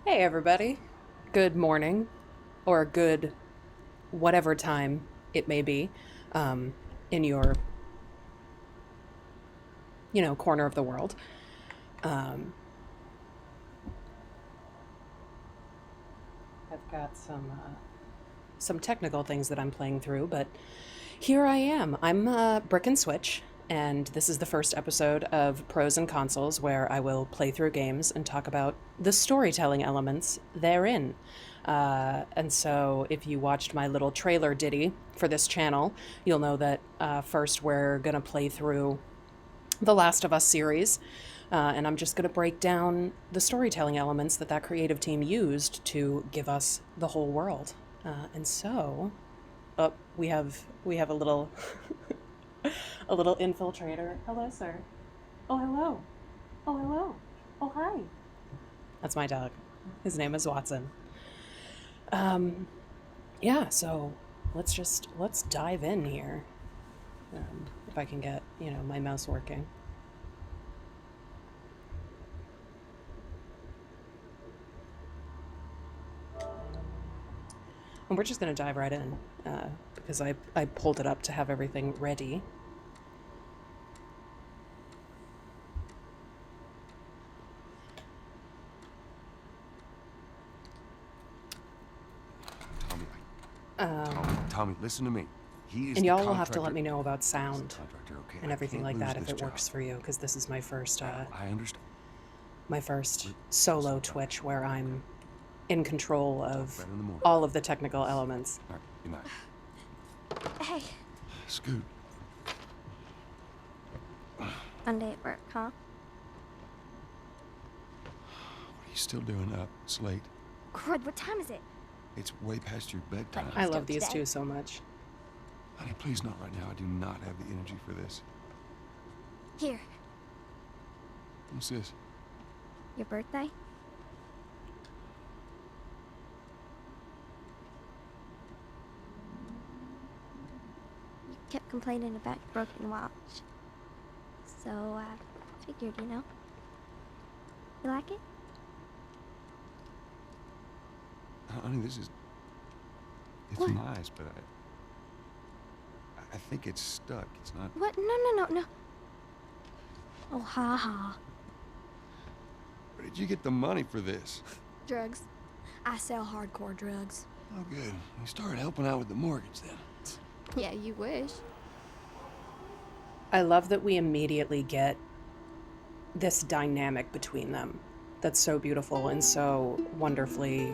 Hey, everybody. Good morning, or good whatever time it may be um, in your, corner of the world. Um, I've got some technical things that I'm playing through, but here I am. I'm Brick and Switch, and this is the first episode of Prose and Consoles where I will play through games and talk about the storytelling elements therein. And so, if you watched my little trailer ditty for this channel, you'll know that first we're going to play through the Last of Us series. And I'm just going to break down the storytelling elements that creative team used to give us the whole world. Oh, we have a little a little infiltrator. Hello, sir. Oh, hello. Oh, hello. Oh, hi. That's my dog. His name is Watson. Um, yeah. So let's dive in here. If I can get my mouse working. And we're just going to dive right in because I pulled it up to have everything ready. Tommy, listen to me. He is And the y'all will have to contractor. let me know about sound Okay, and I everything can't like lose that if this it job. works for you, because this is my first I understand. solo Twitch where I'm in control of Better in the morning. all of the technical elements. All right, good night. Hey, Scoot. Monday at work, huh? What are you still doing up? It's late. Crud, what time is it? It's way past your bedtime. I love these today. two so much. Honey, please not right now. I do not have the energy for this. Here, What's this? your birthday? You kept complaining about your broken watch. So, I figured, You like it? Honey, this is... It's What? nice, but I think it's stuck. It's not... What? No. Oh, ha ha. Where did you get the money for this? Drugs. I sell hardcore drugs. Oh, good. You started helping out with the mortgage then. Yeah, you wish. I love that we immediately get this dynamic between them that's so beautiful and so wonderfully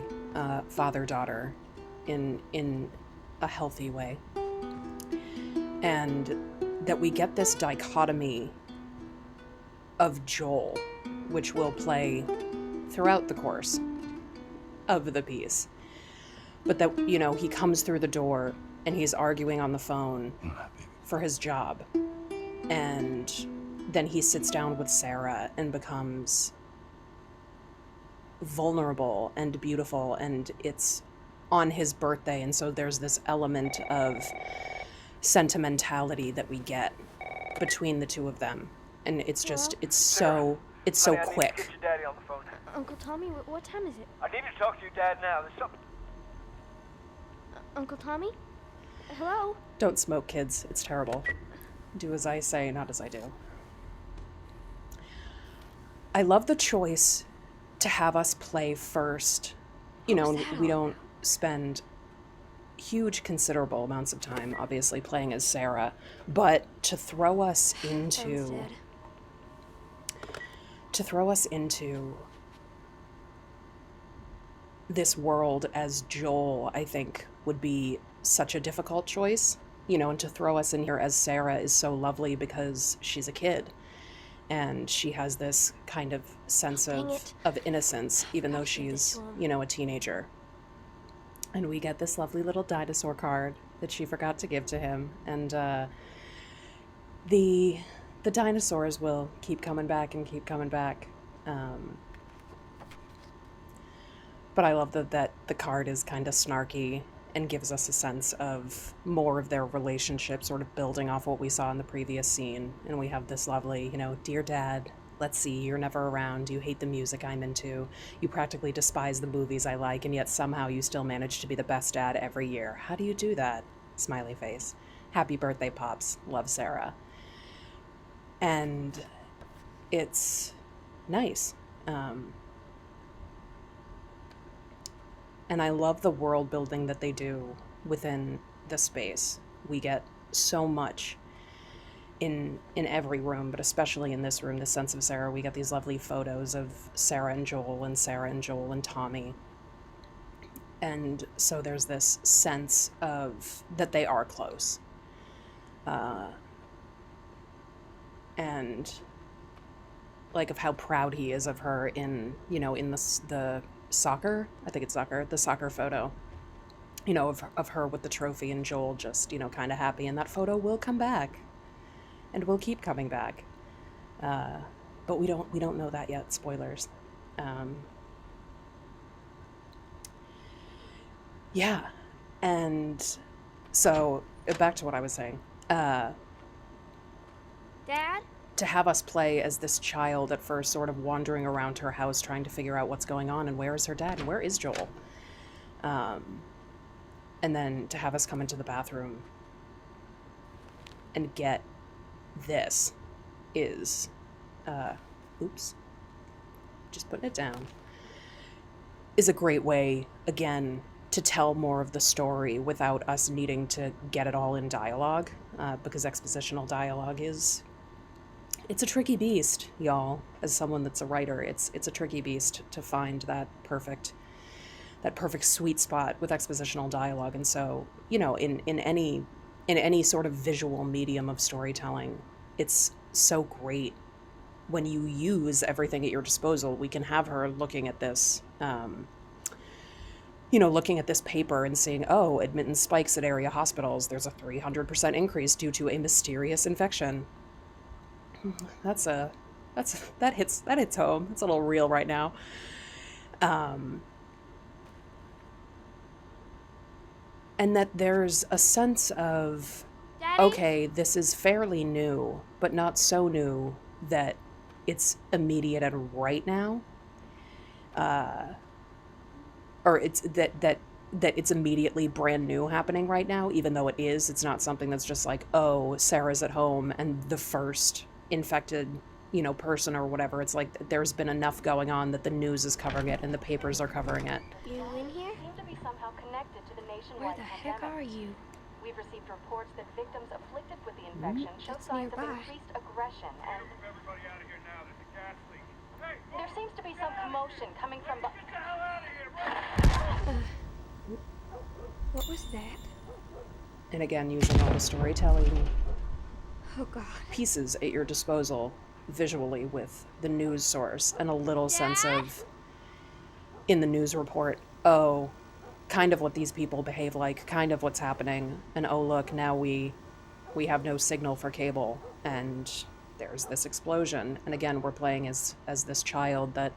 father-daughter in a healthy way. And that we get this dichotomy of Joel, which will play throughout the course of the piece. But that, he comes through the door and he's arguing on the phone for his job. And then he sits down with Sarah and becomes vulnerable and beautiful, and it's on his birthday, and so there's this element of sentimentality that we get between the two of them, and it's just Honey, I need to quick. get your daddy on the phone. Uncle Tommy, what time is it? I need to talk to your dad now. There's something. Uncle Tommy? Hello? Don't smoke, kids. It's terrible. Do as I say, not as I do. I love the choice to have us play first. We don't spend huge considerable amounts of time obviously playing as Sarah, but to throw us into this world as Joel, I think would be such a difficult choice. And to throw us in here as Sarah is so lovely because she's a kid and she has this kind of sense of innocence, even though she's, a teenager. And we get this lovely little dinosaur card that she forgot to give to him. And the dinosaurs will keep coming back and keep coming back. But I love that the card is kind of snarky and gives us a sense of more of their relationship, sort of building off what we saw in the previous scene. And we have this lovely, dear dad, Let's see, you're never around, you hate the music I'm into, you practically despise the movies I like, and yet somehow you still manage to be the best dad every year. How do you do that? Smiley face. Happy birthday, Pops. Love, Sarah. And it's nice. And I love the world building that they do within the space. We get so much in every room, but especially in this room, the sense of Sarah. We get these lovely photos of Sarah and Joel and Sarah and Joel and Tommy. And so there's this sense of that they are close. And like of how proud he is of her in, you know, in the soccer, I think it's soccer, the soccer photo, you know, of her with the trophy and Joel just, you know, kind of happy. And that photo will come back and will keep coming back. But we don't know that yet. Spoilers. Yeah. And so back to what I was saying. Dad? To have us play as this child at first, sort of wandering around her house trying to figure out what's going on and where is her dad and where is Joel. And then to have us come into the bathroom and get this is, oops, just putting it down, is a great way, again, to tell more of the story without us needing to get it all in dialogue, because expositional dialogue it's a tricky beast, y'all. As someone that's a writer, it's a tricky beast to find that perfect sweet spot with expositional dialogue. And so, you know, in any sort of visual medium of storytelling, it's so great when you use everything at your disposal. We can have her looking at this, looking at this paper and seeing, oh, admittance spikes at area hospitals. There's a 300% increase due to a mysterious infection. That hits home. It's a little real right now. And that there's a sense of, Daddy? okay, this is fairly new, but not so new that it's immediate and right now. Or it's that it's immediately brand new happening right now, even though it's not something that's just like, oh, Sarah's at home and the first infected, person or whatever. It's like there's been enough going on that the news is covering it and the papers are covering it. You in here? Seem to be somehow connected to the Where nationwide the heck pandemic. are you? We've received reports that victims afflicted with the infection show That's signs of nearby. increased aggression, and Move everybody out of here now. There's a gas leak. Hey, there seems to be some commotion coming from get the hell out of here, bro! What was that? And again, using all the storytelling Oh God. pieces at your disposal visually with the news source and a little sense of, in the news report, oh, kind of what these people behave like, kind of what's happening, and oh look, now we have no signal for cable, and there's this explosion. And again, we're playing as this child that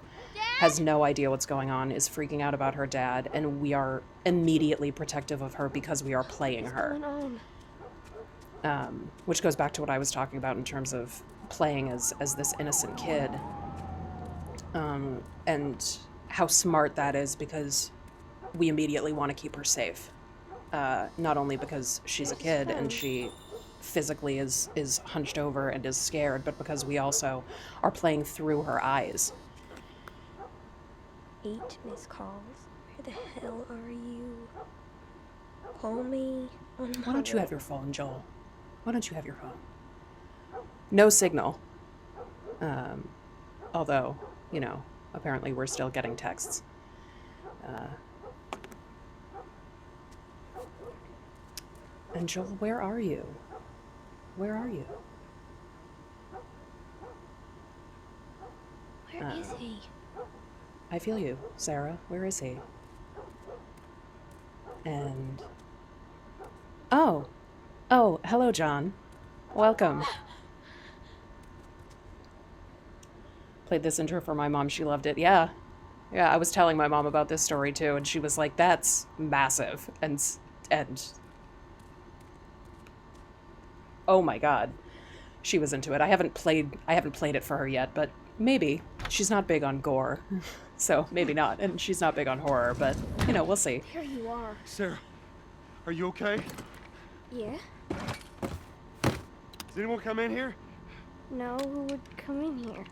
has no idea what's going on, is freaking out about her dad, and we are immediately protective of her because we are playing her. What's going on? Which goes back to what I was talking about in terms of playing as this innocent kid. And how smart that is, because we immediately want to keep her safe. Not only because she's a kid and she physically is hunched over and is scared, but because we also are playing through her eyes. 8 missed calls. Where the hell are you? Call me on my Why don't you have your phone, Joel? Why don't you have your phone? No signal. Although, apparently we're still getting texts. And Joel, where are you? Where are you? Where is he? I feel you, Sarah. Where is he? And... Oh, hello, John. Welcome. Played this intro for my mom. She loved it. Yeah, I was telling my mom about this story too, and she was like, that's massive. And oh my God, she was into it. I haven't played it for her yet, but Maybe. She's not big on gore, so maybe not. And she's not big on horror, but, you know, we'll see. Here you are. Sarah, are you okay? Yeah? Does anyone come in here? No, who would come in here?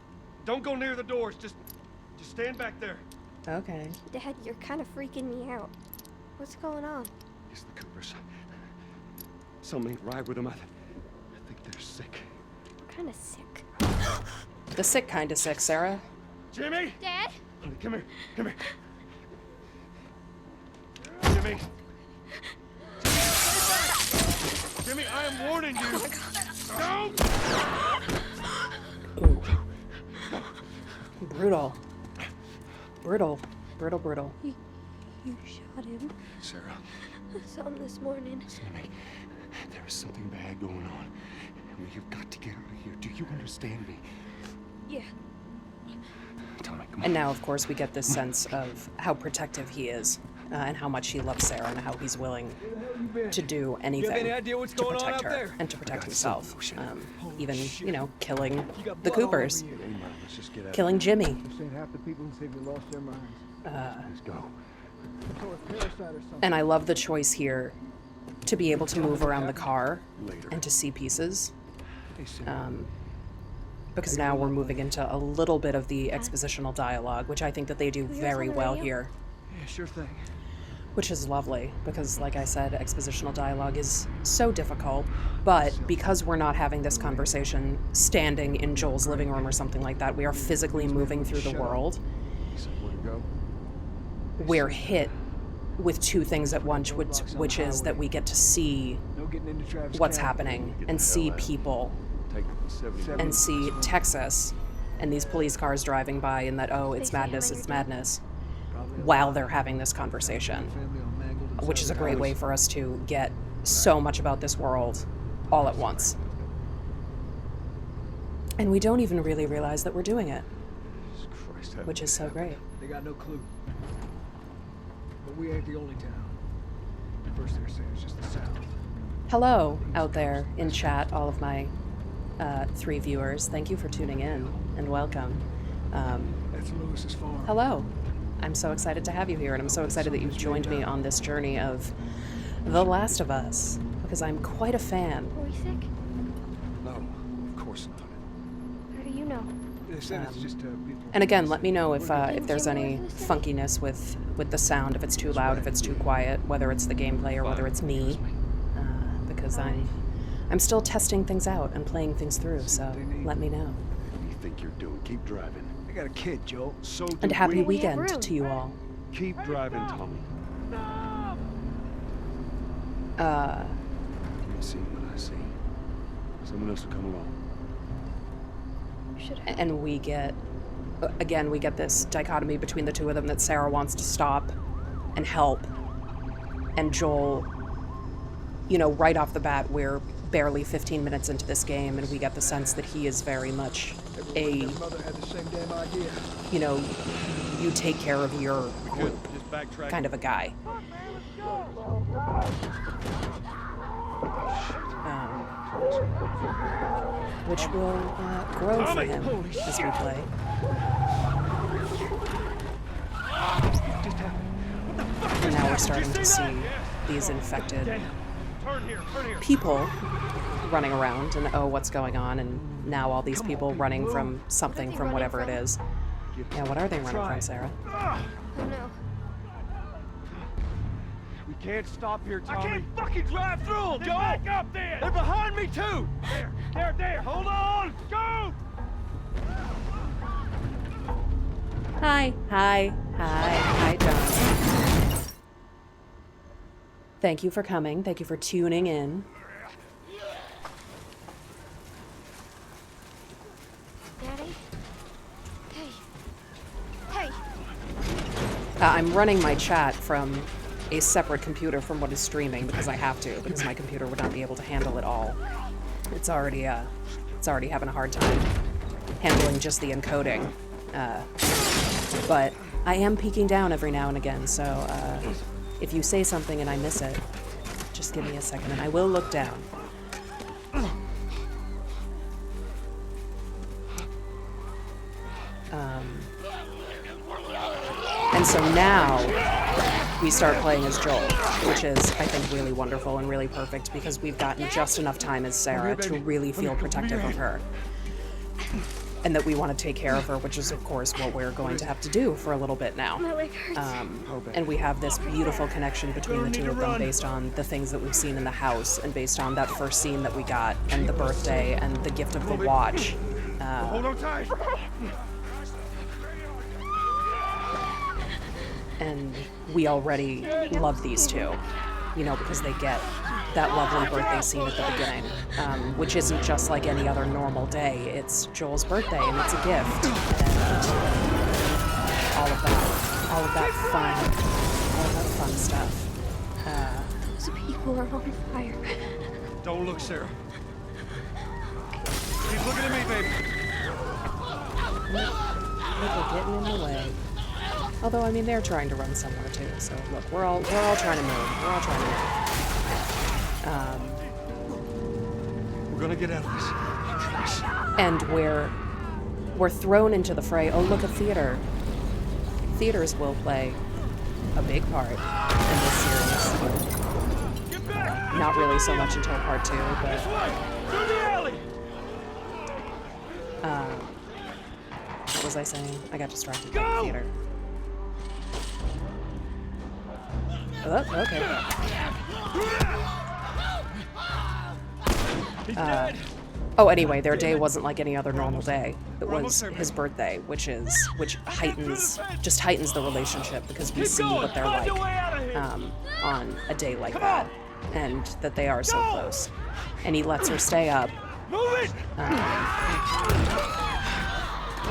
Don't go near the doors. Just stand back there. Okay. Dad, you're kind of freaking me out. What's going on? It's the Coopers. Something ain't right with them. I think they're sick. Kind of sick. The sick kind of sick, Sarah. Jimmy! Dad? Honey, come here. Come here. Jimmy! Jimmy, I am warning you! Don't! Ooh. Brutal. Brutal. Brutal, brutal. You shot him. Sarah, I saw him this morning. listen to me. There is something bad going on. And we've got to get out of here. Do you understand me? Yeah. Tell me, come on. And now, of course, we get this sense of how protective he is, and how much he loves Sarah, and how he's willing to do anything any idea what's to going on protect out her there? and to protect got himself. some notion. Even, you know, killing got the blood all Coopers, over you. Hey, man, let's just get out. killing Jimmy. This ain't half the people who say they lost their minds. Let's go. So a parasite or something. And I love the choice here to be able to move around the car Later. and to see pieces. Hey, Sarah. Because now we're moving into a little bit of the expositional dialogue, which I think that they do very well here, Yeah, sure thing. which is lovely, because like I said, expositional dialogue is so difficult, but because we're not having this conversation standing in Joel's living room or something like that, we are physically moving through the world. He said, where to go? We're hit with two things at once, which is that we get to see No getting into Travis what's County. happening and see people Take 70 and see Texas and these police cars driving by, and that, oh, it's They say madness, when it's you're dead. madness, Probably a while lot. they're having this conversation, Family all mangled inside which is a the great house. way for us to get so much about this world all at once. And we don't even really realize that we're doing it, Christ, have which is so great. They got no clue. But we ain't the only town. First they're saying it's just the South. Hello out there in chat, all of my 3 viewers. Thank you for tuning in and welcome. That's Lewis's farm. Hello. I'm so excited to have you here, and I'm so excited that you've joined me on this journey of The Last of Us, because I'm quite a fan. Are we sick? No, of course not. How do you know? They said it's just people. And again, let me know if there's any funkiness with the sound, if it's too loud, if it's too quiet, whether it's the gameplay or whether it's me, because I'm still testing things out and playing things through, so let me know. What do you think you're doing? Keep driving. I got a kid, Joel. So do And happy we. We have weekend room. to you all. Keep driving, Tommy. You see what I see. Someone else will come along. Should have. And we get this dichotomy between the two of them, that Sarah wants to stop and help, and Joel, you know, right off the bat, we're barely 15 minutes into this game, and we get the sense that he is very much a, Their mother had the same damn idea. you know, you take care of your group Just backtrack. kind of a guy. Which will grow for him as we play. And now we're starting to see these infected Turn here, turn here. people running around, and oh, what's going on? And now all these people running from something, from whatever it is. Yeah, what are they running from, Sarah? Oh no. We can't stop here, I Tommy. can't fucking drive through them, Then Joel! back up then! They're behind me, too! There! Hold on! Go! Hi, John. Thank you for coming. Thank you for tuning in. Daddy? Hey. I'm running my chat from a separate computer from what is streaming, because I have to, because my computer would not be able to handle it all. It's already having a hard time handling just the encoding. But I am peeking down every now and again, so if you say something and I miss it, just give me a second and I will look down. And so now we start playing as Joel, which is, I think, really wonderful and really perfect because we've gotten just enough time as Sarah to really feel protective of her. And that we want to take care of her, which is, of course, what we're going to have to do for a little bit now. My leg hurts. And we have this beautiful connection between the two of them based on the things that we've seen in the house and based on that first scene that we got and the birthday and the gift of the watch. Hold on tight. And we already love these two, you know, because they get that lovely birthday scene at the beginning, which isn't just like any other normal day. It's Joel's birthday, and it's a gift, and all of that fun stuff. Those people are on fire. Don't look, Sarah. Keep looking at me, baby. People getting in the way. Although, I mean, they're trying to run somewhere too. So look, we're all trying to move. We're all trying to move. We're gonna get out of this. And we're thrown into the fray. Oh, look, a theater. Theaters will play a big part in this series. Get back! Not really so much until part 2, but This way! Through the alley! what was I saying? I got distracted by Go! the theater. Oh, okay. He's dead! Oh, anyway, their day wasn't like any other normal day. It was his birthday, which heightens the relationship because we see what they're Find like a way out of here! on a day like that, and that they are so close. And he lets her stay up. Move it!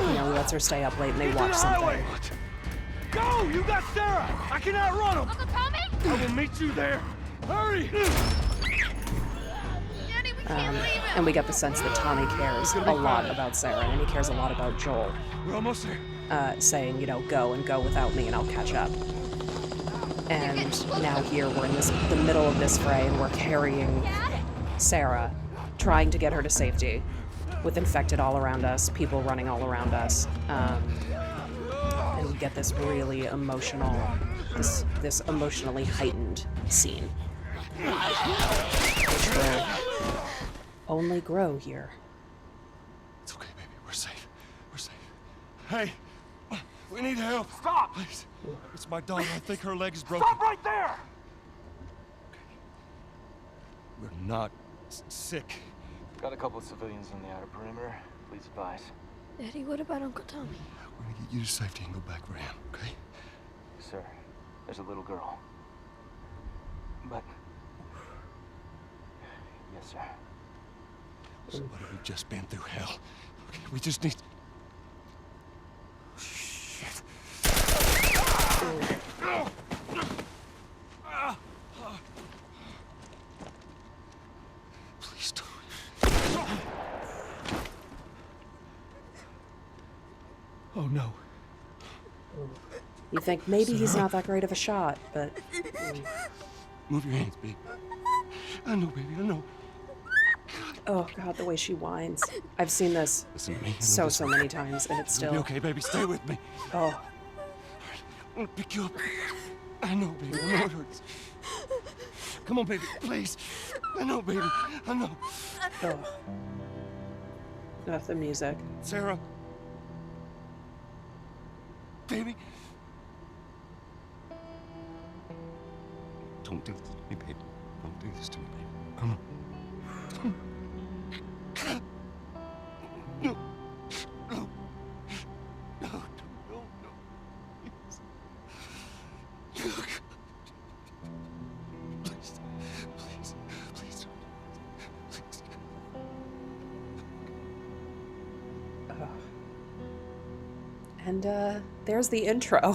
You know, he lets her stay up late and they He's watch in the something. highway. Go! You got Sarah! I can outrun him! Uncle Tommy? I will meet you there! Hurry! Daddy, we can't leave him. And we get the sense that Tommy cares a lot about Sarah, and he cares a lot about Joel, We're almost there. saying, you know, go without me and I'll catch up. And now here we're in the middle of this fray and we're carrying Sarah, trying to get her to safety, with infected all around us, people running all around us. And we get this really emotional, this emotionally heightened scene, which will only grow here. It's okay, baby. We're safe. We're safe. Hey, We need help. stop! Please. It's my daughter. I think her leg is broken. Stop right there! We're not sick. Got a couple of civilians on the outer perimeter. Please advise. Daddy, what about Uncle Tommy? We're gonna get you to safety and go back for him, okay? Sir, there's a little girl. But... Yes, sir. Somebody, we've just been through hell. Okay, we just need... Shit. Please don't. Oh no. You think maybe he's not that great of a shot, but Move your hands, baby. I know, baby, I know. oh god, the way she whines. I've seen this Listen to me. I know so this many times, and it's You'll be still okay, baby. Stay with me. oh. I'm gonna pick you up. I know, baby. I know it hurts. Come on, baby, please. I know, baby. I know. Oh. Not the music. Sarah. Baby. Don't do this to me, baby. Don't do this to me, baby. Come on. No. No. No. No. No. Please. Please. Please. Please. Please. And there's the intro,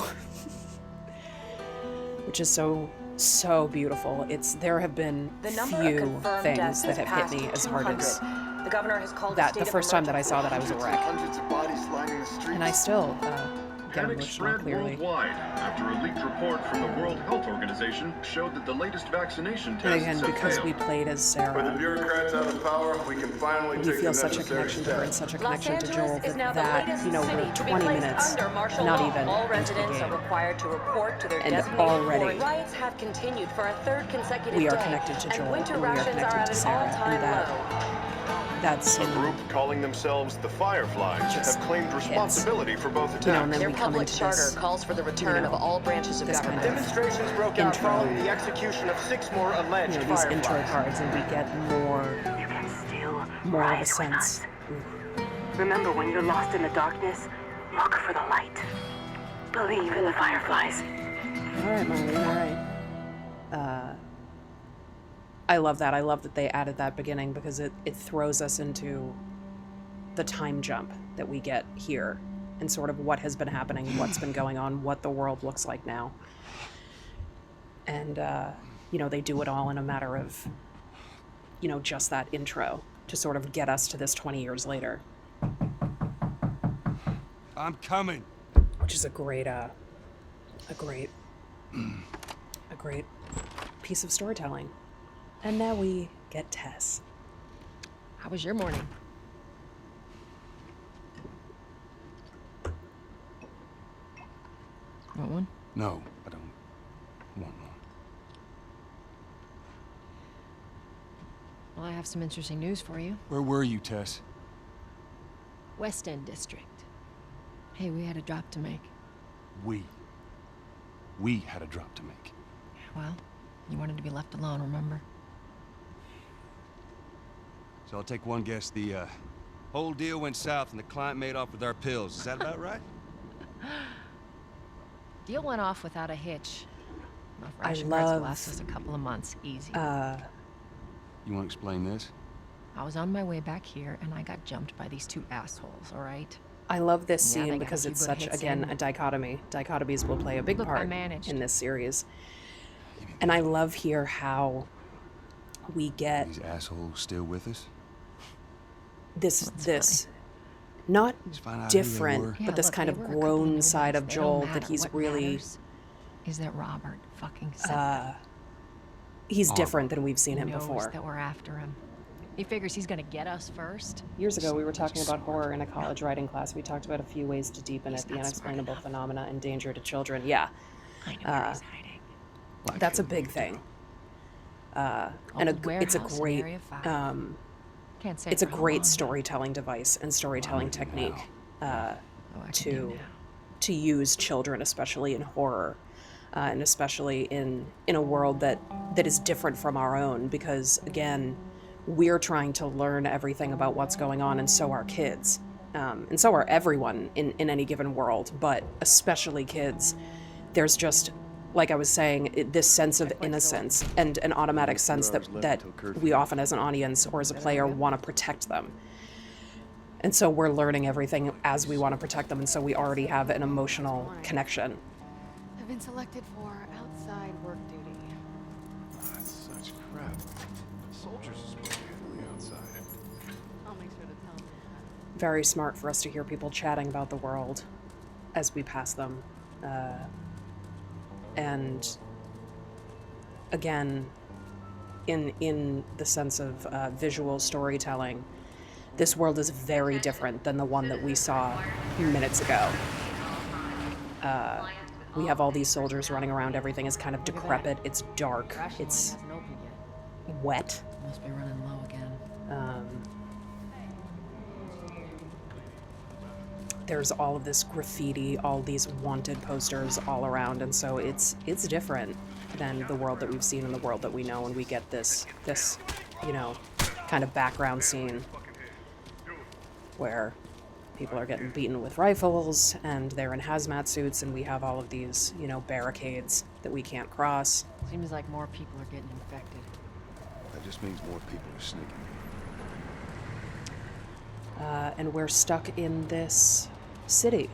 which is so beautiful. There have been The number of few confirmed things deaths that has have hit me passed as hard 200. as The governor has called that. a state The of first time that I emergency. saw that, I was a wreck. Hundreds of bodies lining the streets. And I still get Panic emotional spread clearly. worldwide after a leaked report from the World Health Organization showed that the latest vaccination tests And again, have because failed. we played as With the Sarah, bureaucrats out of power, we can finally we take feel the such a necessary connection to her and steps. such a Los connection to Joel Angeles is now that, the latest you know, city we're to be 20 placed minutes, under martial not law. even All into the residents are game. required to report to their And designated already quarters. Riots have continued for a third consecutive we are day, connected to and Joel, winter and we are rations are connected at to an Sarah, all-time and low. that's A group calling themselves the Fireflies Just have claimed responsibility for both you know, attacks. and then Their we come public into charter this, calls for the return know, of all branches of this kind government. of Demonstrations broke out intro, following the execution of 6 more alleged you know, these Fireflies. intro cards, and we get more You can still of a rise with sense. us. Remember, when you're lost in the darkness, look for the light. Believe in the Fireflies. All right, Marlene, all right. I love that. I love that they added that beginning because it throws us into the time jump that we get here and sort of what has been happening, what's been going on, what the world looks like now. And, you know, they do it all in a matter of, you know, just that intro to sort of get us to this 20 years later. I'm coming. Which is a great piece of storytelling. And now we get Tess. How was your morning? Want one? No, I don't want one. Well, I have some interesting news for you. Where were you, Tess? West End District. Hey, we had a drop to make. We had a drop to make. Well, you wanted to be left alone, remember? So I'll take one guess. The whole deal went south and the client made off with our pills. Is that about right? Deal went off without a hitch. Enough I ration cards to love, last us a couple of months, easy. You want to explain this? I was on my way back here and I got jumped by these two assholes, all right? I love this Yeah, they scene got a because few it's good such, hits again, in. a dichotomy. Dichotomies will play a big Look, I part managed. in this series. And I love here how we get These assholes still with us? this not Just find out who they different, were. Yeah, but this look, kind they of were a couple grown new side ones. of They don't Joel matter. that he's What really matters is that Robert fucking said he's different than we've seen him knows before. that we're after him. He figures he's gonna get us first. Years ago, we were talking about horror in a college writing class. We talked about a few ways to deepen it, the unexplainable phenomena and danger to children. Yeah, I know where he's hiding. that's a big thing. And Old it's a warehouse in great, Area 5. Can't say it's a for how great long, but storytelling device and storytelling technique I can do now. to use children, especially in horror, and especially in a world that is different from our own. Because again, we're trying to learn everything about what's going on, and so are kids, and so are everyone in any given world, but especially kids. There's just, like I was saying, this sense of innocence and an automatic sense that we often as an audience or as a player want to protect them. And so we're learning everything as we want to protect them, and so we already have an emotional connection. I've been selected for outside work duty. That's such crap. Soldiers are supposed to handle the outside. I'll make sure to tell them. Very smart for us to hear people chatting about the world as we pass them. And again, in the sense of visual storytelling, this world is very different than the one that we saw minutes ago. We have all these soldiers running around. Everything is kind of decrepit. It's dark. It's Hasn't opened yet. wet. Must be running low again. There's all of this graffiti, all these wanted posters all around, and so it's different than the world that we've seen and the world that we know, and we get this you know, kind of background scene where people are getting beaten with rifles and they're in hazmat suits, and we have all of these, you know, barricades that we can't cross. Seems like more people are getting infected. That just means more people are sneaking. And we're stuck in this city,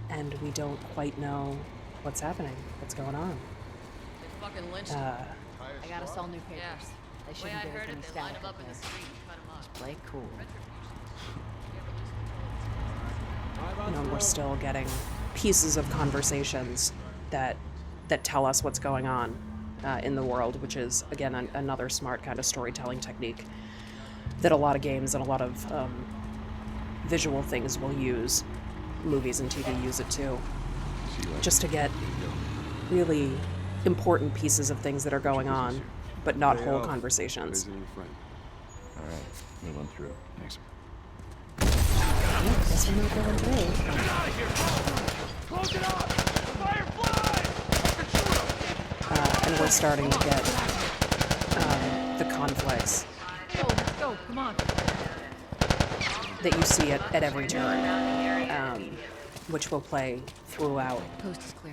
and we don't quite know what's happening, what's going on. They fucking lynched him. I got us all new papers. Yeah. They Way shouldn't I give us heard any it, they line static him up in the there. street and cut him up. Just play cool. You know, we're still getting pieces of conversations that tell us what's going on in the world, which is, again, another smart kind of storytelling technique that a lot of games and a lot of visual things will use. Movies and TV use it too. Just to get really important pieces of things that are going on, but not whole conversations. All right, move on through. Thanks. Yeah, guess we're not going through. Get out of here! Close it up! Firefly! And we're starting to get the conflicts. Go, let's go, come on. That you see at every turn, which will play throughout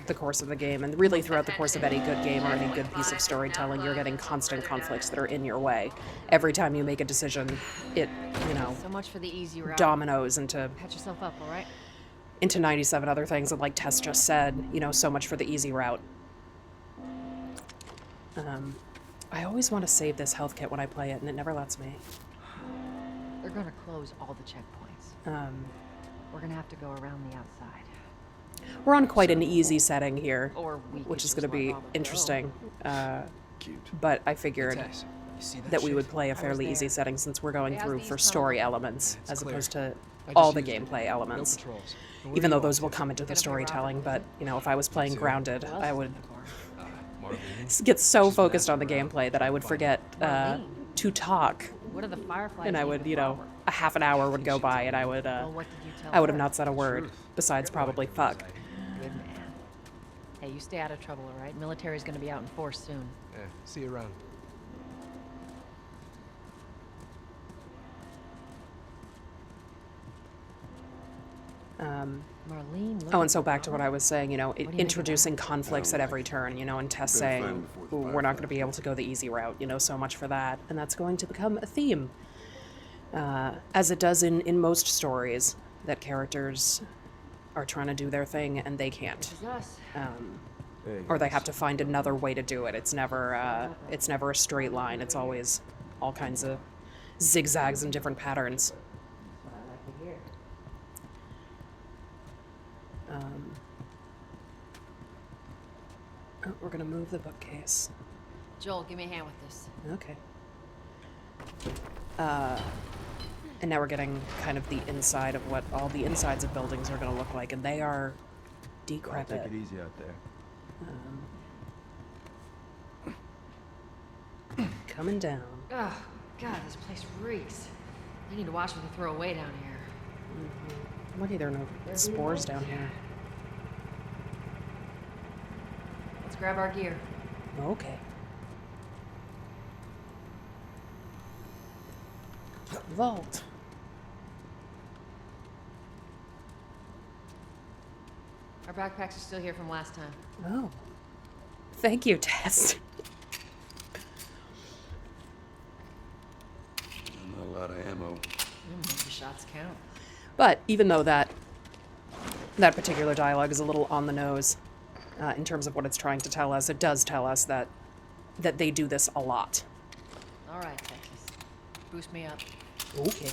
the course of the game, and really throughout the course of any good game or any good piece of storytelling. You're getting constant conflicts that are in your way. Every time you make a decision, it, you know, So much for the easy route. dominoes into Patch yourself up, all right? into 97 other things, and like Tess just said, you know, so much for the easy route. I always want to save this health kit when I play it, and it never lets me. They're gonna close all the checkpoints. We're gonna have to go around the outside. We're on quite an easy setting here, Or we which could is just going to be let Robert interesting. But I figured that we would play a fairly easy setting since we're going through for story elements as opposed to all the gameplay elements. Even though those will come into the storytelling, but, you know, if I was playing Grounded, I would get so focused on the gameplay that I would forget to talk. What are the fireflies? And I would, you know, a half an hour would go by and I would have not said a word besides probably fuck. Good man. Hey, you stay out of trouble, all right? Military's gonna be out in force soon. Yeah, see you around. Marlene, Oh, and so back to what I was saying, you know, introducing conflicts at every turn, you know, and Tess saying, "Ooh, we're not going to be able to go the easy route, you know, so much for that." And that's going to become a theme, as it does in most stories, that characters are trying to do their thing and they can't. Or they have to find another way to do it. It's never a straight line. It's always all kinds of zigzags and different patterns. Oh, we're gonna move the bookcase. Joel, give me a hand with this. Okay. And now we're getting kind of the inside of what all the insides of buildings are gonna look like, and they are decrepit. Take it easy out there. Coming down. Oh, God, this place reeks. You need to watch what you throw away down here. Lucky there are no spores down here. Let's grab our gear. Okay. Vault. Our backpacks are still here from last time. Oh. Thank you, Tess. Not a lot of ammo. Make the shots count. But even though that particular dialogue is a little on the nose in terms of what it's trying to tell us, it does tell us that they do this a lot. All right, Texas. Boost me up. Okay.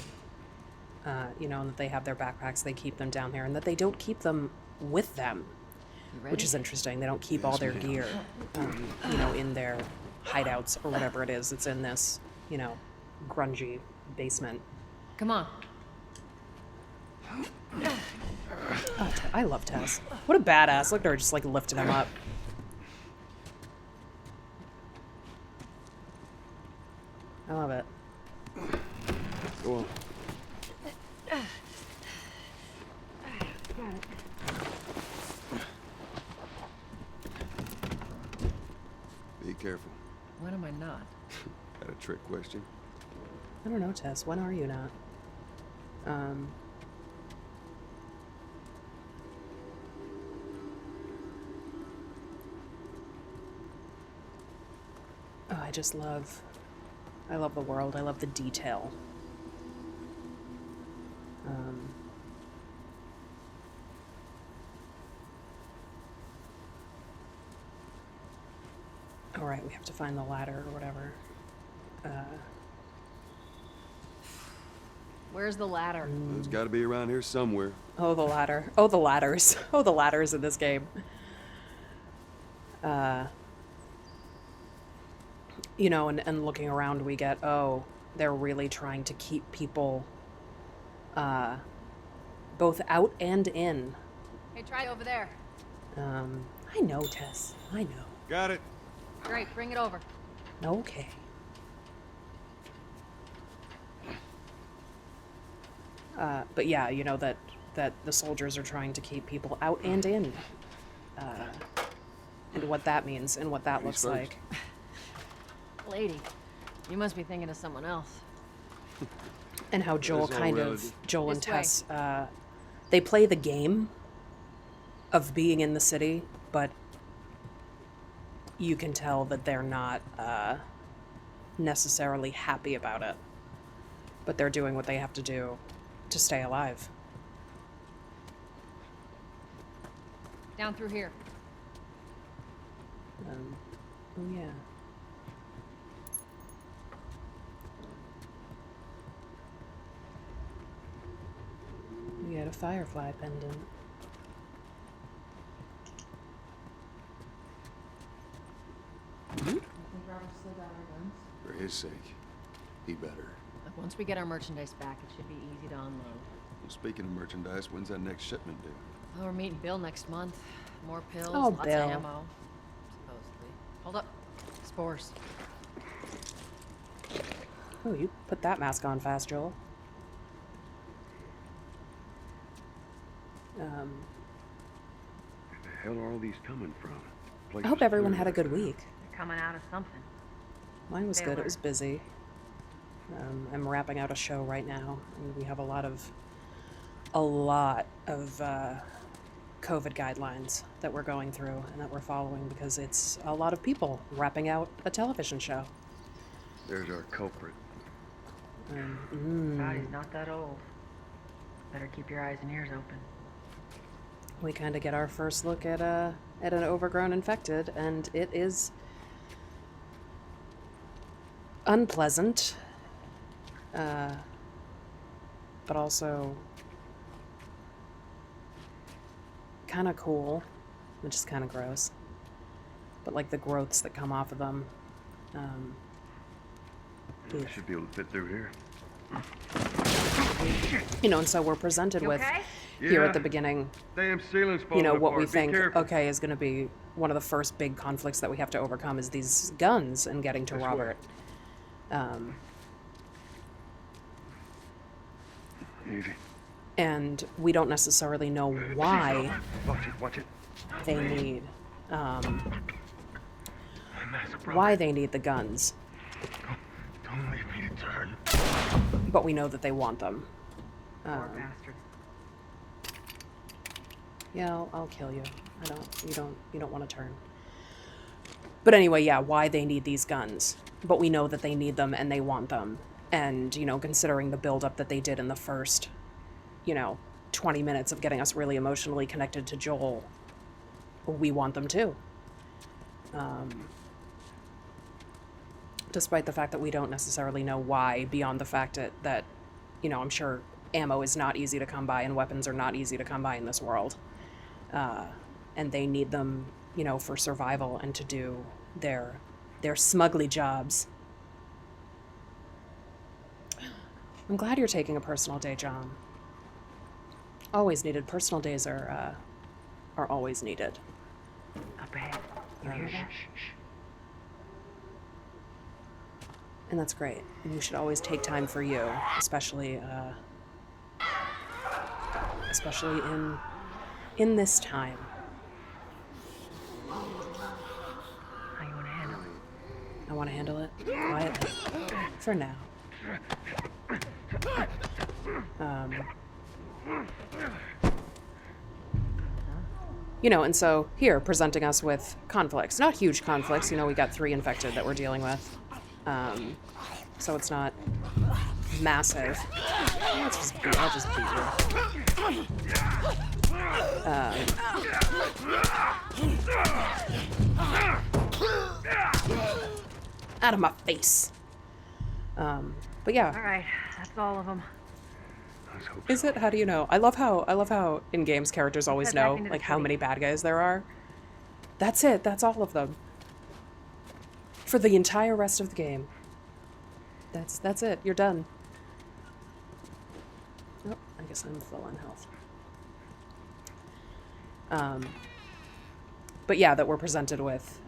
You know, and that they have their backpacks, they keep them down there, and that they don't keep them with them, which is interesting. They don't keep all their gear, you know, in their hideouts or whatever it is. It's in this, you know, grungy basement. Come on. Oh, I love Tess. What a badass. Look at her just like lifting him up. I love it. Go on. Be careful. When am I not? Got a trick question? I don't know, Tess. When are you not? Oh, I love the world. I love the detail. All right, we have to find the ladder or whatever. Where's the ladder? It's got to be around here somewhere. Oh, the ladder. Oh, the ladders. Oh, the ladders in this game. You know, and looking around, we get, oh, they're really trying to keep people both out and in. Hey, try over there. I know, Tess. I know. Got it. Great, bring it over. Okay. But yeah, you know, that the soldiers are trying to keep people out and in. And what that means and what that looks like. Lady, you must be thinking of someone else. And how Joel kind of, Joel and This Tess, they play the game of being in the city, but you can tell that they're not necessarily happy about it. But they're doing what they have to do to stay alive. Down through here. Oh yeah. We had a firefly pendant. For his sake, he better. Look, once we get our merchandise back, it should be easy to unload. Well, speaking of merchandise, when's that next shipment due? Well, we're meeting Bill next month. More pills, Oh, lots Bill. of ammo. Supposedly. Hold up. Spores. Oh, you put that mask on fast, Joel. Where the hell are all these coming from? I hope everyone had a good week. They're coming out of something. Mine was good. It was busy. I'm wrapping out a show right now, and we have a lot of COVID guidelines that we're going through and that we're following because it's a lot of people wrapping out a television show. There's our culprit. Body's not that old. Better keep your eyes and ears open. We kind of get our first look at an overgrown infected, and it is unpleasant, but also kind of cool, which is kind of gross. But like the growths that come off of them. I should be able to fit through here. You know, and so we're presented with here at the beginning, Damn ceiling's you know, falling what we apart. Be think, careful. okay, is going to be one of the first big conflicts that we have to overcome is these guns and getting to Robert. Easy. And we don't necessarily know why Watch it. they need, why they need the guns. Don't leave me to turn. But we know that they want them. Poor bastards. Yeah, I'll kill you. You don't want to turn. But anyway, yeah, why they need these guns. But we know that they need them and they want them. And, you know, considering the buildup that they did in the first, 20 minutes of getting us really emotionally connected to Joel, we want them too. Despite the fact that we don't necessarily know why, beyond the fact that I'm sure ammo is not easy to come by and weapons are not easy to come by in this world. And they need them, for survival and to do their smugly jobs. I'm glad you're taking a personal day, John. Always needed. Personal days are always needed. Up ahead. You hear that? And that's great. And you should always take time for you, especially in this time. How you want to handle it? I want to handle it quietly. For now. And so here, presenting us with conflicts. Not huge conflicts, we got 3 infected that we're dealing with. So it's not massive. I'll just beat you. Out of my face. But yeah. All right, that's all of them. Is it? How do you know? I love how in games characters always know like how many bad guys there are. That's it. That's all of them. For the entire rest of the game. That's it. You're done. Oh, I guess I'm full on health. But yeah, that we're presented with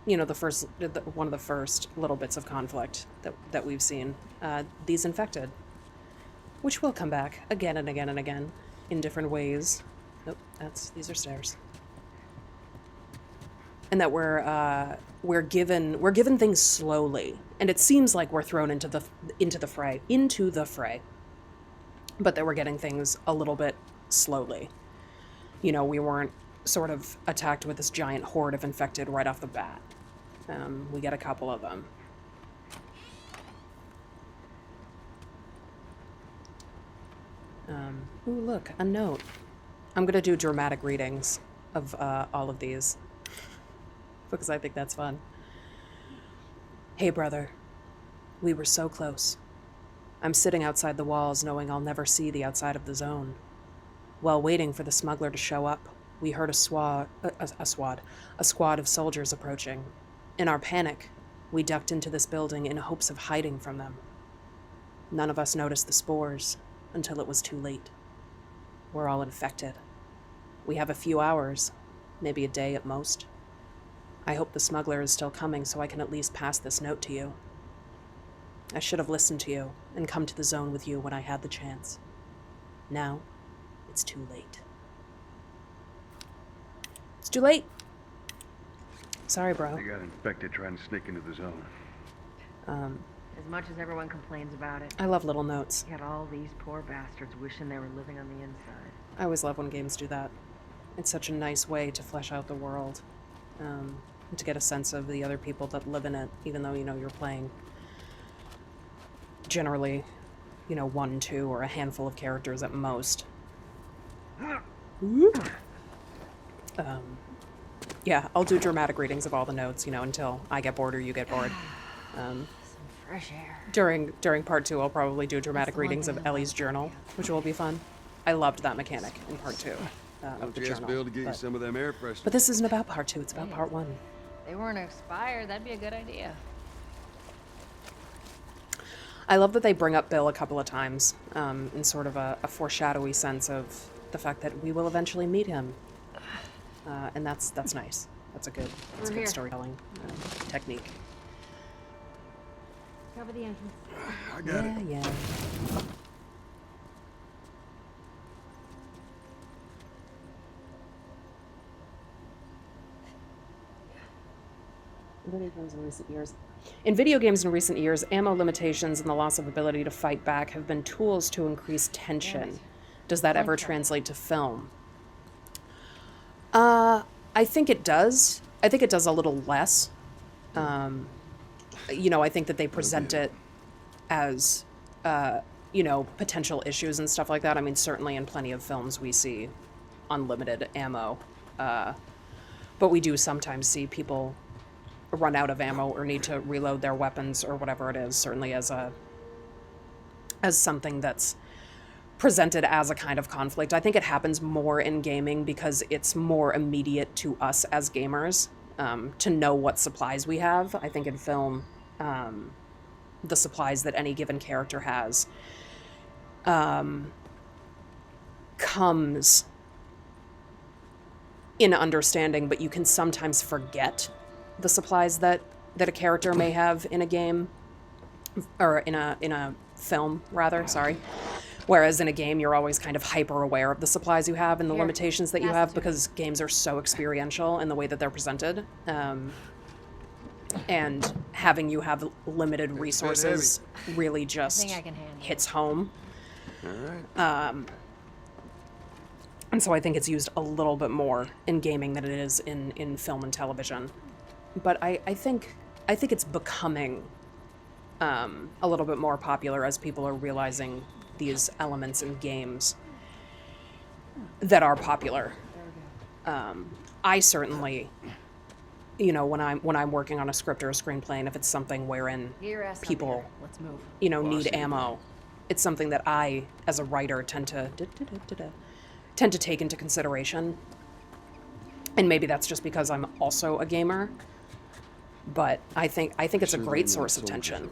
you know, one of the first little bits of conflict that we've seen. These infected, which will come back again and again and again in different ways. Nope, these are stairs. And that we're given things slowly, and it seems like we're thrown into the fray, but that we're getting things a little bit slowly. You know, we weren't sort of attacked with this giant horde of infected right off the bat. We get a couple of them. Ooh, look, a note. I'm gonna do dramatic readings of all of these because I think that's fun. Hey, brother. We were so close. I'm sitting outside the walls knowing I'll never see the outside of the zone. While waiting for the smuggler to show up, we heard a squad of soldiers approaching. In our panic, we ducked into this building in hopes of hiding from them. None of us noticed the spores until it was too late. We're all infected. We have a few hours, maybe a day at most. I hope the smuggler is still coming so I can at least pass this note to you. I should have listened to you and come to the zone with you when I had the chance. Now, it's too late. It's too late. Sorry, bro. They got infected trying to sneak into the zone. As much as everyone complains about it, I love little notes. you got all these poor bastards wishing they were living on the inside. I always love when games do that. It's such a nice way to flesh out the world. And to get a sense of the other people that live in it, even though, you know, you're playing generally, you know, 1, 2, or a handful of characters at most. Yeah, I'll do dramatic readings of all the notes, you know, until I get bored or you get bored. Some fresh air. During part 2, I'll probably do dramatic readings of Ellie's journal, which will be fun. I loved that mechanic in part 2 of the journal. Bill to get you some of them air fresheners. But this isn't about part 2, it's about part 1. They weren't expired, that'd be a good idea. I love that they bring up Bill a couple of times in sort of a foreshadowy sense of the fact that we will eventually meet him. And that's nice. That's a good storytelling technique. Cover the entrance. I got it. Yeah. In video games in recent years, ammo limitations and the loss of ability to fight back have been tools to increase tension. Does that ever translate to film? I think it does. I think it does a little less. You know, I think that they present it as, you know, potential issues and stuff like that. I mean, certainly in plenty of films we see unlimited ammo. But we do sometimes see people run out of ammo or need to reload their weapons or whatever it is, certainly as something that's presented as a kind of conflict. I think it happens more in gaming because it's more immediate to us as gamers to know what supplies we have. I think in film, the supplies that any given character has comes in understanding, but you can sometimes forget the supplies that a character may have in a game, or in a film, rather, sorry. Whereas in a game, you're always kind of hyper aware of the supplies you have and the limitations that you have because games are so experiential in the way that they're presented. And having you have limited resources really just hits home. All right. And so I think it's used a little bit more in gaming than it is in film and television. But I think it's becoming a little bit more popular as people are realizing these elements in games that are popular. I certainly you know, when I'm working on a script or a screenplay, and if it's something wherein people, Let's move. you know, need ammo, it's something that I, as a writer, tend to take into consideration. And maybe that's just because I'm also a gamer, but I think it's a great source of tension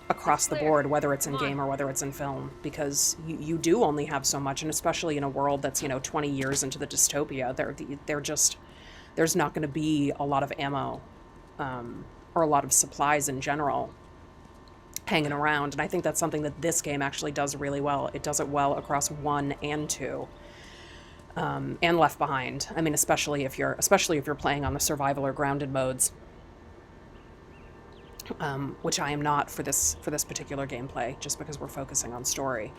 across the board, whether it's in game or whether it's in film, because you do only have so much, and especially in a world that's, you know, 20 years into the dystopia, there's not going to be a lot of ammo or a lot of supplies in general hanging around. And I think that's something that this game actually does really well. It does it well across 1 and 2. And Left Behind. I mean, especially if you're playing on the survival or grounded modes, which I am not for this particular gameplay, just because we're focusing on story.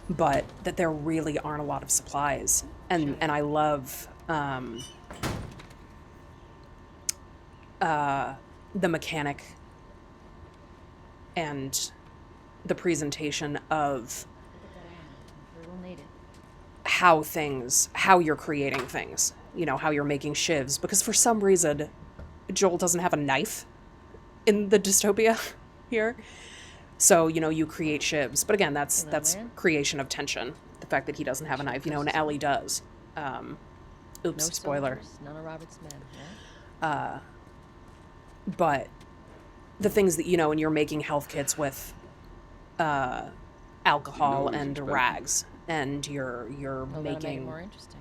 But that there really aren't a lot of supplies, and I love the mechanic and the presentation of how you're creating things, you know, how you're making shivs, because for some reason Joel doesn't have a knife in the dystopia here. So, you know, you create shivs, but again, that's creation of tension. The fact that he doesn't have a knife, you know, and Ellie does. Oops, spoiler. None of Robert's men. But the things that, you know, and you're making health kits with alcohol and rags, and you're making more interesting.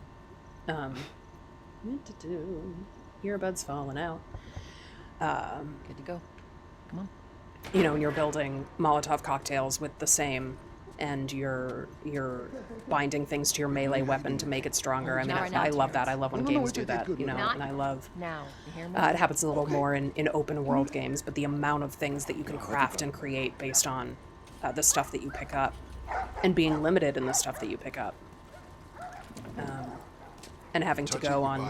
Earbuds falling out. Good to go. Come on. You know, and you're building Molotov cocktails with the same, and you're binding things to your melee weapon to make it stronger. I mean, I love that. I love when games do that, you know, and I love... Now, you hear me? It happens a little more in open world games, but the amount of things that you can craft and create based on the stuff that you pick up, and being limited in the stuff that you pick up. And having to go on...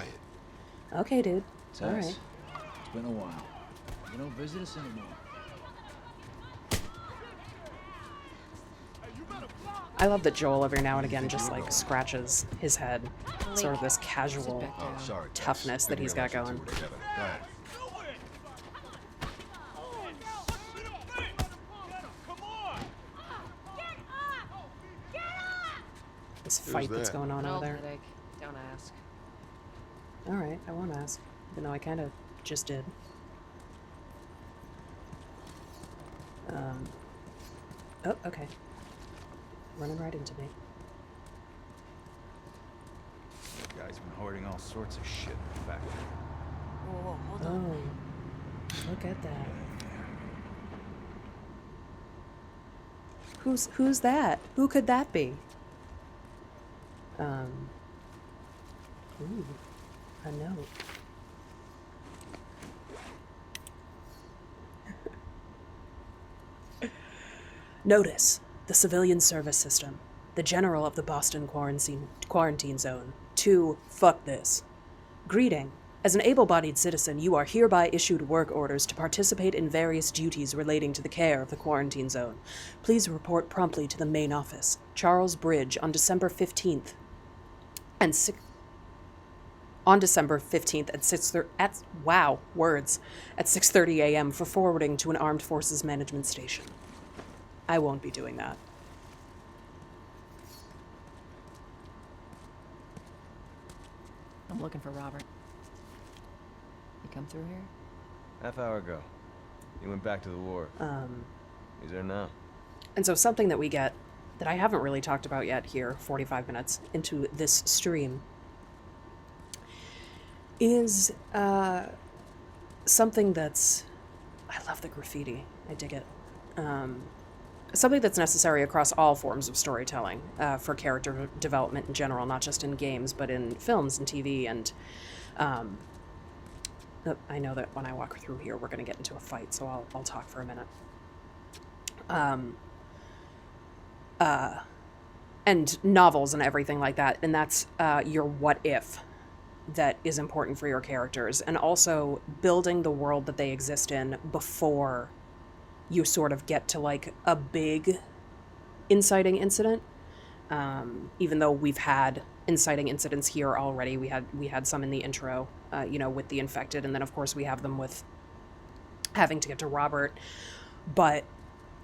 Okay, dude. All right. It's been a while. You don't visit us anymore. I love that Joel every now and again just like scratches his head. Sort of this casual toughness that he's got going. This fight that's going on over there. Headache. Don't ask. Alright, I won't ask. Even though I kind of just did. Oh, okay. Running right into me. That guy's been hoarding all sorts of shit in the factory. Whoa, hold on. Oh, look at that. Who's that? Who could that be? Ooh, a note. Notice. The civilian service system. The general of the Boston quarantine zone. Fuck this. Greeting. As an able-bodied citizen, you are hereby issued work orders to participate in various duties relating to the care of the quarantine zone. Please report promptly to the main office. Charles Bridge on December 15th and on December 15th at 6:30 a.m. for forwarding to an armed forces management station. I won't be doing that. I'm looking for Robert. You come through here? Half hour ago. He went back to the wharf. He's there now. And so something that we get that I haven't really talked about yet here, 45 minutes into this stream, is something that's... I love the graffiti. I dig it. Something that's necessary across all forms of storytelling, for character development in general, not just in games, but in films and TV. And I know that when I walk through here, we're going to get into a fight, so I'll talk for a minute. And novels and everything like that, and that's your what if that is important for your characters, and also building the world that they exist in before you sort of get to like a big inciting incident. Even though we've had inciting incidents here already. We had some in the intro, with the infected, and then of course we have them with having to get to Robert. But,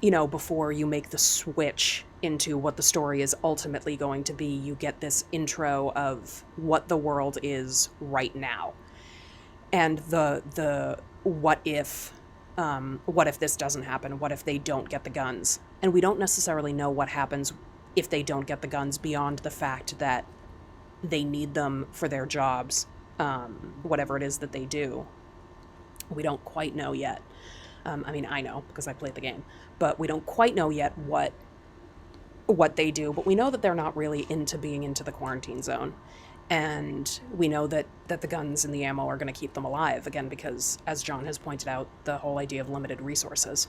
before you make the switch into what the story is ultimately going to be, you get this intro of what the world is right now. And the what if this doesn't happen? What if they don't get the guns? And we don't necessarily know what happens if they don't get the guns beyond the fact that they need them for their jobs, whatever it is that they do. We don't quite know yet. I know because I played the game, but we don't quite know yet what they do, but we know that they're not really into being into the quarantine zone. And we know that the guns and the ammo are going to keep them alive, again, because, as John has pointed out, the whole idea of limited resources.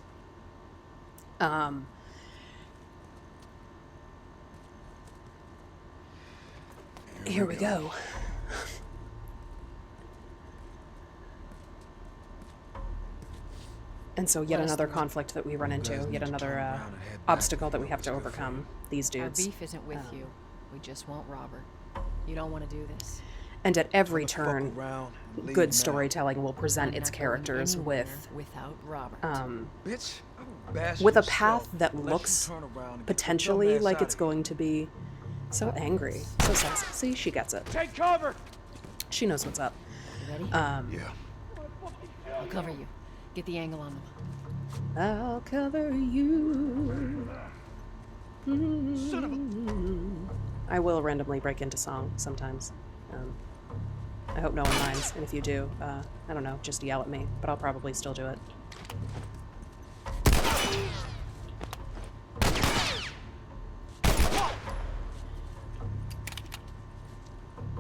Here we go. And so yet another conflict that we run into, yet another obstacle that we have to overcome, these dudes. Our beef isn't with you. We just want Robert. You don't want to do this. And at every turn, good storytelling will present its characters with without Robert. With a path that looks potentially like it's going to be so angry, so sexy. See, she gets it. Take cover! She knows what's up. You ready? Yeah. I'll cover you. Get the angle on them. I'll cover you. Son of a... I will randomly break into song sometimes. I hope no one minds, and if you do, I don't know, just yell at me, but I'll probably still do it.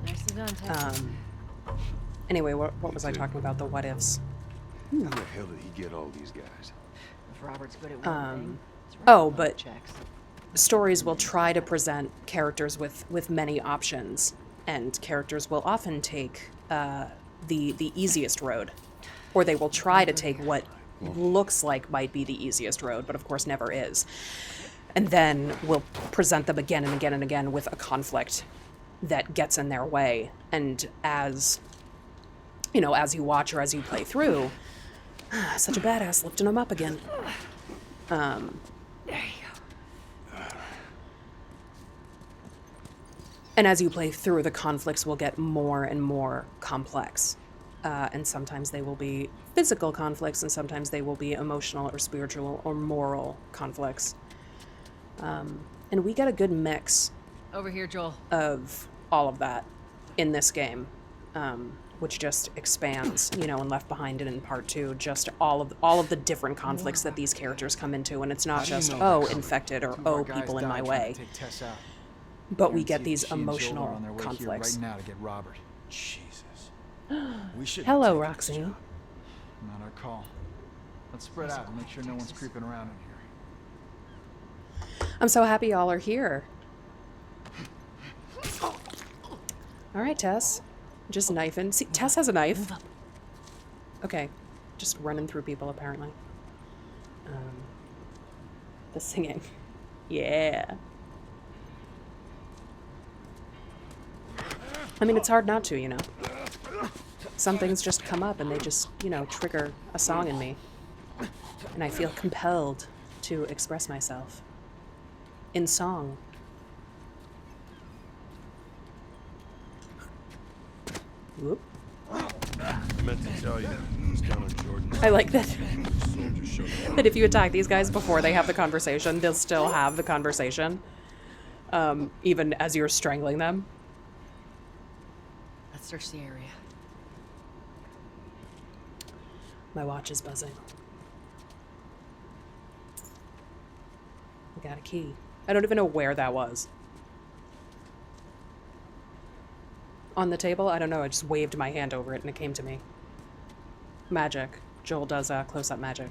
Nicely done, Texas. Anyway, what was I talking about? The what ifs. How the hell did he get all these guys? If Robert's good at one thing, but stories will try to present characters with many options, and characters will often take the easiest road, or they will try to take what looks like might be the easiest road, but of course never is. And then we'll present them again and again and again with a conflict that gets in their way. And as you watch or as you play through, such a badass lifting them up again. There you go. And as you play through, the conflicts will get more and more complex. And sometimes they will be physical conflicts, and sometimes they will be emotional or spiritual or moral conflicts. And we get a good mix over here, Joel, of all of that in this game, which just expands, and Left Behind and in Part 2, just all of the different conflicts that these characters come into, and it's not just infected or people in my way, but we get these emotional conflicts. Right now to get Robert. Jesus. Hello, Roxy. Not our call. Let's spread out and make sure no one's creeping around in here. I'm so happy y'all are here. All right, Tess. Just knifing. See, Tess has a knife. Okay. Just running through people, apparently. The singing. Yeah. I mean, it's hard not to, Some things just come up and they just, trigger a song in me. And I feel compelled to express myself. In song. Whoop. Meant to tell you, he's down on Jordan. I like that. That if you attack these guys before they have the conversation, they'll still have the conversation. Even as you're strangling them. Let's search the area. My watch is buzzing. I got a key. I don't even know where that was. On the table? I don't know. I just waved my hand over it and it came to me. Magic. Joel does close-up magic.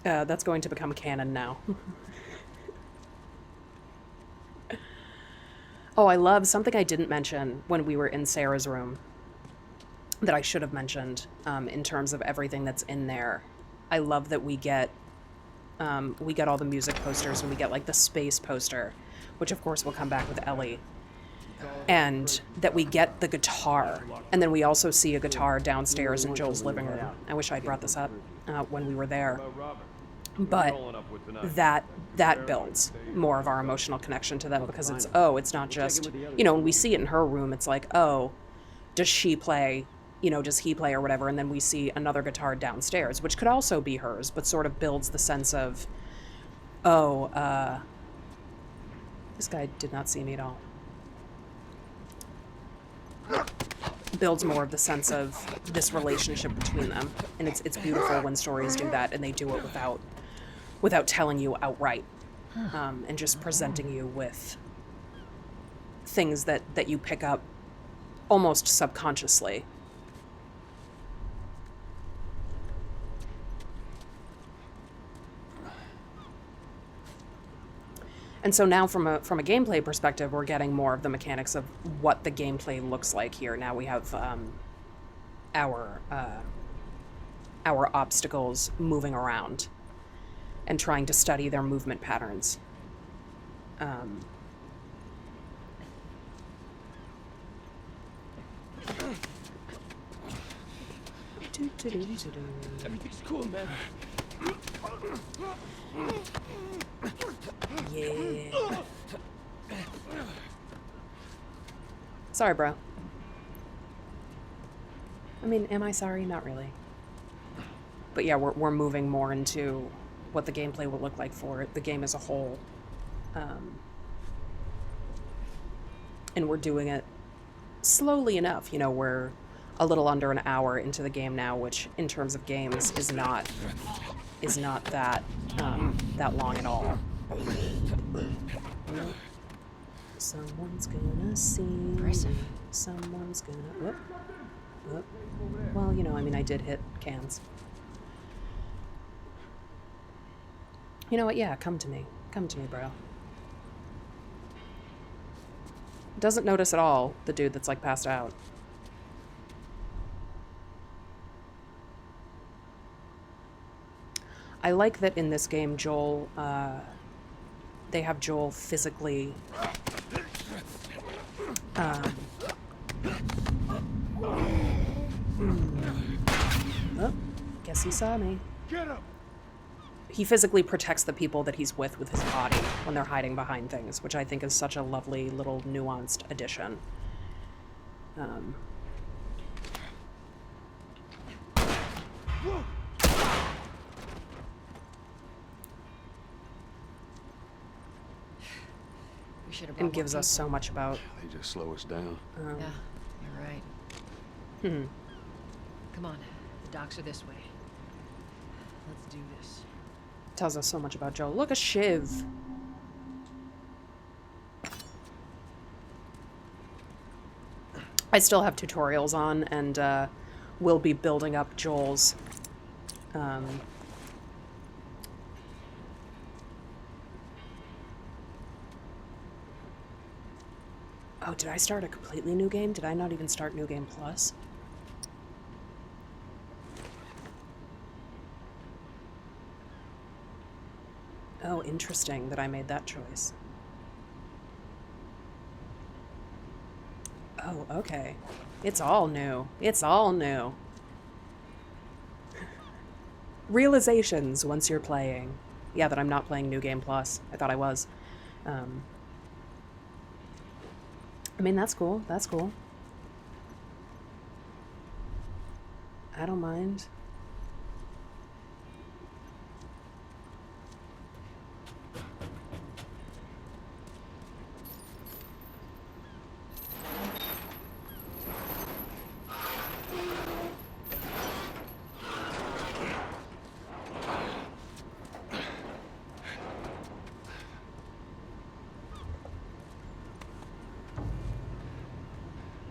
That's going to become canon now. Oh, I love something I didn't mention when we were in Sarah's room that I should have mentioned in terms of everything that's in there. I love that we get we get all the music posters, and we get like the space poster, which of course will come back with Ellie. And that we get the guitar, and then we also see a guitar downstairs in Joel's living room. I wish I'd brought this up when we were there. But that builds more of our emotional connection to them, because it's not just, you know, when we see it in her room, it's like, oh, does she play, you know, does he play or whatever, and then we see another guitar downstairs, which could also be hers, but sort of builds the sense of, this guy did not see me at all. Builds more of the sense of this relationship between them, and it's beautiful when stories do that, and they do it without telling you outright, and just presenting you with things that you pick up almost subconsciously. And so now from a gameplay perspective, we're getting more of the mechanics of what the gameplay looks like here. Now we have our obstacles moving around and trying to study their movement patterns. Everything's cool, man. Yeah. Sorry, bro. I mean, am I sorry? Not really. But yeah, we're moving more into what the gameplay will look like for the game as a whole. And we're doing it slowly enough. You know, we're a little under an hour into the game now, which in terms of games is not that long at all. Someone's gonna see me. Someone's gonna... Whoop. Whoop. Well, you know, I mean, I did hit cans. You know what? Yeah, come to me. Come to me, bro. Doesn't notice at all the dude that's, like, passed out. I like that in this game, Joel, they have Joel physically, oh, guess he saw me. Get him! He physically protects the people that he's with his body when they're hiding behind things, which I think is such a lovely little nuanced addition. And gives us so much about... They just slow us down. Yeah, you're right. Come on, the docks are this way. Let's do this. Tells us so much about Joel. Look, a shiv. I still have tutorials on, and we'll be building up Joel's... Oh, did I start a completely new game? Did I not even start New Game Plus? Oh, interesting that I made that choice. Oh, okay. It's all new. It's all new. Realizations once you're playing. Yeah, that I'm not playing New Game Plus. I thought I was. I mean, that's cool. That's cool. I don't mind.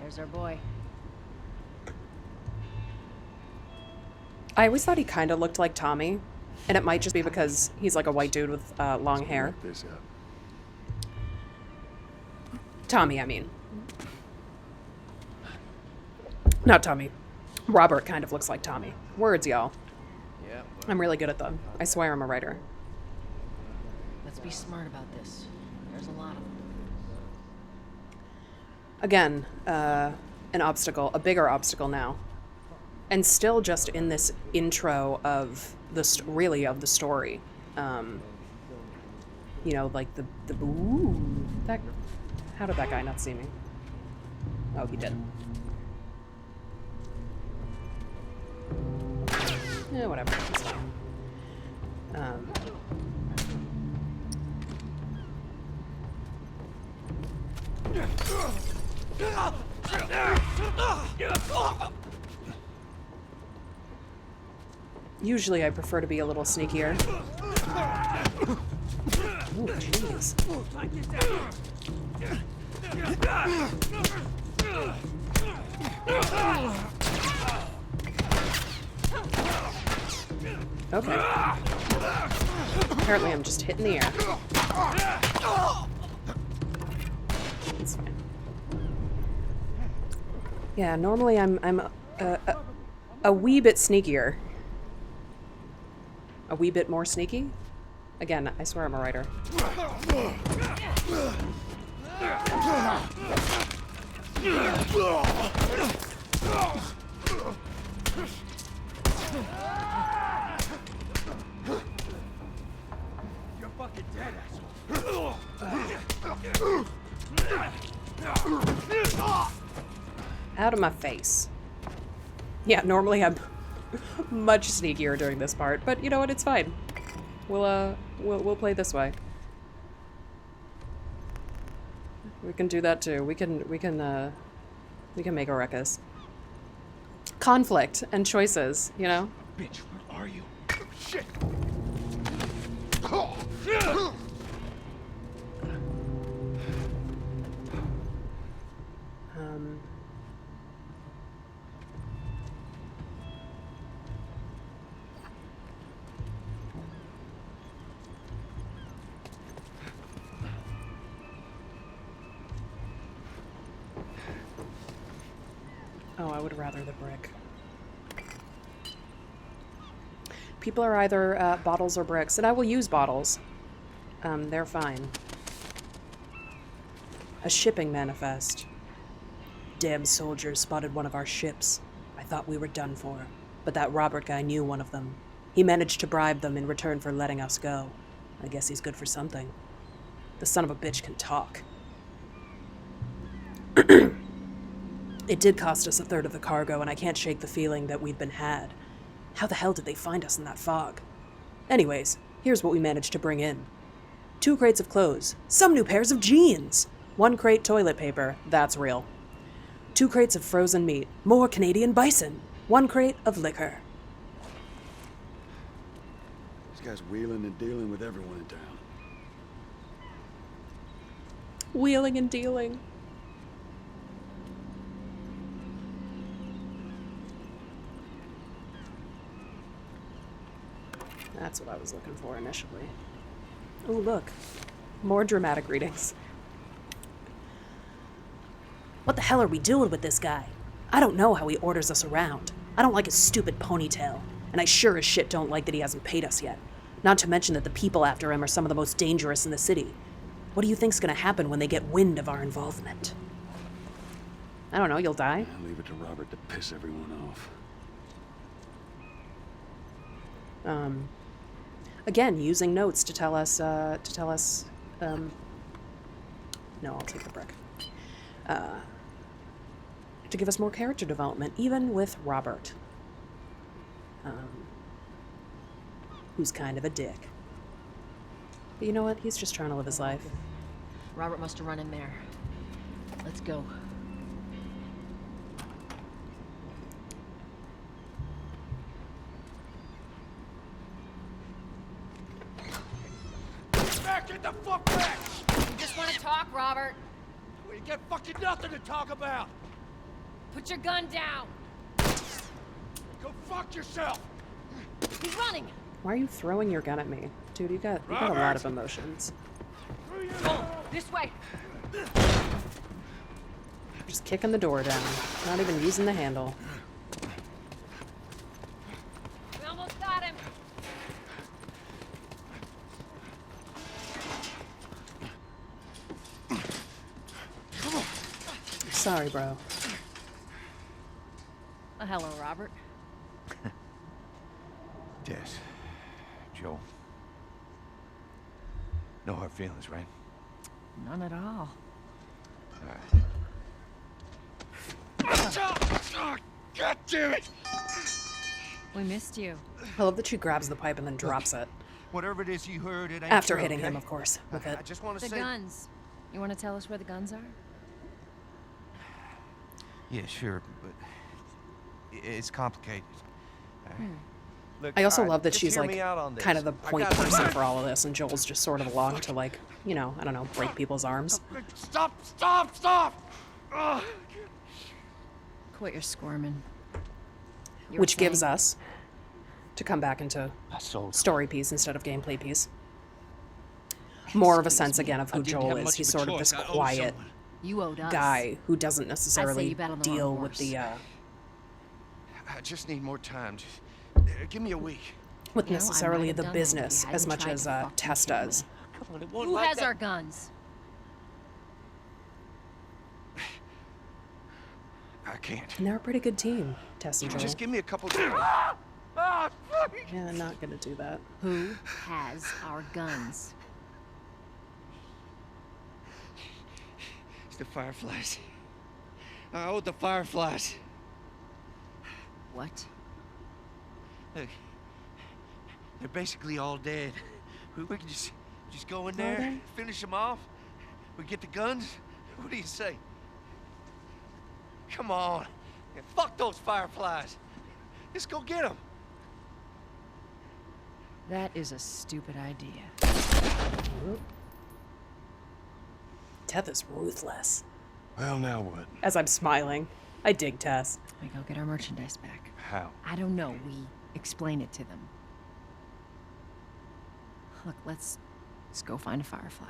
There's our boy. I always thought he kind of looked like Tommy, and it might just be because he's like a white dude with long hair. Tommy, I mean. Not Tommy. Robert kind of looks like Tommy. Words, y'all. Yeah. I'm really good at them. I swear I'm a writer. Let's be smart about this. There's a lot of them. Again, an obstacle, a bigger obstacle now. And still just in this intro of the, really of the story. You know, like the ooh, that, how did that guy not see me? Oh, he did. Yeah, whatever, it's fine. Usually I prefer to be a little sneakier. Ooh, jeez. Okay. Apparently I'm just hitting the air. It's fine. Yeah, normally I'm a wee bit sneakier. A wee bit more sneaky? Again, I swear I'm a writer. You're fucking dead, asshole. Out of my face. Yeah, normally I'm much sneakier during this part, but you know what? It's fine. We'll play this way. We can do that too. We can make a ruckus. Conflict and choices, you know? Bitch, where are you? Shit! Oh, I would rather the brick. People are either bottles or bricks, and I will use bottles. They're fine. A shipping manifest. Damn soldiers spotted one of our ships. I thought we were done for, but that Robert guy knew one of them. He managed to bribe them in return for letting us go. I guess he's good for something. The son of a bitch can talk. It did cost us a third of the cargo, and I can't shake the feeling that we've been had. How the hell did they find us in that fog? Anyways, here's what we managed to bring in. 2 crates of clothes, some new pairs of jeans, 1 crate toilet paper, that's real. 2 crates of frozen meat, more Canadian bison, 1 crate of liquor. This guy's wheeling and dealing with everyone in town. Wheeling and dealing. That's what I was looking for initially. Oh, look. More dramatic readings. What the hell are we doing with this guy? I don't know how he orders us around. I don't like his stupid ponytail. And I sure as shit don't like that he hasn't paid us yet. Not to mention that the people after him are some of the most dangerous in the city. What do you think's gonna happen when they get wind of our involvement? I don't know, you'll die? I'll leave it to Robert to piss everyone off. Again, using notes to tell us, no, I'll take the brick. To give us more character development, even with Robert. Who's kind of a dick. But you know what? He's just trying to live his life. Robert must have run in there. Let's go. Back! Get the fuck back! You just want to talk, Robert. We get fucking nothing to talk about! Put your gun down! Go fuck yourself! He's running! Why are you throwing your gun at me? Dude, you got a lot of emotions. Oh, this way! Just kicking the door down. Not even using the handle. We almost got him! Sorry, bro. Hello, Robert. Tess. Joel. No hard feelings, right? None at all. Alright. God damn it! We missed you. I love that she grabs the pipe and then drops it. Whatever it is you heard, it ain't After true, hitting okay? him, of course, with it. I just want to The say... guns. You want to tell us where the guns are? Yeah, sure, but it's complicated. Look, I also all right, love that just she's hear like me out on this. kind of the I point got this. person for all of this, and Joel's just sort of along to like, you know, I don't know, break people's arms. Stop! Stop! Stop! Ugh. Quit your squirming. You were Which gives saying- us to come back into story piece instead of gameplay piece. More of a sense again of who Joel is. He's sort of this quiet You owed us. guy who doesn't I necessarily say you bet on the deal wrong with the horse. I just need more time. Just give me a week. with You know, I necessarily might have the done that if business you as hadn't much tried as to fucking Tess kill me. does. Come on, it won't Who like has that. our guns? I can't. And they're a pretty good team, Tess and Joel. Just give me a couple days. Yeah, not gonna do that. Who has our guns? It's the Fireflies. I owe the Fireflies. What? Look, they're basically all dead. We can just go in there, then. finish them off. We get the guns. What do you say? Come on. Yeah, fuck those Fireflies. Let's go get them. That is a stupid idea. Teth is ruthless. Well, now what? As I'm smiling, I dig Tess. We go get our merchandise back. How? I don't know. We explain it to them. Look, let's go find a Firefly.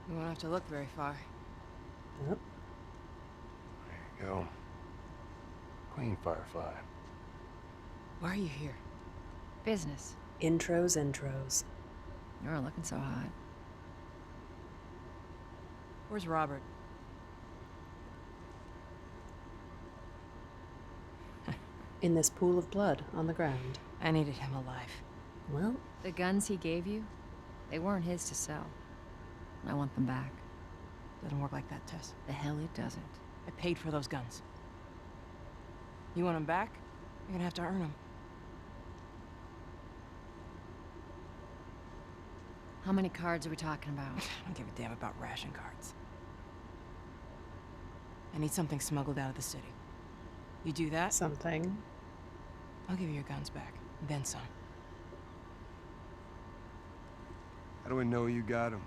We won't have to look very far. Yep. There you go. Queen Firefly. Why are you here? Business. Intros. You're looking so hot. Where's Robert? In this pool of blood on the ground. I needed him alive. Well, The guns he gave you, they weren't his to sell. I want them back. Doesn't work like that, Tess. The hell it doesn't. I paid for those guns. You want them back? You're gonna have to earn them. How many cards are we talking about? I don't give a damn about ration cards. I need something smuggled out of the city. You do that, something. I'll give you your guns back. Then some. How do we know you got them?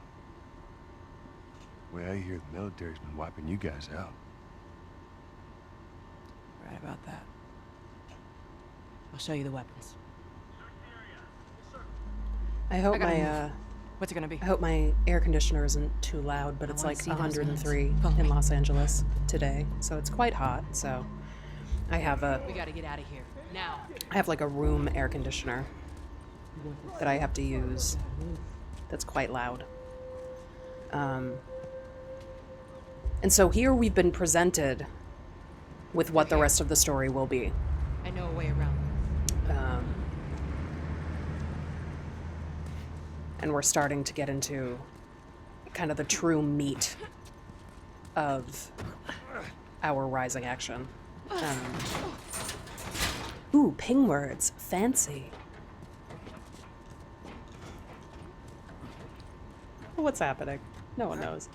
Well, I hear the military's been wiping you guys out. Right about that. I'll show you the weapons. I hope I gotta my move. What's it gonna be? I hope my air conditioner isn't too loud, but I it's wanna like see those 103 guns. Follow in me. Los Angeles today, so it's quite hot. So I have We gotta get out of here. Now. like a room air conditioner that I have to use that's quite loud. And so here we've been presented with what the rest of the story will be. I know a way around. And we're starting to get into kind of the true meat of our rising action. Ooh, ping words. Fancy. What's happening? No one knows.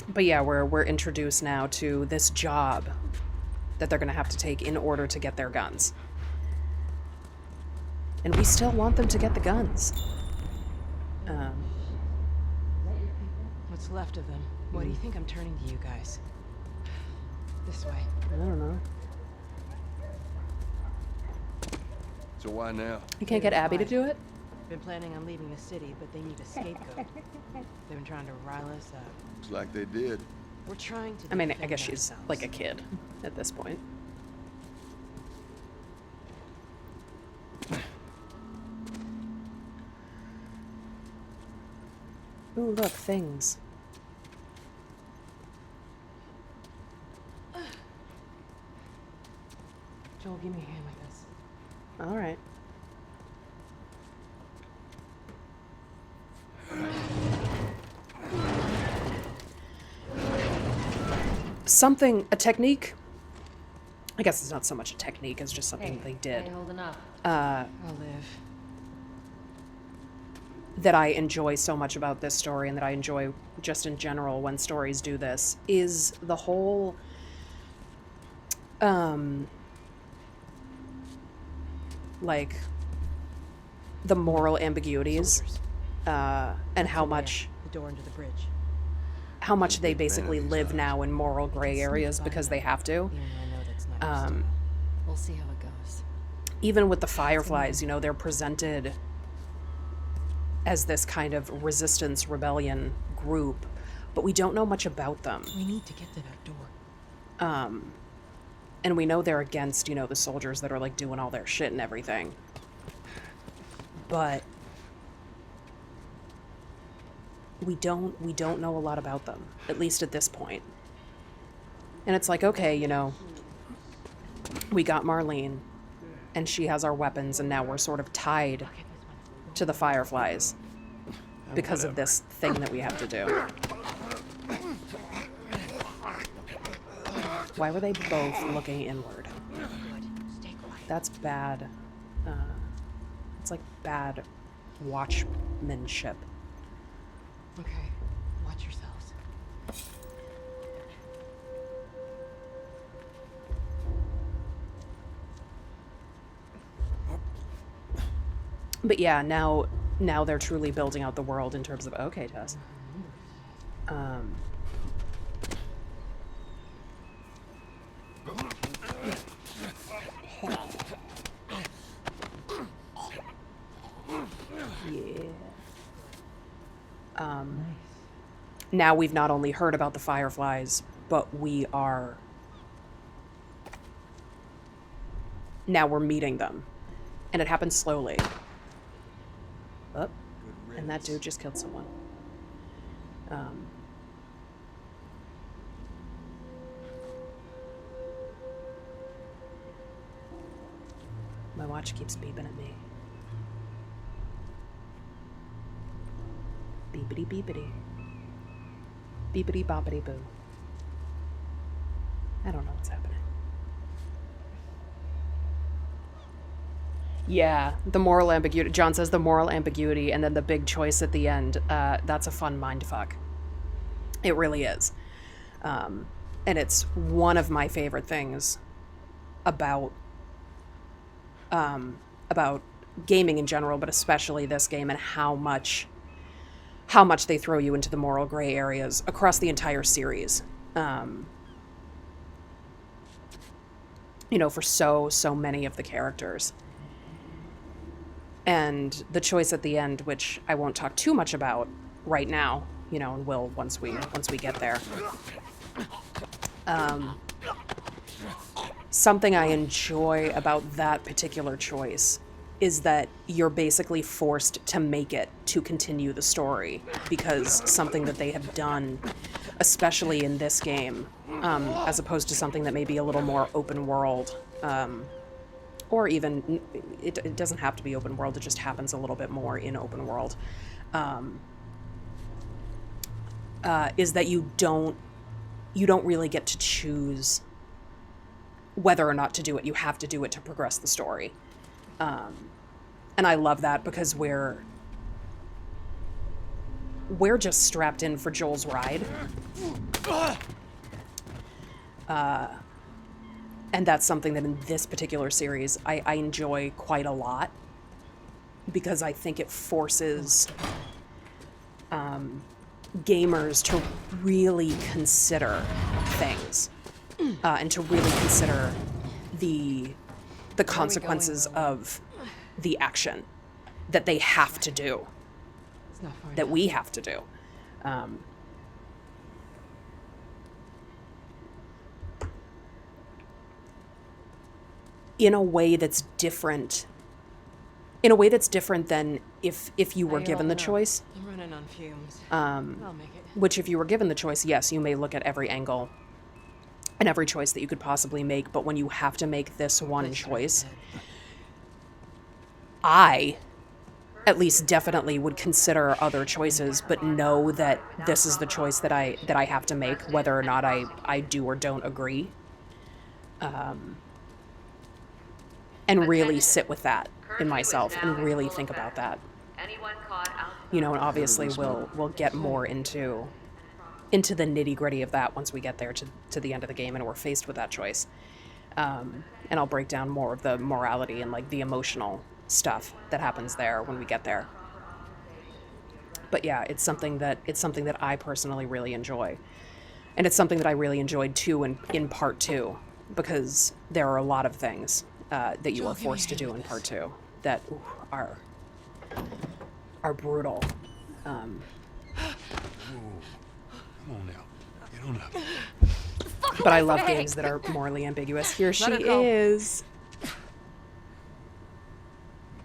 But yeah, we're introduced now to this job that they're gonna have to take in order to get their guns. And we still want them to get the guns. What's left of them? What do you think I'm turning to you guys? This way. I don't know. So why now? You can't get Abby to do it? Been planning on leaving the city, but they need a scapegoat. They've been trying to rile us up. Looks like they did. We're trying to. I mean, I defend guess she's ourselves. like a kid at this point. Ooh, look, things. Joel, give me a hand with this. All right. A technique. I guess it's not so much a technique as just something they did. Hey, holding up. I'll live. That I enjoy so much about this story, and that I enjoy just in general when stories do this, is the whole like the moral ambiguities and how much The door into the bridge. how much they basically live now in moral gray areas because they have to. Even though I know that's not your style. We'll see how it goes. Even with the Fireflies, you know, they're presented as this kind of resistance rebellion group, but we don't know much about them. We need to get to that door. And we know they're against, you know, the soldiers that are like doing all their shit and everything. But we don't know a lot about them, at least at this point. And it's like, okay, you know, we got Marlene, and she has our weapons, and now we're sort of tied to the Fireflies because of this thing that we have to do. Why were they both looking inward? That's bad. It's like bad watchmanship. Okay, watch yourselves. But yeah, now they're truly building out the world in terms of, okay, Tess. Yeah. Now we've not only heard about the Fireflies, but now we're meeting them. And it happens slowly. Oh, and that dude just killed someone. My watch keeps beeping at me. Beepity beepity. Beepity boppity boo. I don't know what's happening. Yeah, the moral ambiguity. John says the moral ambiguity, and then the big choice at the end. That's a fun mindfuck. It really is. And it's one of my favorite things about gaming in general, but especially this game, and how much they throw you into the moral gray areas across the entire series. You know, for so many of the characters. And the choice at the end, which I won't talk too much about right now, you know, and will once we get there. Something I enjoy about that particular choice is that you're basically forced to make it to continue the story, because something that they have done, especially in this game, as opposed to something that may be a little more open world, or even, it doesn't have to be open world, it just happens a little bit more in open world, is that you don't really get to choose whether or not to do it. You have to do it to progress the story. And I love that, because we're just strapped in for Joel's ride. And that's something that in this particular series I enjoy quite a lot, because I think it forces gamers to really consider things, and to really consider the consequences of the action that they have to do, that we have to do. In a way that's different than if you were given the choice. I'm running on fumes. I'll make it. Which, if you were given the choice, yes, you may look at every angle and every choice that you could possibly make, but when you have to make this one choice, I, at least definitely would consider other choices, but know that this is the choice that I have to make, whether or not I do or don't agree. And really sit with that in myself and really think about that. You know, and obviously we'll get more into the nitty-gritty of that once we get there to the end of the game and we're faced with that choice. And I'll break down more of the morality and like the emotional stuff that happens there when we get there. But yeah, it's something that I personally really enjoy. And it's something that I really enjoyed too in part 2, because there are a lot of things that you are forced to do in part 2 that are brutal. Come on now. Get on up. But I love games that are morally ambiguous. Here she is.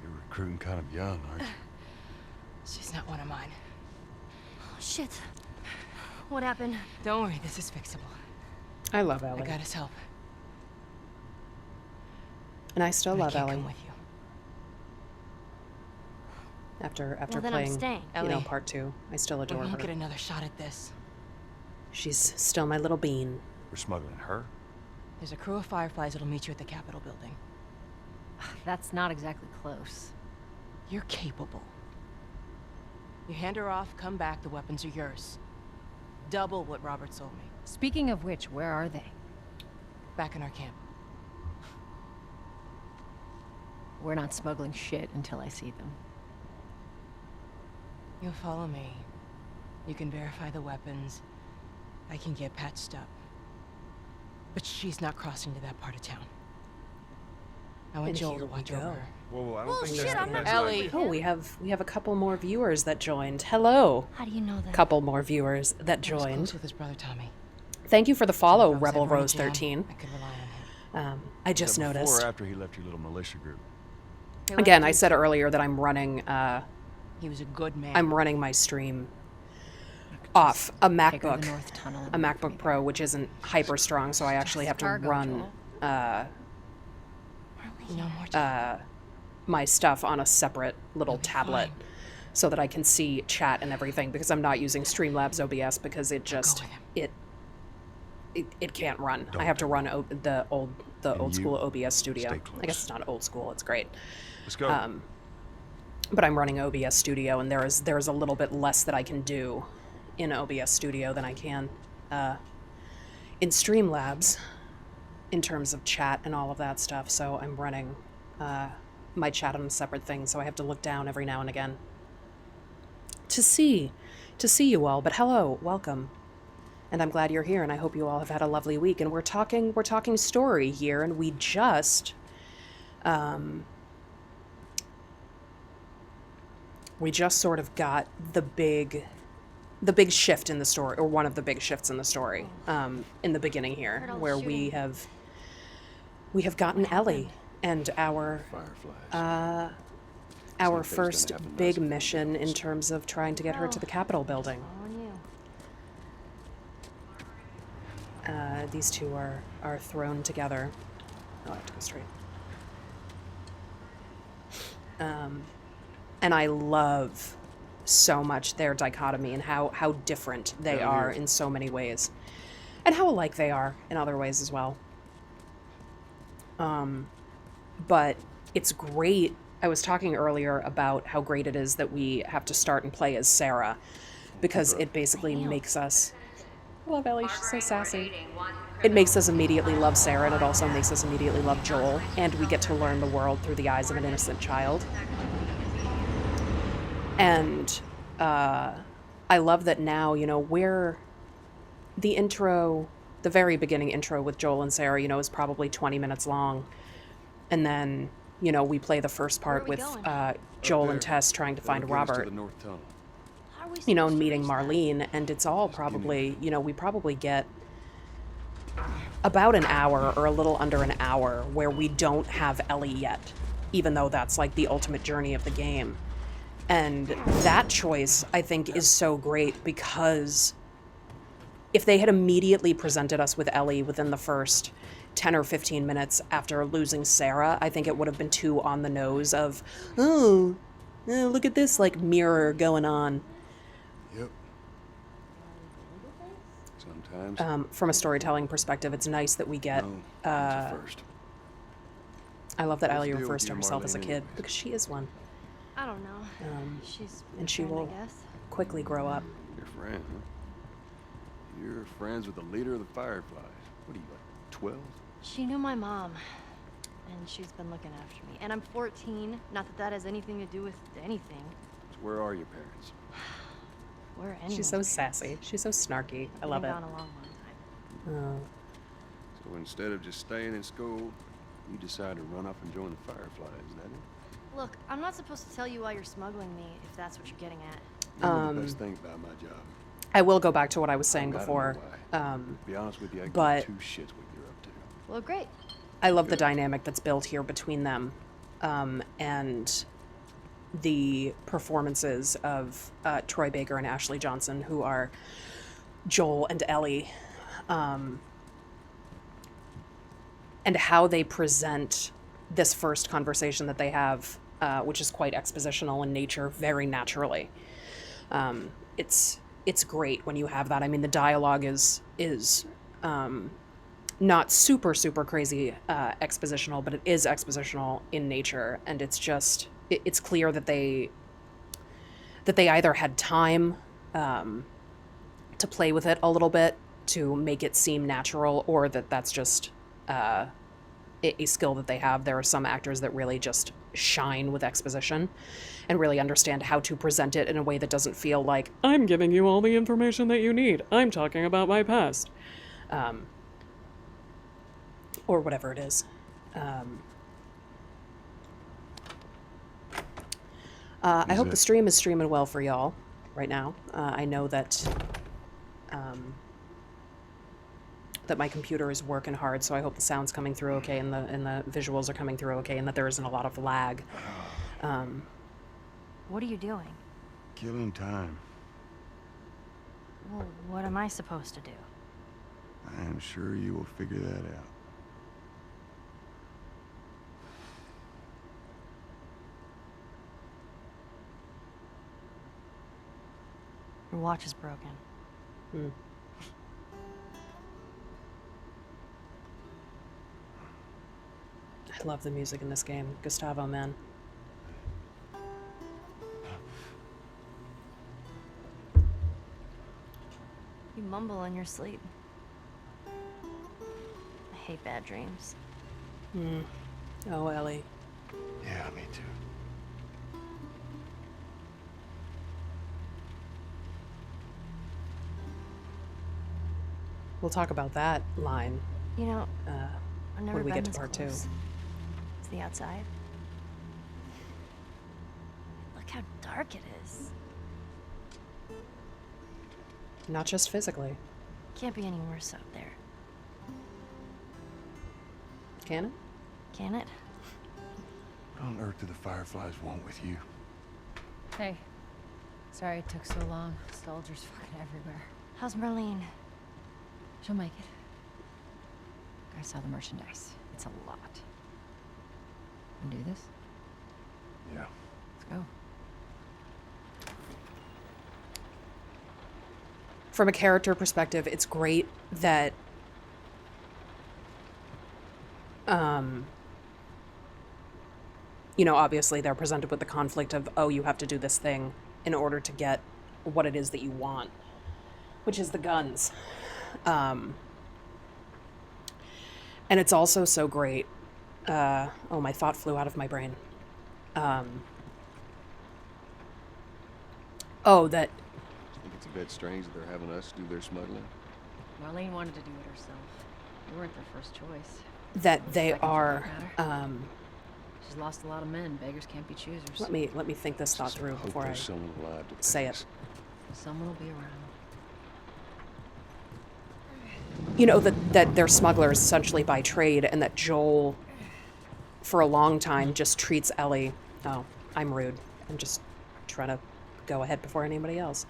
You're recruiting kind of young, aren't you? She's not one of mine. Oh, shit. What happened? Don't worry, this is fixable. I love Ellie. I got his help. And I still love Ellie. Come with you. After Well, then playing, I'm staying. you know, Ellie, part 2, I still adore we her. won't get another shot at this. She's still my little bean. We're smuggling her? There's a crew of Fireflies that'll meet you at the Capitol building. That's not exactly close. You're capable. You hand her off, come back, the weapons are yours. Double what Robert sold me. Speaking of which, where are they? Back in our camp. We're not smuggling shit until I see them. You'll follow me. You can verify the weapons. I can get patched up. But she's not crossing to that part of town. I want And Joel here to we watch go. over her. Whoa, I don't Bullshit, think I'm not- Ellie! Oh, we have a couple more viewers that joined. Hello. How do you know that? Couple more viewers that He was joined. close with his brother Tommy. Thank you for the follow, So if I was Rebel ever in Rose jam, 13. I could rely on him. I just Before noticed. or after he left your little militia group? Again, I said earlier that I'm running He was a good man. I'm running my stream off a Take her to the MacBook, North Tunnel a MacBook Pro, which isn't hyper strong, so I actually have to Cargo, run Joel. No more time. my stuff on a separate little You'll be tablet fine. so that I can see chat and everything, because I'm not using Streamlabs OBS because it just with it can't run. Don't I have to do run the old And school you OBS Studio. stay close. I guess it's not old school. It's great. Let's go. But I'm running OBS Studio, and there's a little bit less that I can do in OBS Studio than I can in Streamlabs in terms of chat and all of that stuff. So I'm running my chat on a separate thing, so I have to look down every now and again to see you all. But hello, welcome. And I'm glad you're here, and I hope you all have had a lovely week. And we're talking story here, and we just sort of got the big shift in the story, or one of the big shifts in the story, in the beginning here, where we have gotten Ellie and our first big mission in terms of trying to get her to the Capitol building. These two are thrown together. Oh, I have to go straight. And I love so much their dichotomy and how different they are in so many ways, and how alike they are in other ways as well. But it's great. I was talking earlier about how great it is that we have to start and play as Sarah, because it basically makes us... I love Ellie, she's so sassy. It makes us immediately love Sarah, and it also makes us immediately love Joel, and we get to learn the world through the eyes of an innocent child. And I love that now, you know, where the very beginning intro with Joel and Sarah, you know, is probably 20 minutes long. And then, you know, we play the first part with Joel and Tess trying to find Robert. You know, and meeting Marlene, and it's all probably, you know, we probably get about an hour or a little under an hour where we don't have Ellie yet, even though that's like the ultimate journey of the game. And that choice, I think, is so great because if they had immediately presented us with Ellie within the first 10 or 15 minutes after losing Sarah, I think it would have been too on the nose of, oh, look at this, like, mirror going on. Yep. Sometimes. From a storytelling perspective, it's nice that we get, first. I love that What's Ellie the deal refers with to you, herself as a Marlene, kid, anyways? because she is one. I don't know. She's And she friend, will I guess. quickly grow up. Your friend, huh? You're friends with the leader of the Fireflies. What are you, like, 12? She knew my mom, and she's been looking after me. And I'm 14. Not that that has anything to do with anything. So where are your parents? Where are anyone's She's so parents? sassy. She's so snarky. I love Been it. gone a long, long time. Oh. So instead of just staying in school, you decide to run off and join the Fireflies, is that it? Look, I'm not supposed to tell you why you're smuggling me, if that's what you're getting at. You know the best thing about my job. I will go back to what I was saying I gotta before. know why. To be honest with you, I but give two shits what you're up to. Well, great. I love the dynamic that's built here between them, and the performances of Troy Baker and Ashley Johnson, who are Joel and Ellie, and how they present this first conversation that they have, which is quite expositional in nature, very naturally. It's great when you have that. I mean, the dialogue is not super crazy expositional, but it is expositional in nature, and it's just it's clear that they either had time to play with it a little bit to make it seem natural, or that that's just a skill that they have. There are some actors that really just shine with exposition and really understand how to present it in a way that doesn't feel like, I'm giving you all the information that you need. I'm talking about my past. Or whatever it is. I hope the stream is streaming well for y'all right now. I know that that my computer is working hard, so I hope the sound's coming through okay and the visuals are coming through okay and that there isn't a lot of lag. What are you doing? Killing time. Well, what am I supposed to do? I am sure you will figure that out. Your watch is broken. I love the music in this game. Gustavo, man. You mumble in your sleep. I hate bad dreams. Oh, Ellie. Yeah, me too. We'll talk about that line You know, I've never when we been get to this part close 2. to the outside. Look how dark it is. Not just physically. Can't be any worse out there, Can it? can it? What on earth do the Fireflies want with you? Hey. Sorry it took so long. Soldiers fucking everywhere. How's Marlene? She'll make it. I saw the merchandise. It's a lot. Wanna do this? Yeah. Let's go. From a character perspective, it's great that you know, obviously they're presented with the conflict of, oh, you have to do this thing in order to get what it is that you want, which is the guns. And it's also so great. Oh, my thought flew out of my brain. Oh, that... I think it's a bit strange that they're having us do their smuggling. Marlene wanted to do it herself. We weren't their first choice. That they Second, for are... that matter. She's lost a lot of men. Beggars can't be choosers. Let me think this thought through Hope before I there's someone alive to say pay it. us. Someone will be around. You know, that they're smugglers essentially by trade, and that Joel, for a long time, just treats Ellie... Oh, I'm rude. I'm just trying to go ahead before anybody else.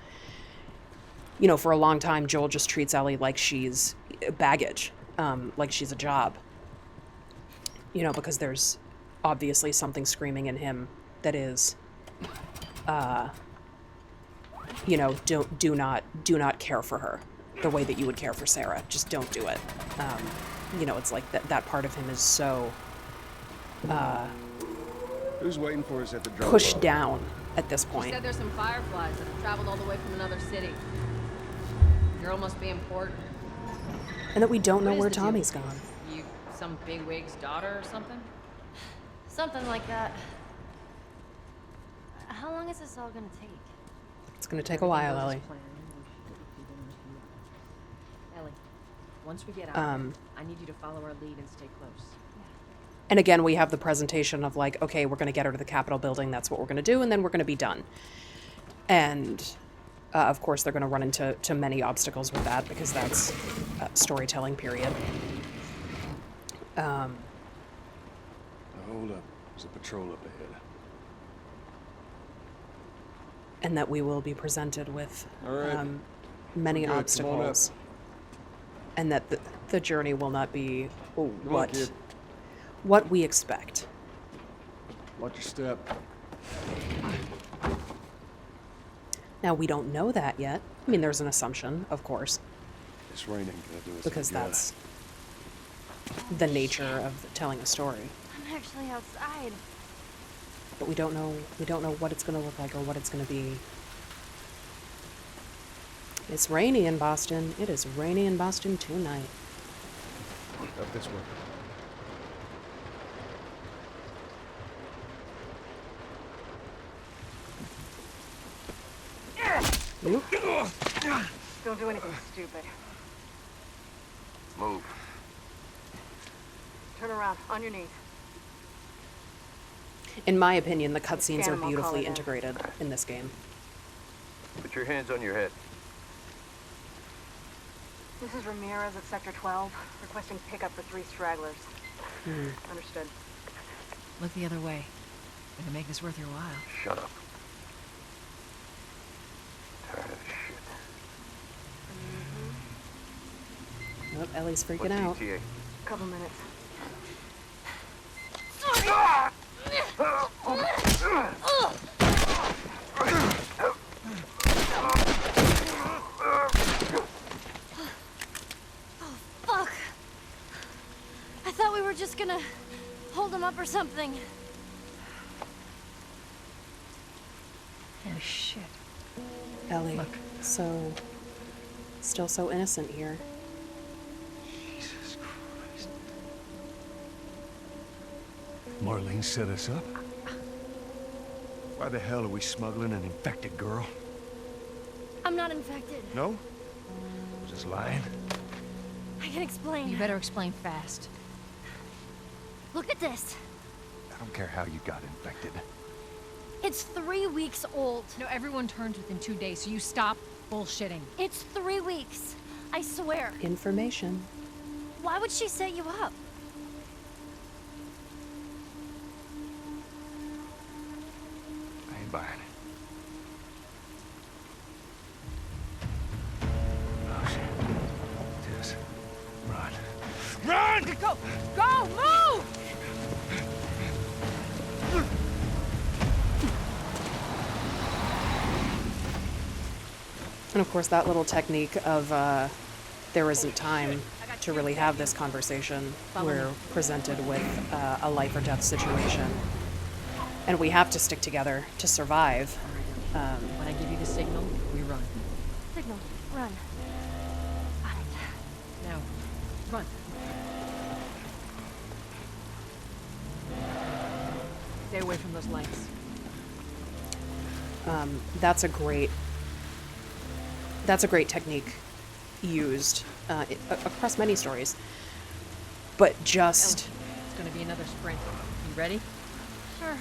you know, for a long time, Joel just treats Ellie like she's baggage, like she's a job. You know, because there's obviously something screaming in him that is, you know, do not care for her the way that you would care for Sarah. Just don't do it. You know, it's like that part of him is so Who's waiting for us at the drop? pushed down at this She point. said there's some fireflies that have traveled all the way from another city. Girl must be important. And that we don't know What is where the deal? Tommy's gone. You some bigwig's daughter or something? Something like that. How long is this all gonna take? It's gonna take a while, Ellie. Ellie, once we get out, I need you to follow our lead and stay close. And again, we have the presentation of like, okay, we're going to get her to the Capitol building. That's what we're going to do. And then we're going to be done. And of course, they're going to run into many obstacles with that because that's storytelling, period. Now, hold up. There's a patrol up ahead. And that we will be presented with All right. many We're good. Come on obstacles. And that the journey will not be what we expect. Watch your step. Now, we don't know that yet. I mean, there's an assumption, of course, It's raining. Can I do us because any good? that's the nature of telling a story. I'm actually outside. But we don't know what it's going to look like or what it's going to be. It's rainy in Boston. It is rainy in Boston tonight. Up this way. Oop. Don't do anything stupid. Move. Turn around, on your knees. In my opinion, the cutscenes Scan are 'em, I'll call beautifully it in. integrated in this game. Put your hands on your head. This is Ramirez at Sector 12, requesting pickup for 3 stragglers. Understood. Look the other way. Gonna make this worth your while. Shut up. Tired of this shit. Oh, Ellie's freaking What's out. ETA? Couple minutes. Fuck! I thought we were just gonna hold him up or something. Oh, shit. Ellie, Look. still so innocent here. Jesus Christ. Marlene set us up? Why the hell are we smuggling an infected girl? I'm not infected. No? Just lying? I can explain. You better explain fast. Look at this. I don't care how you got infected. It's 3 weeks old. No, everyone turns within 2 days, so you stop bullshitting. It's 3 weeks. I swear. Information. Why would she set you up? I ain't buying it. Oh, shit. Tess. Run. Run! Go! Go! Move! And of course, that little technique of there isn't time to really have this conversation. We're presented with a life or death situation. And we have to stick together to survive. When I give you the signal, we run. Signal. Run. Got it. Now, run. Stay away from those lights. That's a great technique used across many stories. But just Ellie, it's gonna be another sprint. You ready? Sure.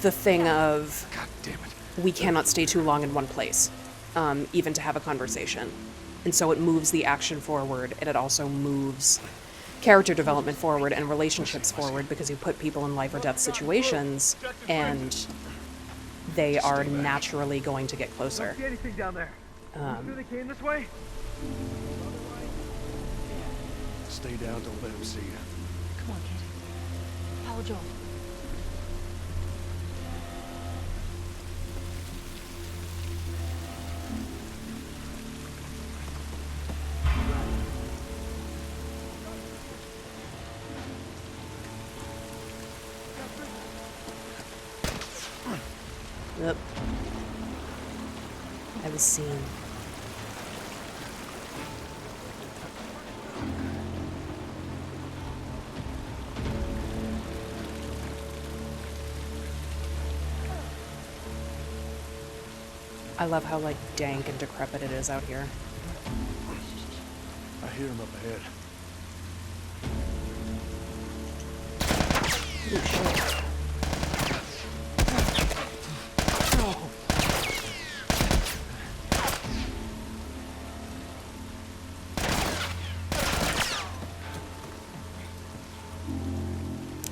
the thing of God damn it. we cannot stay too long in one place, even to have a conversation. And so it moves the action forward, and it also moves character development forward and relationships forward because you put people in life or death situations, and they are naturally going to get closer. See anything down there? sure they came this way? Stay down, don't let him see you. Come on, kid. Follow Joel. Yep. I was seen. I love how, like, dank and decrepit it is out here. I hear him up ahead. Ooh, shit.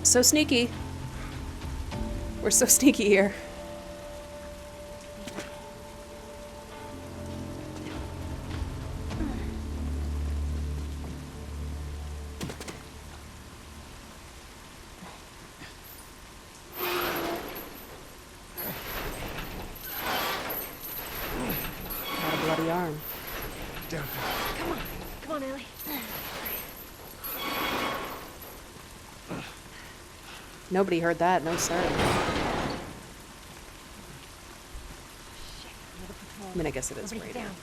So sneaky. We're so sneaky here. Got a bloody arm. Down. Come on, Ellie. Nobody heard that, no sir. I mean, I guess it is radio. Down.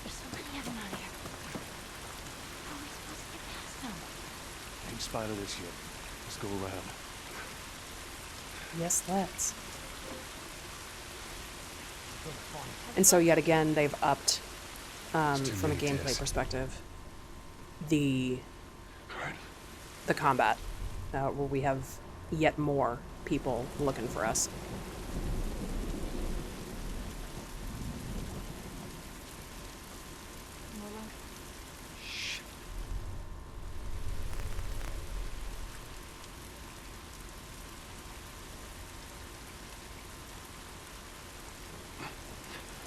There's so many of them out here. How are we supposed to get past them? Ain't spotted this yet. Let's go around. Yes, let's. And so yet again, they've upped, from a gameplay perspective, the combat, where we have yet more people looking for us.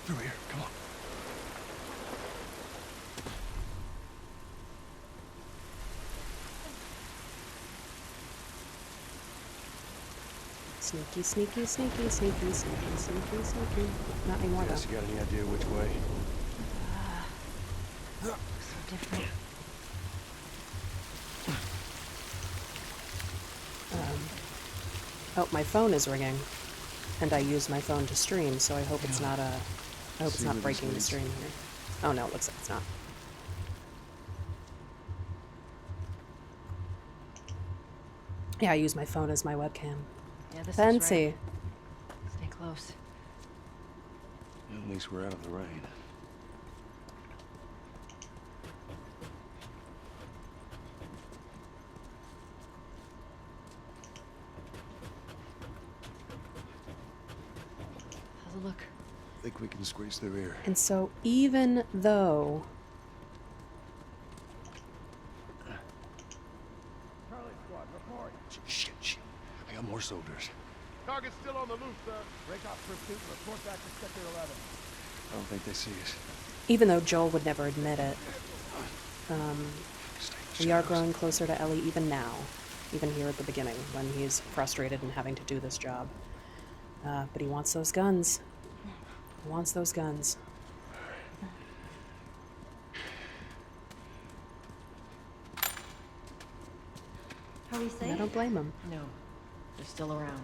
Through here, come on. Sneaky, sneaky, sneaky, sneaky, sneaky, sneaky, sneaky. Not anymore, though. Guess you got any idea which way? So different. Oh, my phone is ringing, and I use my phone to stream, so I hope it's not I hope it's not breaking the stream here. Oh no, it looks like it's not. Yeah, I use my phone as my webcam. Yeah, this Fancy. is right. Stay close. At least we're out of the rain. How's it look? Think we can squeeze through here. And so even though Charlie squad, report. Shit. I got more soldiers. Target's still on the loose, sir. Break off pursuit and report back to Sector 11. I don't think they see us. even though Joel would never admit it, we are growing closer to Ellie even now, even here at the beginning, when he's frustrated and having to do this job. But he wants those guns. He wants those guns. Are we safe? And I don't blame him. No, they're still around.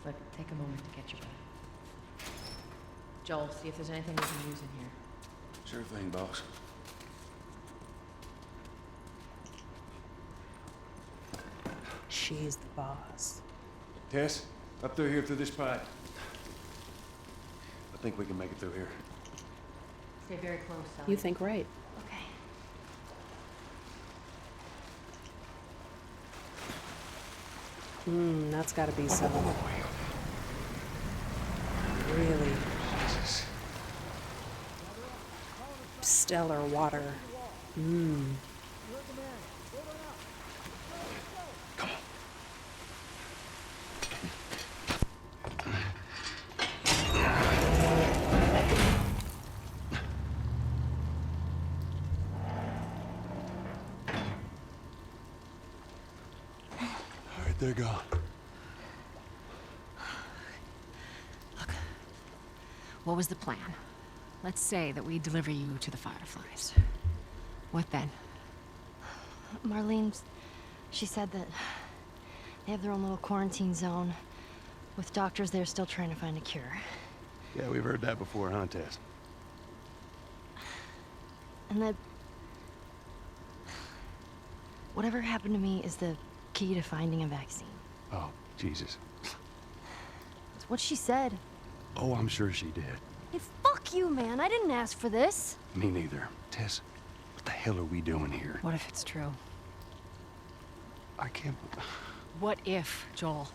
But take a moment to get your breath. Joel, see if there's anything we can use in here. Sure thing, boss. She's the boss. Tess, up through here through this pipe. I think we can make it through here. Stay very close, Sally. You think right. Okay. That's gotta be some really stellar water. they're gone. Look, what was the plan? Let's say that we deliver you to the Fireflies. What then? Marlene's... She said that they have their own little quarantine zone with doctors there still trying to find a cure. Yeah, we've heard that before, huh, Tess? And that... whatever happened to me is the key to finding a vaccine. Oh, Jesus. That's what she said. Oh, I'm sure she did. Hey, fuck you, man. I didn't ask for this. Me neither. Tess, what the hell are we doing here? What if it's true? I can't... What if, Joel?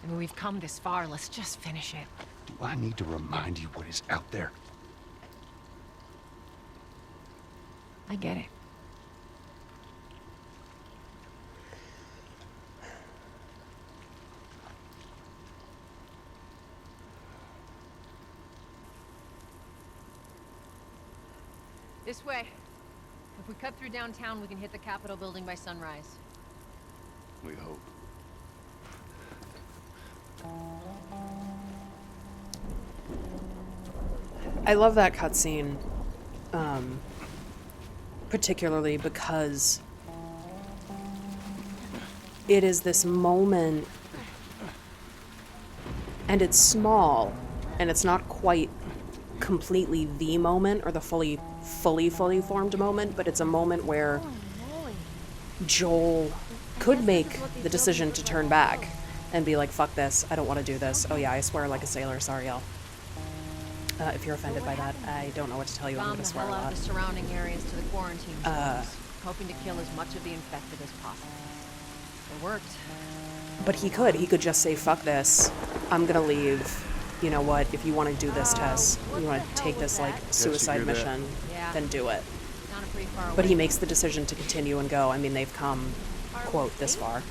I mean, we've come this far. Let's just finish it. Do I need to remind you what is out there? I get it. This way. If we cut through downtown, we can hit the Capitol building by sunrise. We hope. I love that cutscene, particularly because it is this moment, and it's small, and it's not quite completely the moment or the fully formed moment, but it's a moment where Joel could make the decision to turn back and be like, fuck this, I don't want to do this. Oh yeah, I swear like a sailor, sorry y'all. If you're offended by that, I don't know what to tell you. I'm gonna swear a lot. The surrounding areas to the quarantine zones, hoping to kill as much of the infected as possible. It worked. But he could just say, fuck this, I'm gonna leave. You know what, if you want to do this, Tess, you want to take this, like, suicide mission, then do it. But he makes the decision to continue and go. I mean, they've come, quote, this far,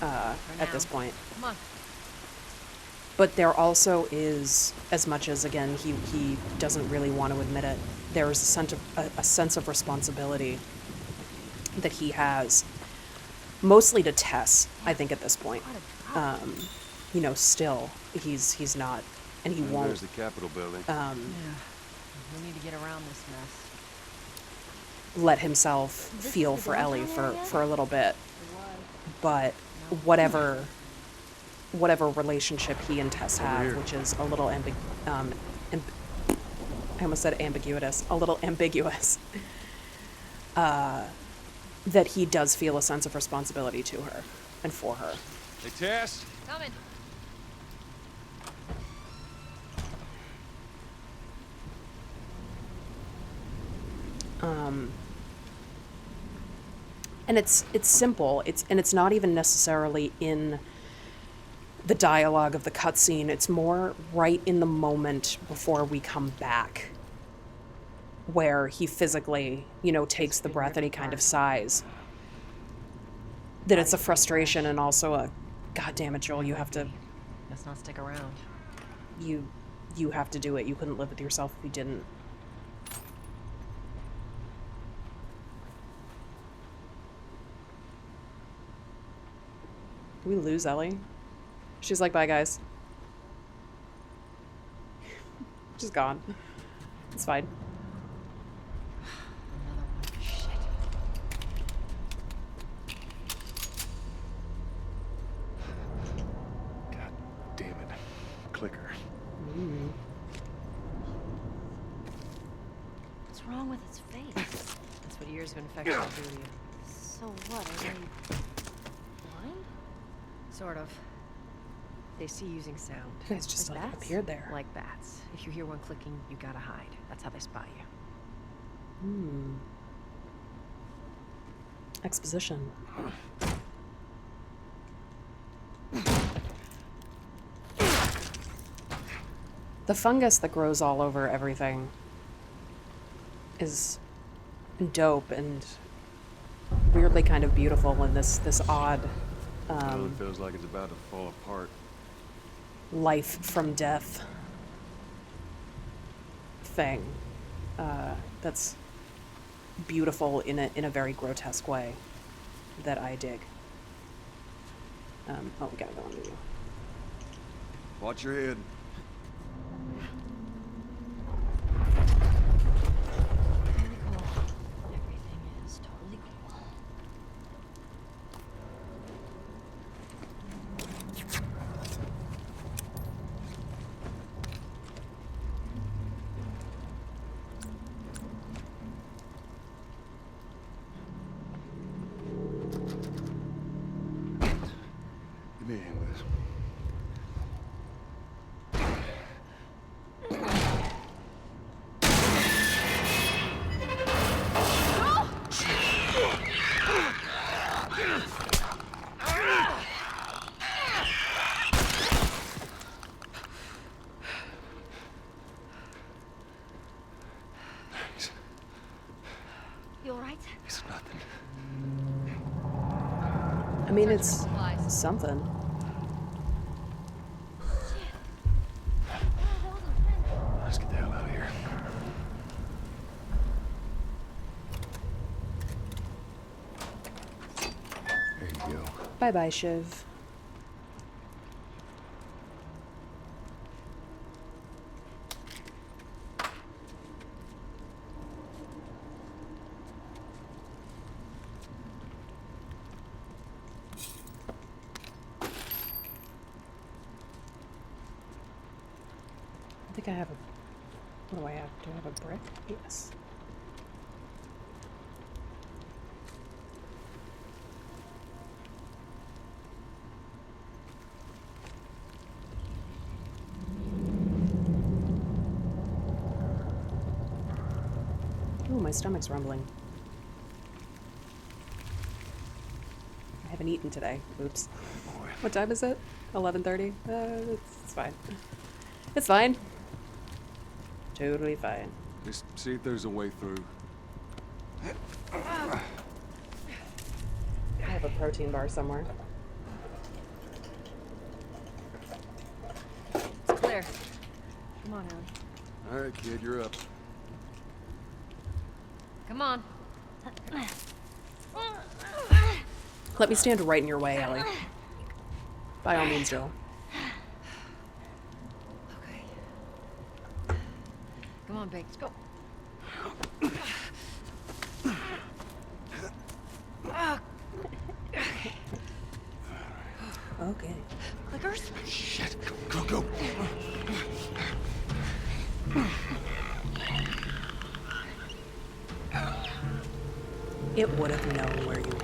at this point. Come on. But there also is, as much as, again, he doesn't really want to admit it, there is a sense of responsibility that he has, mostly to Tess, I think, at this point. You know, still, he's not, and he won't. There's the Capitol building. Yeah. We need to get around this mess. Let himself feel for Ellie for a little bit. But whatever relationship he and Tess have, which is a little I almost said ambiguous, a little ambiguous, that he does feel a sense of responsibility to her and for her. Hey, Tess? Coming. And it's simple. It's not even necessarily in the dialogue of the cutscene. It's more right in the moment before we come back, where he physically, you know, takes the breath and he kind of sighs. That it's a frustration and also a, God damn it, Joel, you have to. Let's not stick around. You have to do it. You couldn't live with yourself if you didn't. Did we lose Ellie? She's like, bye guys. She's gone. It's fine. God damn it. Clicker. What's wrong with its face? That's what years of infection will do to you. So what? Are they blind? Sort of. They see using sound. It's just like appeared there. Like bats. If you hear one clicking, you gotta hide. That's how they spot you. Exposition. The fungus that grows all over everything is dope and weirdly kind of beautiful in this odd Well, it feels like it's about to fall apart. life from death thing. That's beautiful in a very grotesque way that I dig. Oh, we gotta go under you. Watch your head. Totally cool. Everything is totally cool. Give me a hand with this. You alright? It's nothing. I mean, it's something. Let's get the hell out of here. There you go. Bye-bye, Shiv. I think I have a... What do I have? Do I have a brick? Yes. Ooh, my stomach's rumbling. I haven't eaten today. Oops. Boy. What time is it? 11:30? It's fine. It's fine. Totally fine. Just see if there's a way through. I have a protein bar somewhere. It's clear. Come on, Ellie. All right, kid, you're up. Come on. Let me stand right in your way, Ellie. By all means, Joel. Okay. Come on, Big. Let's go. Okay. Clickers? Shit. Go, go. It would have known where you were.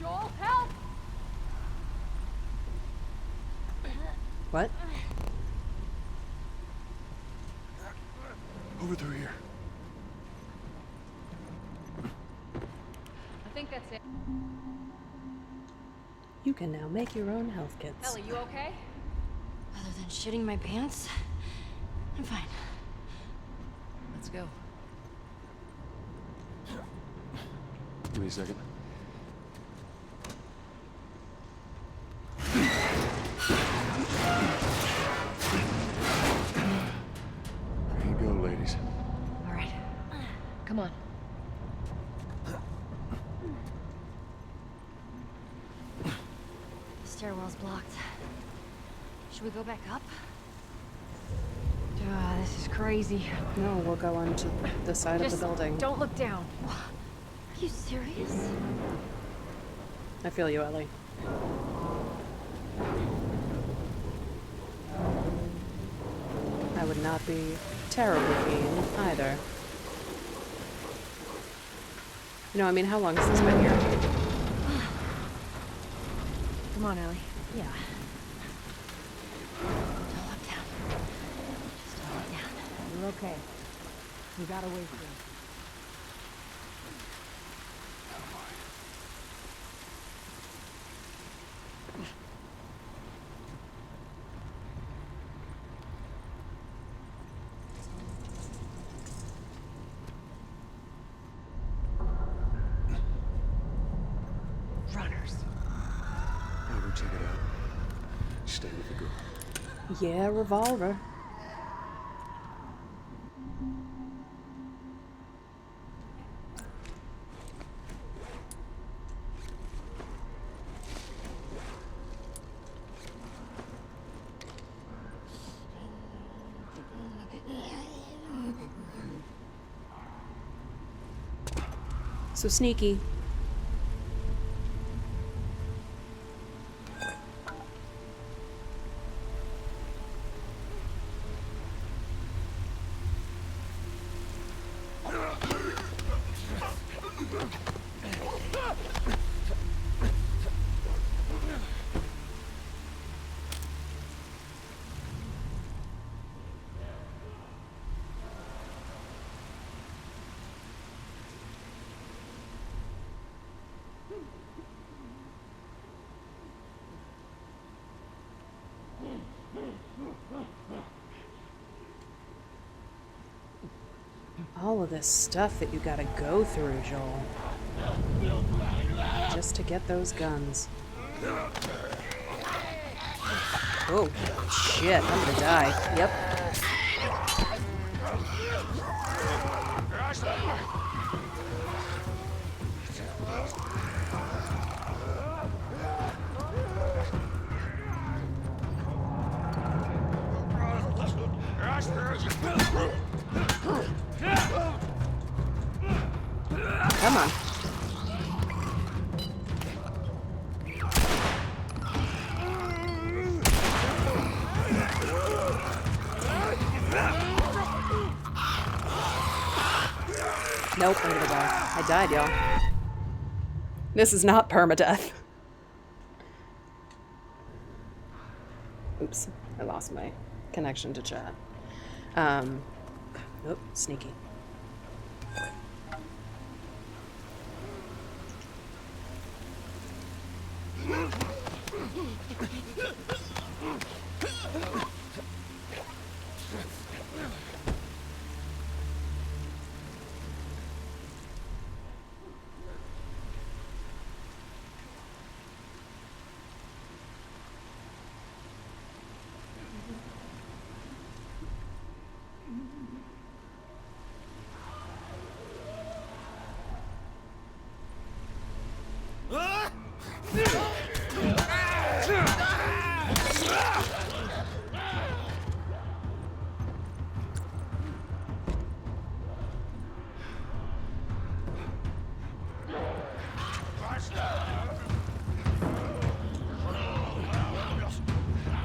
Joel, help! What? Over through here. I think that's it. You can now make your own health kits. Ellie, you okay? Other than shitting my pants, I'm fine. Let's go. Give me a second. There you go, ladies. All right. Come on. The stairwell's blocked. Should we go back up? This is crazy. No, we'll go on to the side of the building. Don't look down. Are you serious? I feel you, Ellie. I would not be terribly keen either. You know, I mean, how long has this been here? Come on, Ellie. Yeah. Don't look down. Just don't look down. You're okay. We got away from you. Runners. I'll go check it out. Stay with the girl. Yeah, revolver. So sneaky. All of this stuff that you gotta go through, Joel. Just to get those guns. Oh, shit, I'm gonna die. Yep. Come on. Nope, I'm gonna die. I died, y'all. This is not permadeath. Oops, I lost my connection to chat. Oh, sneaky.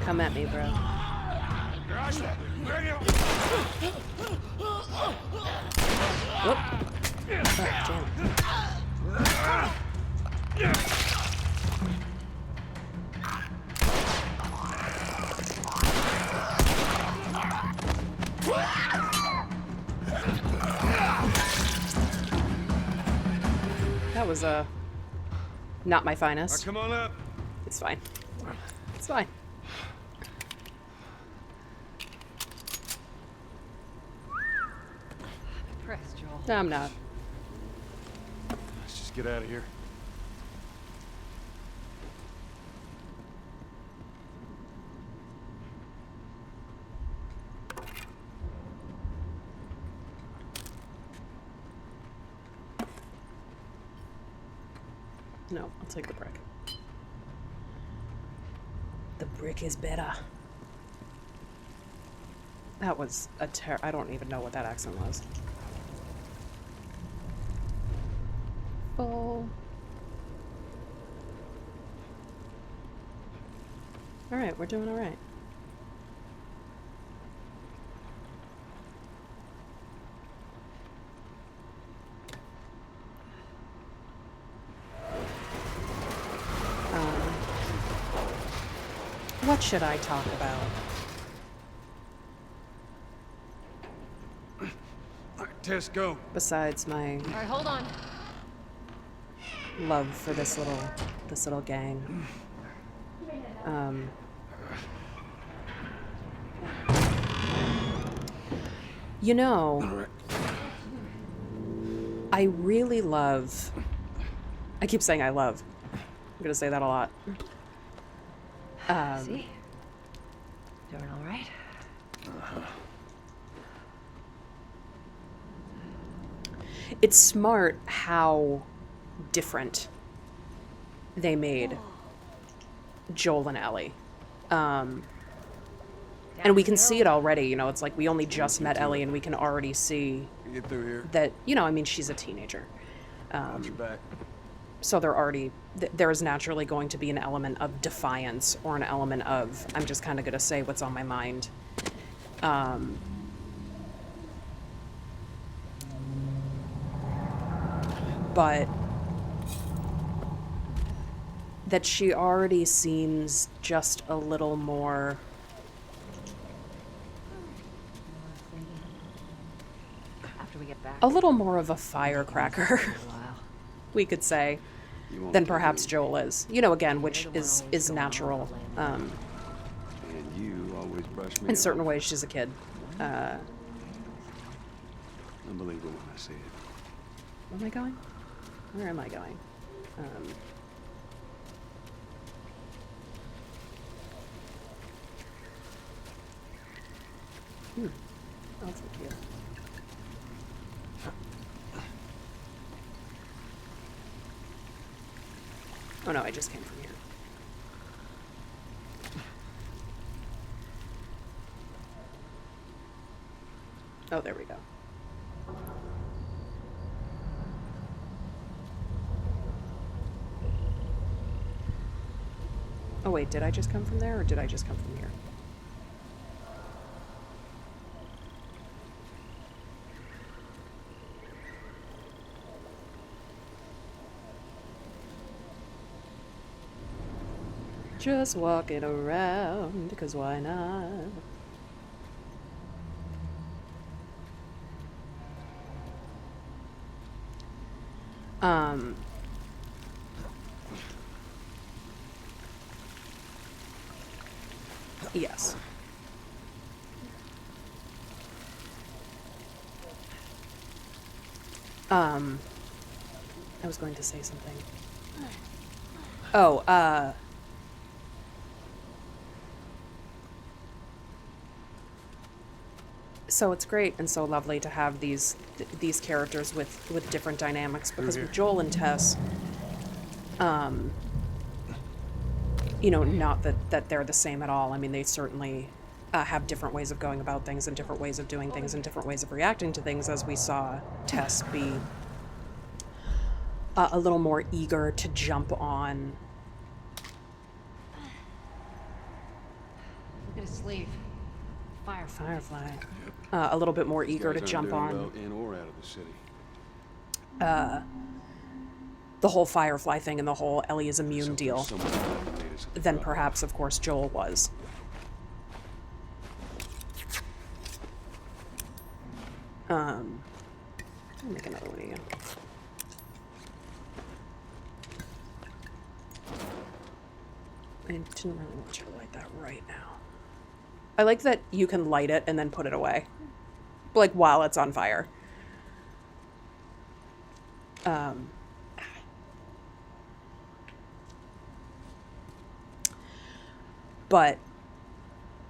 Come at me, bro. Whoop. Oh, damn. That was not my finest. Come on up. It's fine. It's fine. Impressed, Joel. No, I'm not. Let's just get out of here. No, I'll take the brick. The brick is better. That was a I don't even know what that accent was. Full. Alright, we're doing alright. What should I talk about? All right, Tess, go. Besides my All right, hold on. love for this little gang. You know, I really love. I keep saying I love. I'm gonna say that a lot. See? Doing all right? It's smart how different they made Joel and Ellie. And we can see it already, you know, it's like we only just met Ellie and we can already see Get through here. that, you know, I mean, she's a teenager. Watch your back. So there is naturally going to be an element of defiance or an element of, I'm just kind of going to say what's on my mind. But that she already seems just a little more After we get back. a little more of a firecracker, we could say, than perhaps Joel is. You know, again, which is natural. And you always brush me In off. certain ways, she's a kid. Unbelievable when I see it. Where am I going? Where am I going? Oh, thank you. Oh no, I just came from here. Oh, there we go. Oh wait, did I just come from there or did I just come from here? Just walking around, because why not? Yes. I was going to say something. Oh, so it's great and so lovely to have these characters with different dynamics, because with Joel and Tess, you know, not that they're the same at all. I mean, they certainly have different ways of going about things and different ways of doing things and different ways of reacting to things, as we saw Tess be a little more eager to jump on. Look at his sleeve. Firefly. A little bit more eager to jump on. Well in or out of the city. The whole Firefly thing and the whole Ellie is immune deal than perhaps, of course, Joel was. I'll make another one of you. I didn't really want you to light that right now. I like that you can light it and then put it away. Like, while it's on fire. But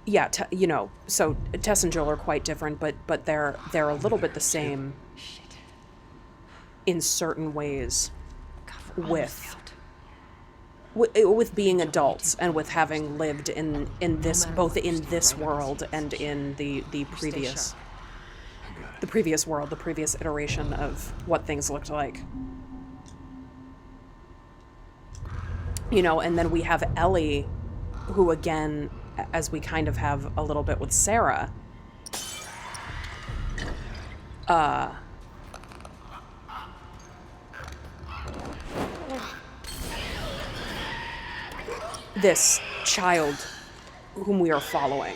yeah, you know, so Tess and Joel are quite different, but they're a little bit the same in certain ways with being adults and with having lived in this, both in this world and in the previous world, the previous iteration of what things looked like. You know, and then we have Ellie, who, again, as we kind of have a little bit with Sarah, this child whom we are following.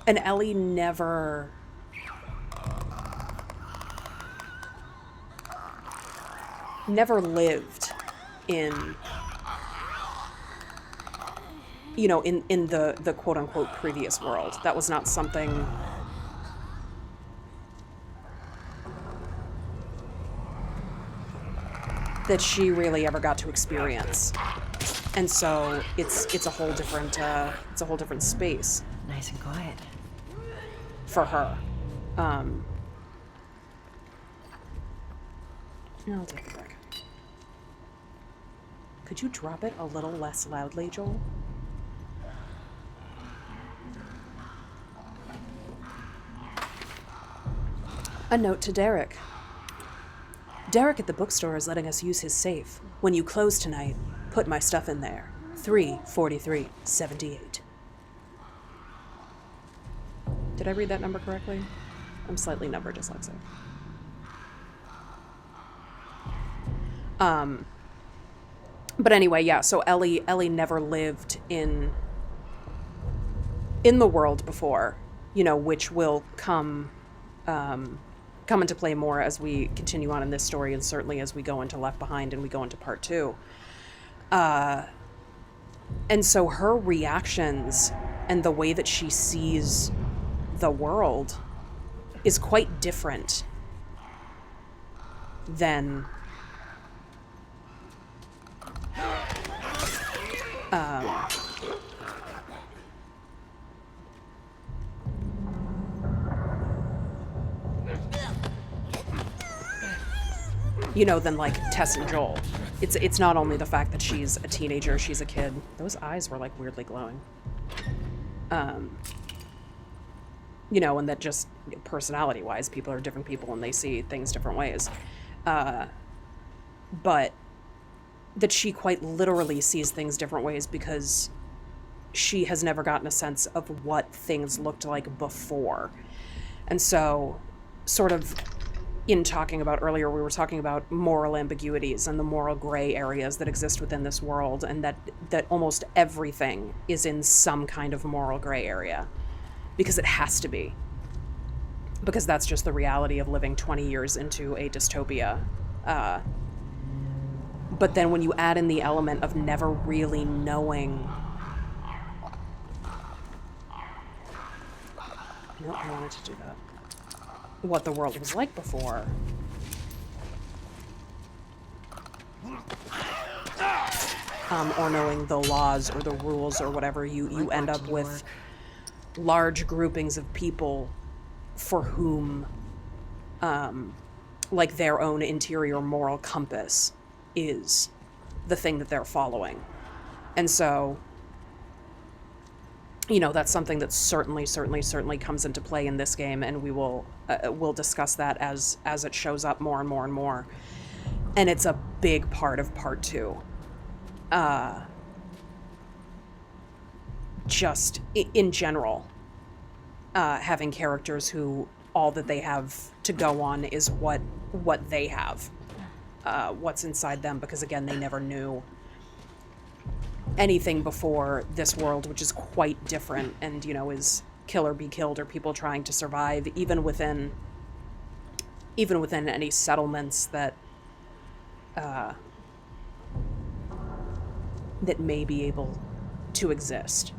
And Ellie never lived in, you know, in the quote-unquote previous world. That was not something that she really ever got to experience. And so it's a whole different space. Nice and quiet. For her. I'll take it back. Could you drop it a little less loudly, Joel? A note to Derek. Derek at the bookstore is letting us use his safe. When you close tonight, put my stuff in there. 34378. Did I read that number correctly? I'm slightly number dyslexic. But anyway, yeah, so Ellie never lived in the world before, you know, which will come into play more as we continue on in this story, and certainly as we go into Left Behind and we go into part 2. And so her reactions and the way that she sees the world is quite different than you know, than like Tess and Joel. It's not only the fact that she's a teenager, she's a kid. Those eyes were like weirdly glowing. You know, and that just personality-wise, people are different people and they see things different ways. But that she quite literally sees things different ways because she has never gotten a sense of what things looked like before. And so, sort of, in talking about earlier, we were talking about moral ambiguities and the moral gray areas that exist within this world, and that almost everything is in some kind of moral gray area. Because it has to be. Because that's just the reality of living 20 years into a dystopia. But then when you add in the element of never really knowing... No, I wanted to do that. What the world was like before. Or knowing the laws or the rules or whatever, you end up with large groupings of people for whom, like, their own interior moral compass is the thing that they're following. And so, you know, that's something that certainly comes into play in this game, and we'll discuss that as it shows up more and more and more. And it's a big part of part 2. Just in general, having characters who all that they have to go on is what they have, what's inside them, because again, they never knew anything before this world, which is quite different, and, you know, is kill or be killed, or people trying to survive even within any settlements that that may be able to exist.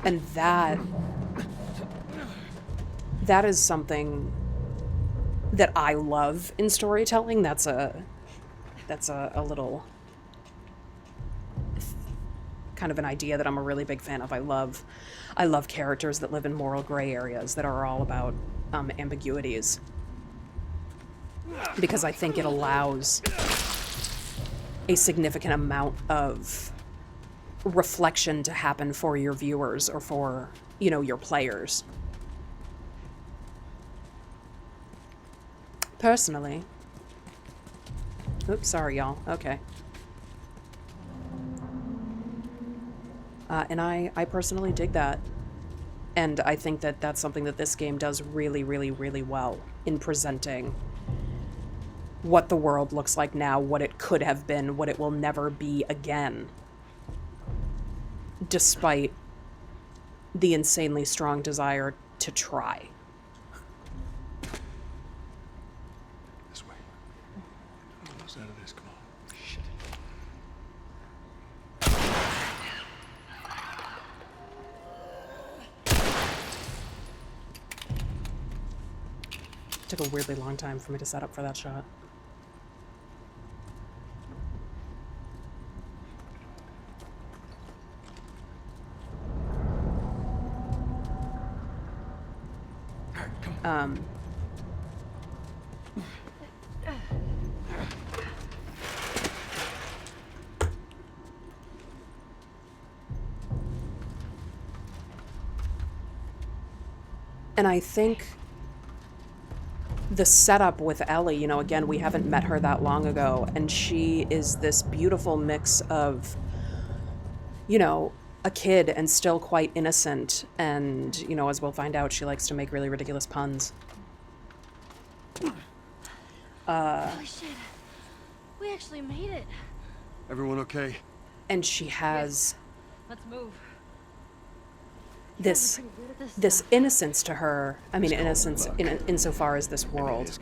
And that is something that I love in storytelling. That's a little kind of an idea that I'm a really big fan of. I love characters that live in moral gray areas that are all about ambiguities, because I think it allows a significant amount of reflection to happen for your viewers or for, you know, your players. personally... Oops, sorry, y'all. Okay. And I personally dig that. And I think that that's something that this game does really, really, really well in presenting what the world looks like now, what it could have been, what it will never be again. Despite the insanely strong desire to try. This way. Almost out of this, come on. Shit. Took a weirdly long time for me to set up for that shot. And I think the setup with Ellie, you know, again, we haven't met her that long ago, and she is this beautiful mix of, you know, a kid and still quite innocent, and, you know, as we'll find out, she likes to make really ridiculous puns. Holy shit. We actually made it. Everyone okay? And she has Let's move. this innocence to her. I mean, innocence insofar as this world.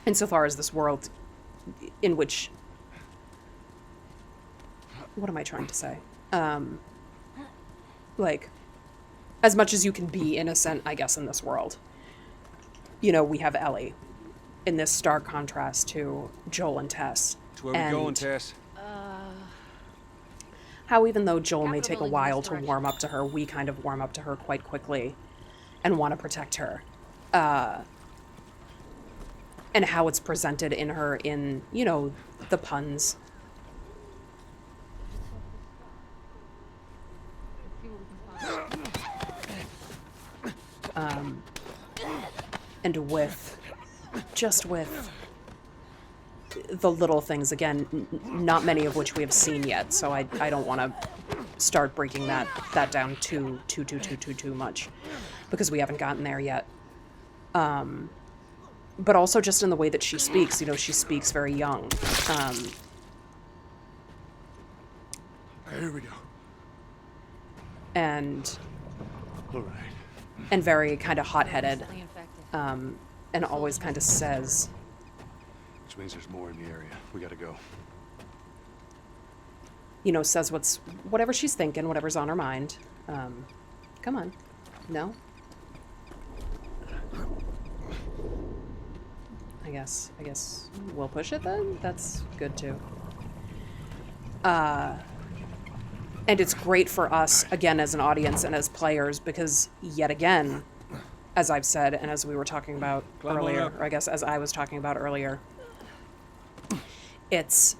Insofar as this world in which... What am I trying to say? Like, as much as you can be innocent, I guess, in this world. You know, we have Ellie in this stark contrast to Joel and Tess. That's where we going, Tess? How even though Joel may take a while to warm up to her, we kind of warm up to her quite quickly and want to protect her. And how it's presented in her in, you know, the puns. And with the little things, again, not many of which we have seen yet, so I don't want to start breaking that down too much, because we haven't gotten there yet. But also just in the way that she speaks, you know, she speaks very young. Here we go. And all right. And very kind of hot-headed, and always kind of says... Which means there's more in the area. We gotta go. You know, says whatever she's thinking, whatever's on her mind. Come on. No? I guess we'll push it then? That's good too. And it's great for us, again, as an audience and as players, because yet again, as I've said, and as we were talking about earlier, or I guess as I was talking about earlier, it's,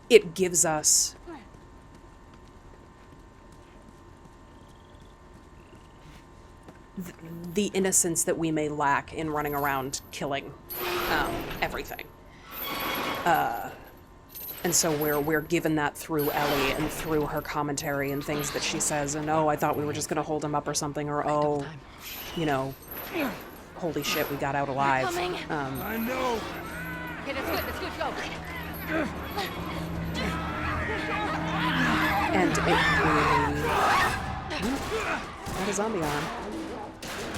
it gives us the innocence that we may lack in running around killing everything. And so we're given that through Ellie and through her commentary and things that she says, and oh, I thought we were just gonna hold him up or something, or oh, you know, holy shit, we got out alive. I know. Okay, that's good, go. And it really... Not a zombie arm.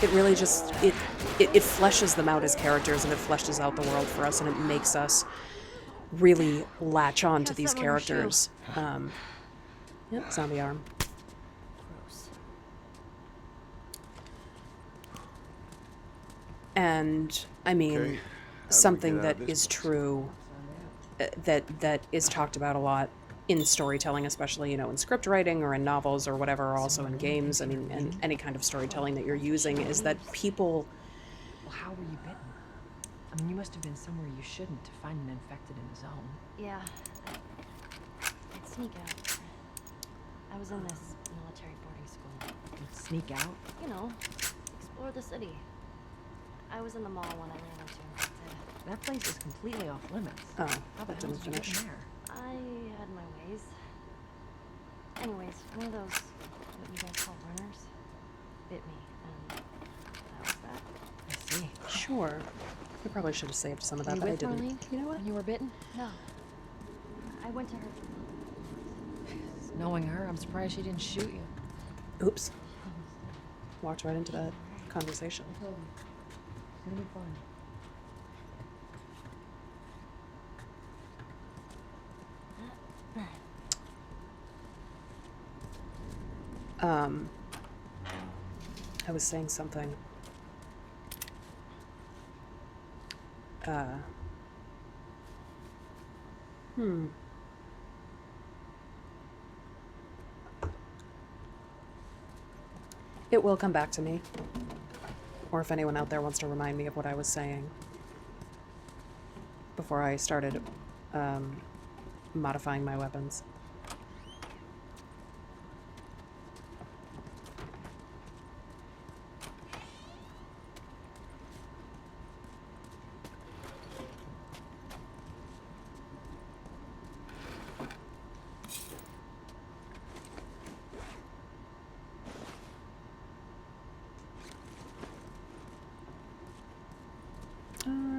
It really just, it fleshes them out as characters, and it fleshes out the world for us, and it makes us really latch on to these characters. Yep, zombie arm. And, I mean, something that is true, that is talked about a lot in storytelling, especially, you know, in script writing or in novels or whatever, or also in games, I mean, and any kind of storytelling that you're using, is that people... Well, how were you bitten? I mean, you must have been somewhere you shouldn't to find an infected in the zone. Yeah. I'd sneak out. I was in this military boarding school. Sneak out? You know, explore the city. I was in the mall when I ran into him. That's it. That place is completely off limits. Oh, How the that hell didn't did you get finish. in there? I had my ways. Anyways, one of those, what you guys call runners, bit me, and that was that. I see. Sure. I probably should have saved some of Were that, you but I with didn't. Marlene You know what? when you were bitten? No. I went to her. Knowing her, I'm surprised she didn't shoot you. Oops. Walked right into that conversation. It's gonna be fun. I was saying something. It will come back to me. Or if anyone out there wants to remind me of what I was saying before I started modifying my weapons.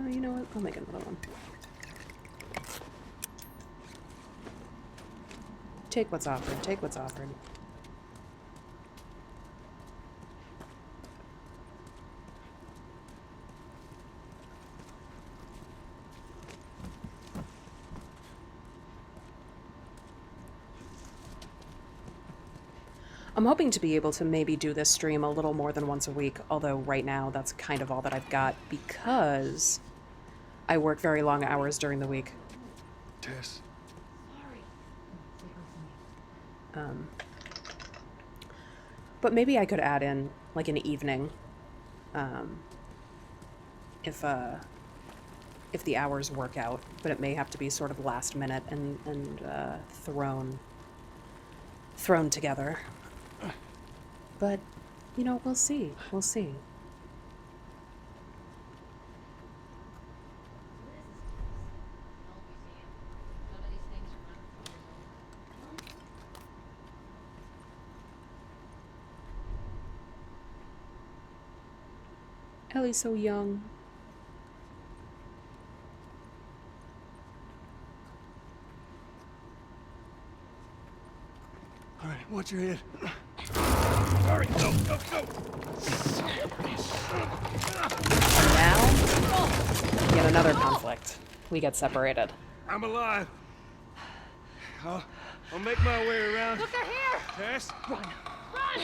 You know what? I'll make another one. Take what's offered. Take what's offered. I'm hoping to be able to maybe do this stream a little more than once a week, although right now that's kind of all that I've got because I work very long hours during the week. Tess. But maybe I could add in like an evening, if the hours work out. But it may have to be sort of last minute and thrown together. But you know, we'll see. We'll see. Ellie's so young. All right, watch your head. Sorry, go, go, go. Now, yet another conflict. We get separated. I'm alive. I'll make my way around. Look, they're here! Tess? Run! Run!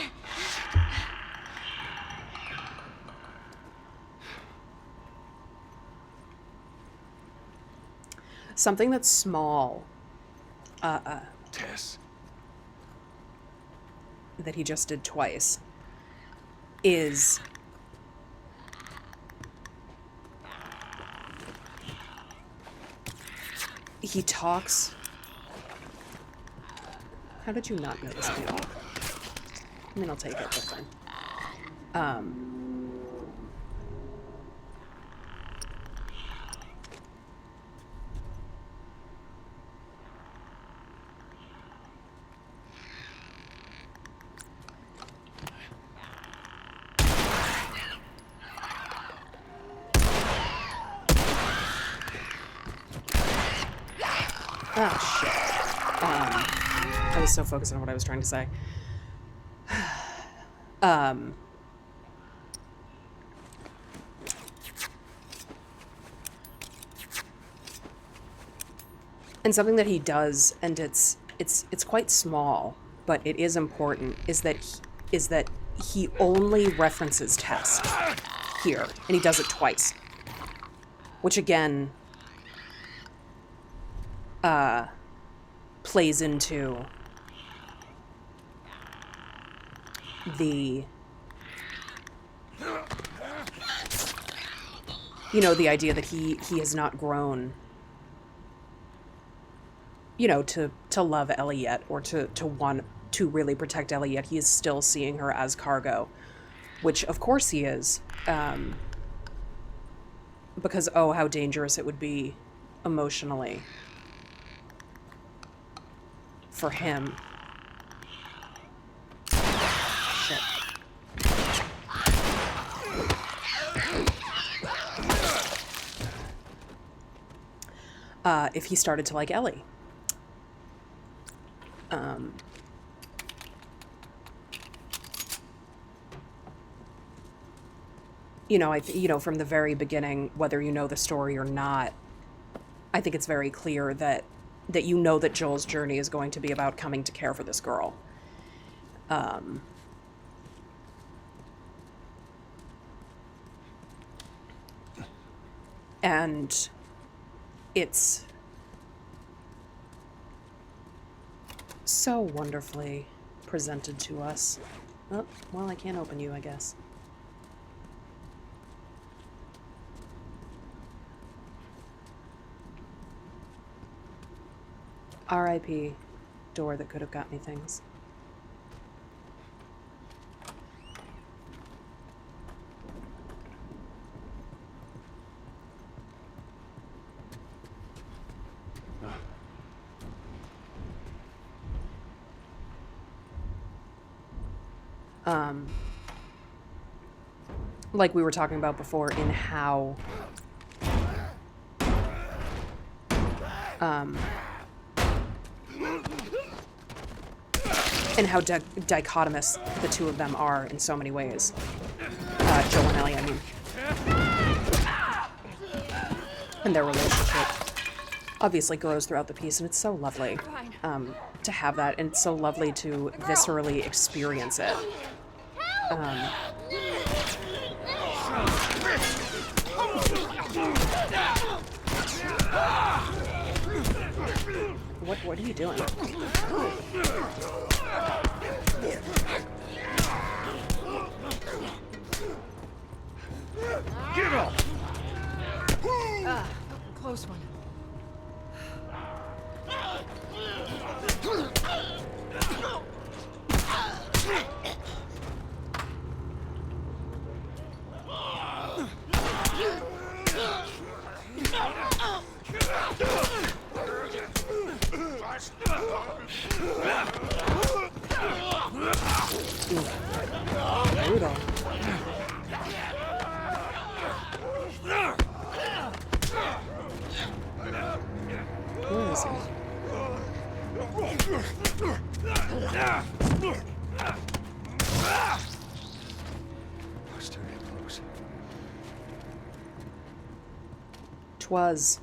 Something that's small. Tess. That he just did twice is he talks. How did you not notice me? I mean, I'll take it, that's fine. Oh, shit. I was so focused on what I was trying to say. And something that he does, and it's quite small, but it is important, is that he only references Tess here, and he does it twice. Which again plays into the, you know, the idea that he has not grown, you know, to love Ellie yet, or to want to really protect Ellie, yet he is still seeing her as cargo, which of course he is, because oh, how dangerous it would be emotionally for him. Shit. If he started to like Ellie. You know, from the very beginning, whether you know the story or not, I think it's very clear that you know that Joel's journey is going to be about coming to care for this girl. And it's so wonderfully presented to us. Oh, well, I can't open you, I guess. R.I.P. door that could have got me things. Like we were talking about before, in how dichotomous the two of them are in so many ways. Joel and Ellie, I mean. And their relationship obviously grows throughout the piece, and it's so lovely to have that, and it's so lovely to viscerally experience it. What are you doing? Get up! Close one. Brutal. Where is he? Close to him, close. 'Twas.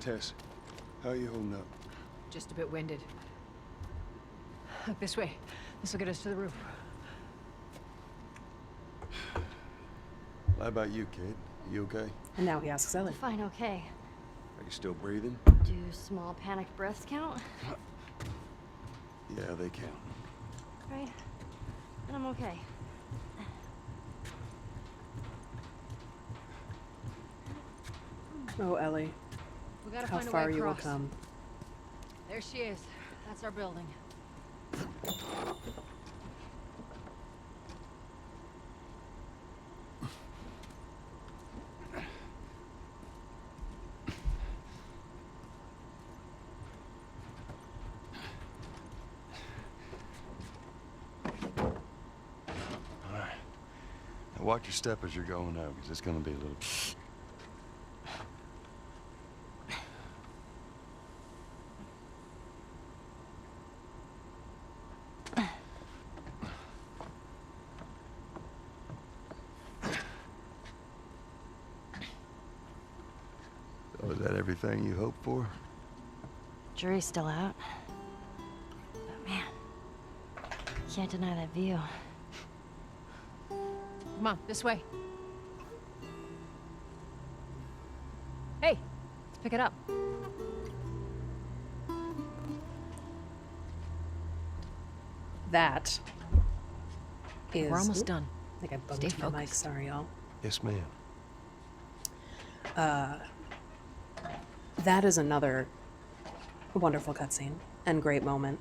Tess, how are you holding up? Just a bit winded. Look this way. This will get us to the roof. How about you, kid? You okay? And now he asks Ellie. Fine, okay. Are you still breathing? Do small panicked breaths count? Yeah, they count. Right. And I'm okay. Oh, Ellie. We gotta How find a far way you will across. come. There she is. That's our building. All right. Now watch your step as you're going out, because it's going to be a little... So is that everything you hoped for? Jury's still out. But man, can't deny that view. Come on, this way. Hey, let's pick it up. that is... We're almost Oop, done. I think I bumped Stay my mic. focused. Sorry, y'all. Yes, ma'am. That is another wonderful cutscene and great moment.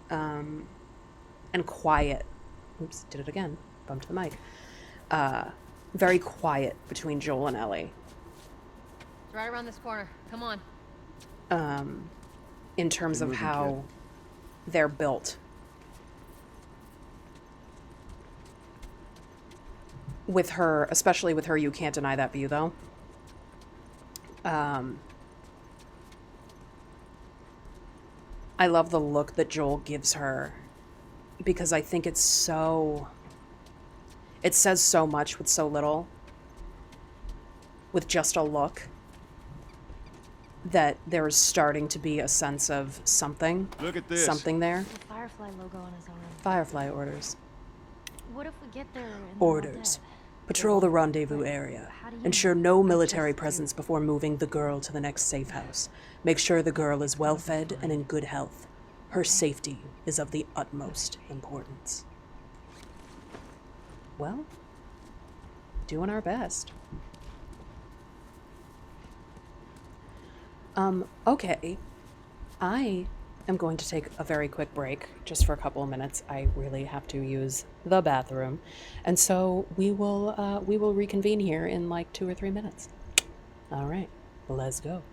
And quiet. Oops, did it again. Bumped the mic. Very quiet between Joel and Ellie. It's right around this corner. Come on. In terms of how they're built. With her, especially with her, you can't deny that view, though. I love the look that Joel gives her, because I think it's so... It says so much with so little. With just a look. That there is starting to be a sense of something. Look at this. Something there. The Firefly logo on his arm. Firefly orders. What if we get there and they're all Orders. dead? Patrol the rendezvous area. How do you Ensure know? no military presence before moving the girl to the next safe house. Make sure the girl is well fed and in good health. Her safety is of the utmost importance. Well, doing our best. Okay. I am going to take a very quick break, just for a couple of minutes. I really have to use the bathroom. And so we will reconvene here in like 2 or 3 minutes. All right, let's go.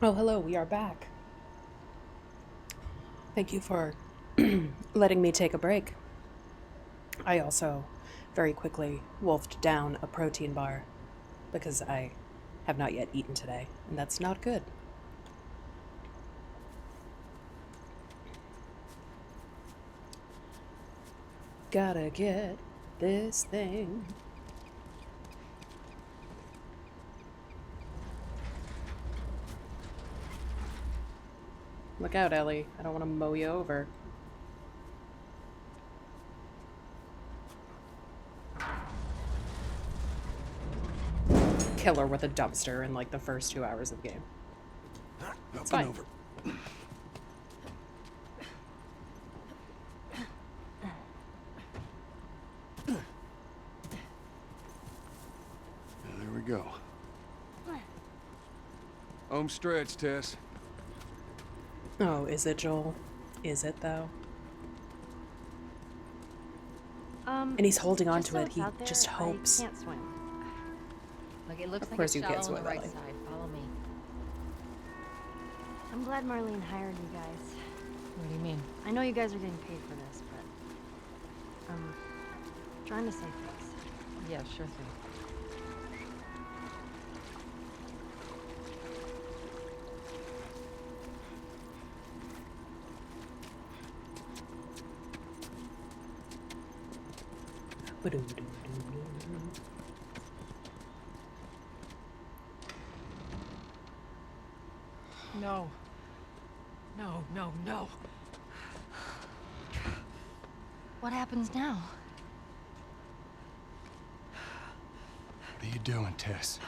Oh, hello, we are back. Thank you for letting me take a break. I also very quickly wolfed down a protein bar because I have not yet eaten today, and that's not good. Gotta get this thing. Look out, Ellie. I don't want to mow you over. Kill her with a dumpster in like the first 2 hours of the game. It's fine. Over. There we go. Home stretch, Tess. Oh, is it, Joel? Is it, though? And he's holding on to it. He just hopes. I can't swim. Look, it looks Of like course it's you can't shallow on the swim, right Ellie. side. Follow me. I'm glad Marlene hired you guys. What do you mean? I know you guys are getting paid for this, but I'm trying to save face. Yeah, sure thing. No. No, no, no. What happens now? What are you doing, Tess?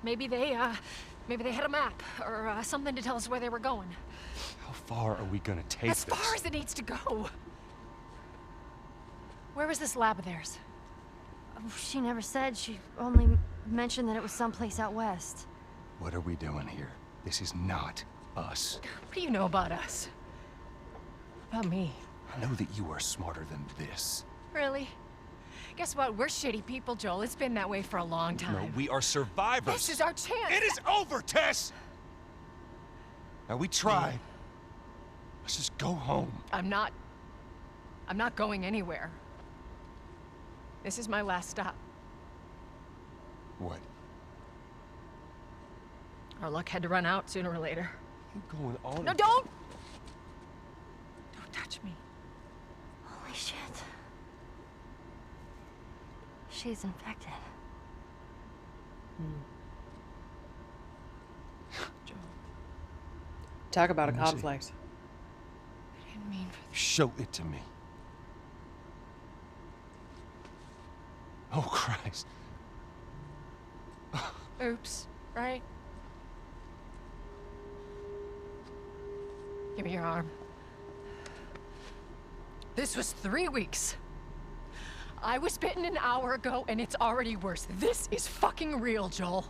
Maybe they had a map or something to tell us where they were going. How far are we gonna take As far as it needs to go. Where was this lab of theirs? Oh, she never said. She only mentioned that it was someplace out west. What are we doing here? This is not us. What do you know about us? About me. I know that you are smarter than this. Really? Guess what? We're shitty people, Joel. It's been that way for a long time. No, we are survivors. This is our chance. It is over, Tess! Now, we tried. Let's just go home. I'm not going anywhere. This is my last stop. What? Our luck had to run out sooner or later. You're going on. No, don't! Don't touch me. Holy shit. She's infected. Joel. Talk about a Let me see. conflict. I didn't mean for this. Show it to me. Oh, Christ. Oops, right? Give me your arm. This was 3 weeks. I was bitten an hour ago, and it's already worse. This is fucking real, Joel.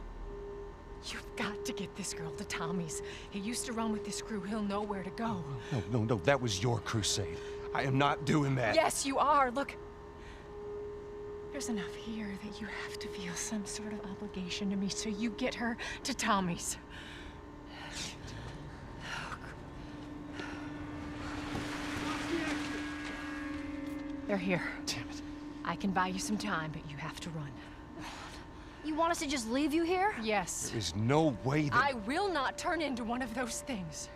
You've got to get this girl to Tommy's. He used to run with this crew. He'll know where to go. No. That was your crusade. I am not doing that. Yes, you are. Look. There's enough here that you have to feel some sort of obligation to me, so you get her to Tommy's. They're here. Damn it. I can buy you some time, but you have to run. You want us to just leave you here? Yes. There is no way that... I will not turn into one of those things.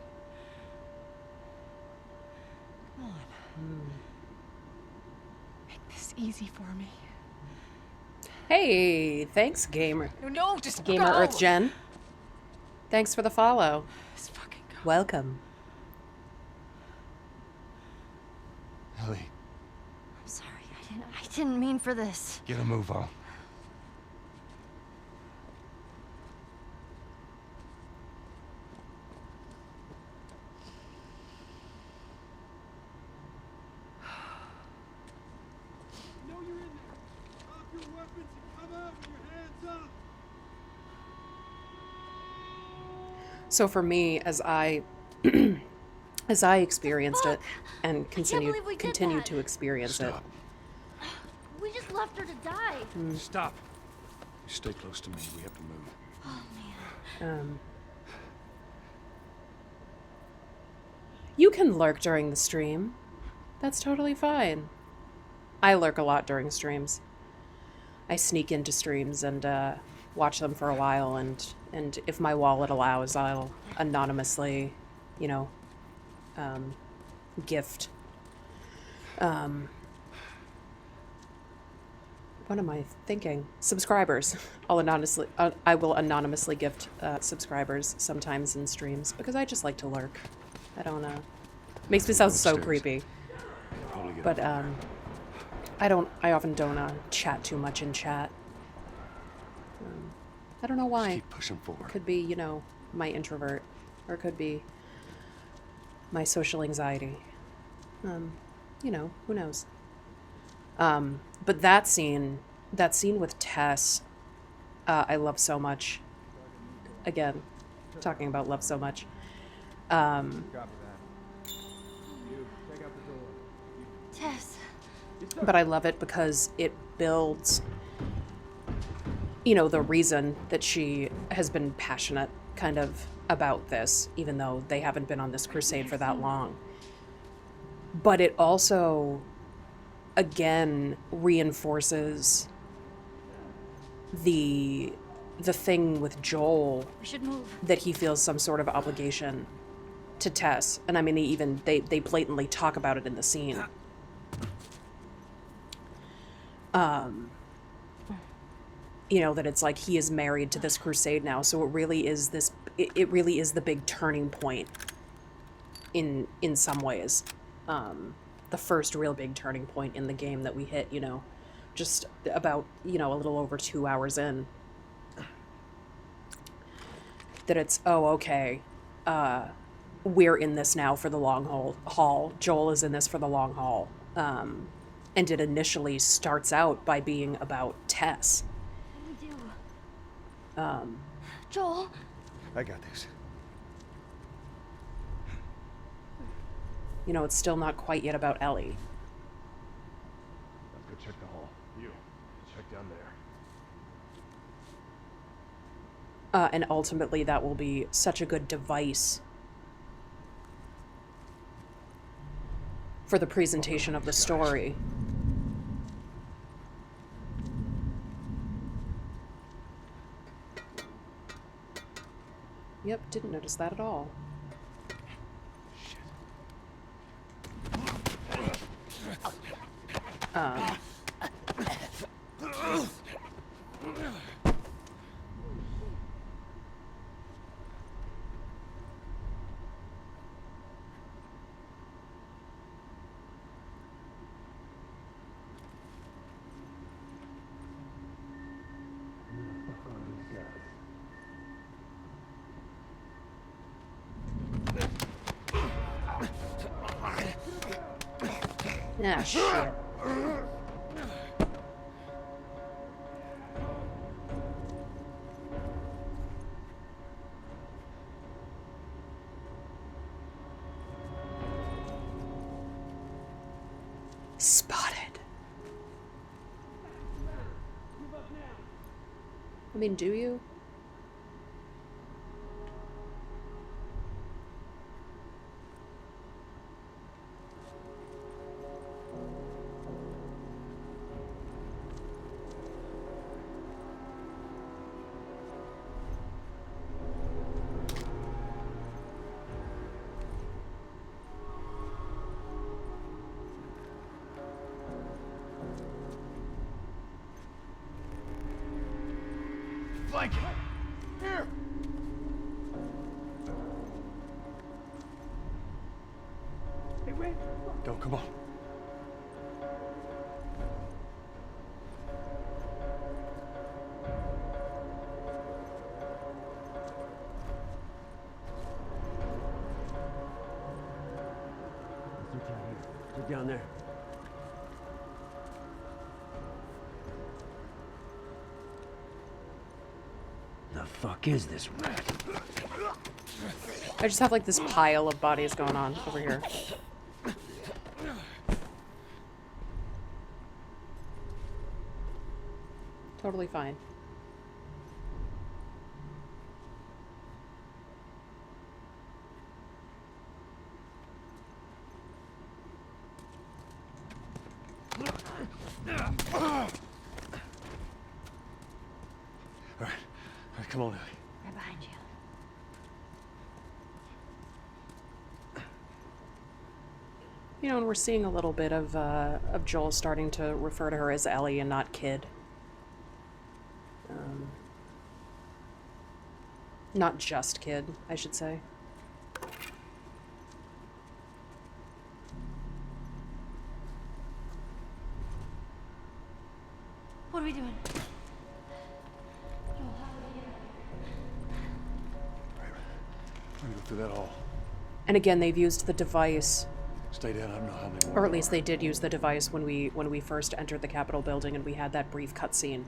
Come on. Make this easy for me. Hey, thanks, Gamer. No, just Gamer go. Earth Gen. Thanks for the follow. Just fucking go. Welcome. Ellie, I'm sorry. I didn't mean for this. get a move on. Know you're in there. Drop your weapons and come out with your hands up. So for me, as I as I experienced it and continue believe we did continue that. to experience Stop. We just left her to die. Stop. You stay close to me. We have to move. Oh, man. it, You can lurk during the stream. That's totally fine. I lurk a lot during streams. I sneak into streams and watch them for a while, and if my wallet allows, I'll anonymously, you know, gift. What am I thinking? Subscribers. I will anonymously gift subscribers sometimes in streams because I just like to lurk. I don't know. Makes me sound so creepy. But I often don't chat too much in chat. I don't know why. Keep pushing forward. Could be, you know, my introvert, or it could be my social anxiety. You know, who knows? But that scene with Tess, I love so much. Again, talking about love so much. Tess. But I love it because it builds, you know, the reason that she has been passionate kind of about this, even though they haven't been on this crusade for that long. But it also, again, reinforces the thing with Joel, We should move. that he feels some sort of obligation to Tess. And I mean, they blatantly talk about it in the scene. You know, that it's like he is married to this crusade now, so it really is this, it really is the big turning point in some ways. The first real big turning point in the game that we hit, you know, just about, you know, a little over 2 hours in. That it's, oh, okay, we're in this now for the long haul. Joel is in this for the long haul. And it initially starts out by being about Tess. What do we do? Joel? I got this. You know, it's still not quite yet about Ellie. Let's go check the hall. You, check down there. And ultimately that will be such a good device for the presentation of the story. Yep, didn't notice that at all. Ah, shit. Spotted. I mean, do you? Blanket! Here! Hey, wait! Don't, come on. Get down there. The fuck is this rat? I just have like this pile of bodies going on over here. Totally fine. All right, come on, Ellie. Right behind you. You know, and we're seeing a little bit of Joel starting to refer to her as Ellie and not Kid. Not just Kid, I should say. What are we doing? We're gonna go through that hall. And again, they've used the device. Stay down. I don't know how many more. Or at least they did use the device when we first entered the Capitol building and we had that brief cutscene.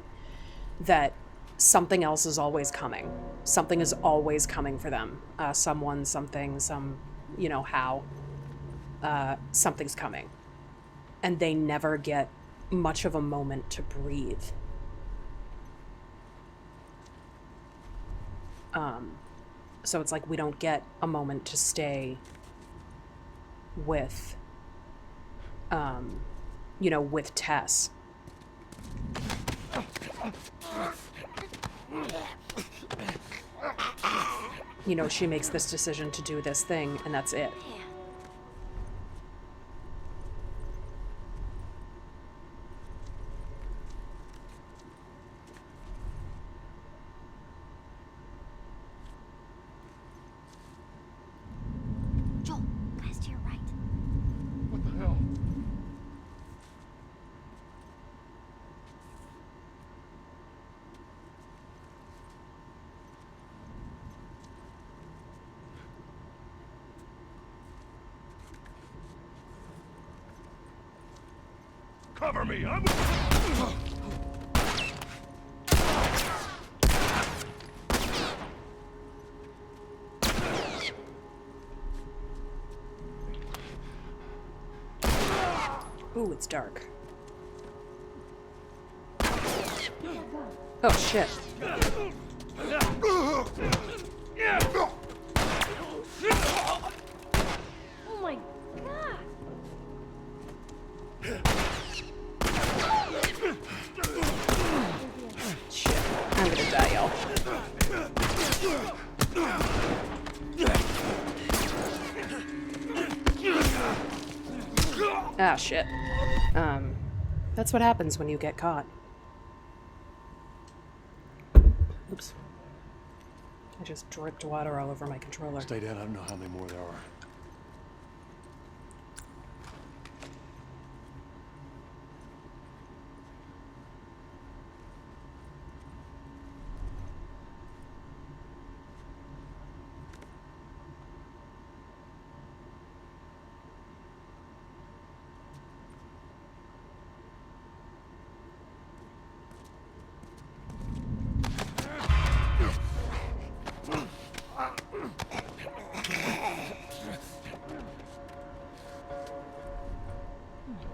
That something else is always coming. Something is always coming for them. Someone, something, you know, how. Something's coming. And they never get much of a moment to breathe. So it's like we don't get a moment to stay with, you know, with Tess. You know, she makes this decision to do this thing, and that's it. Joel, glass to your right. What the hell? Cover me! I'm... Ooh, it's dark. Oh, shit. Oh my god! Shit. I'm gonna die, y'all. Ah, shit. That's what happens when you get caught. Oops. I just dripped water all over my controller. Stay down. I don't know how many more there are.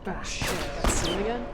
Oh shit, I got seen again?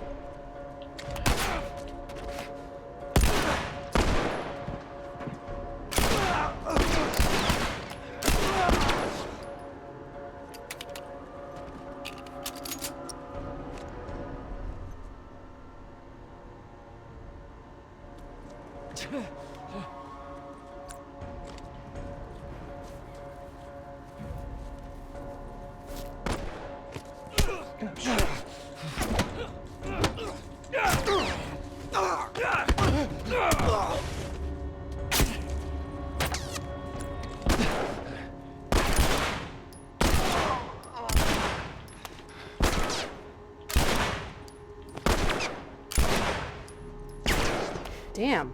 Damn.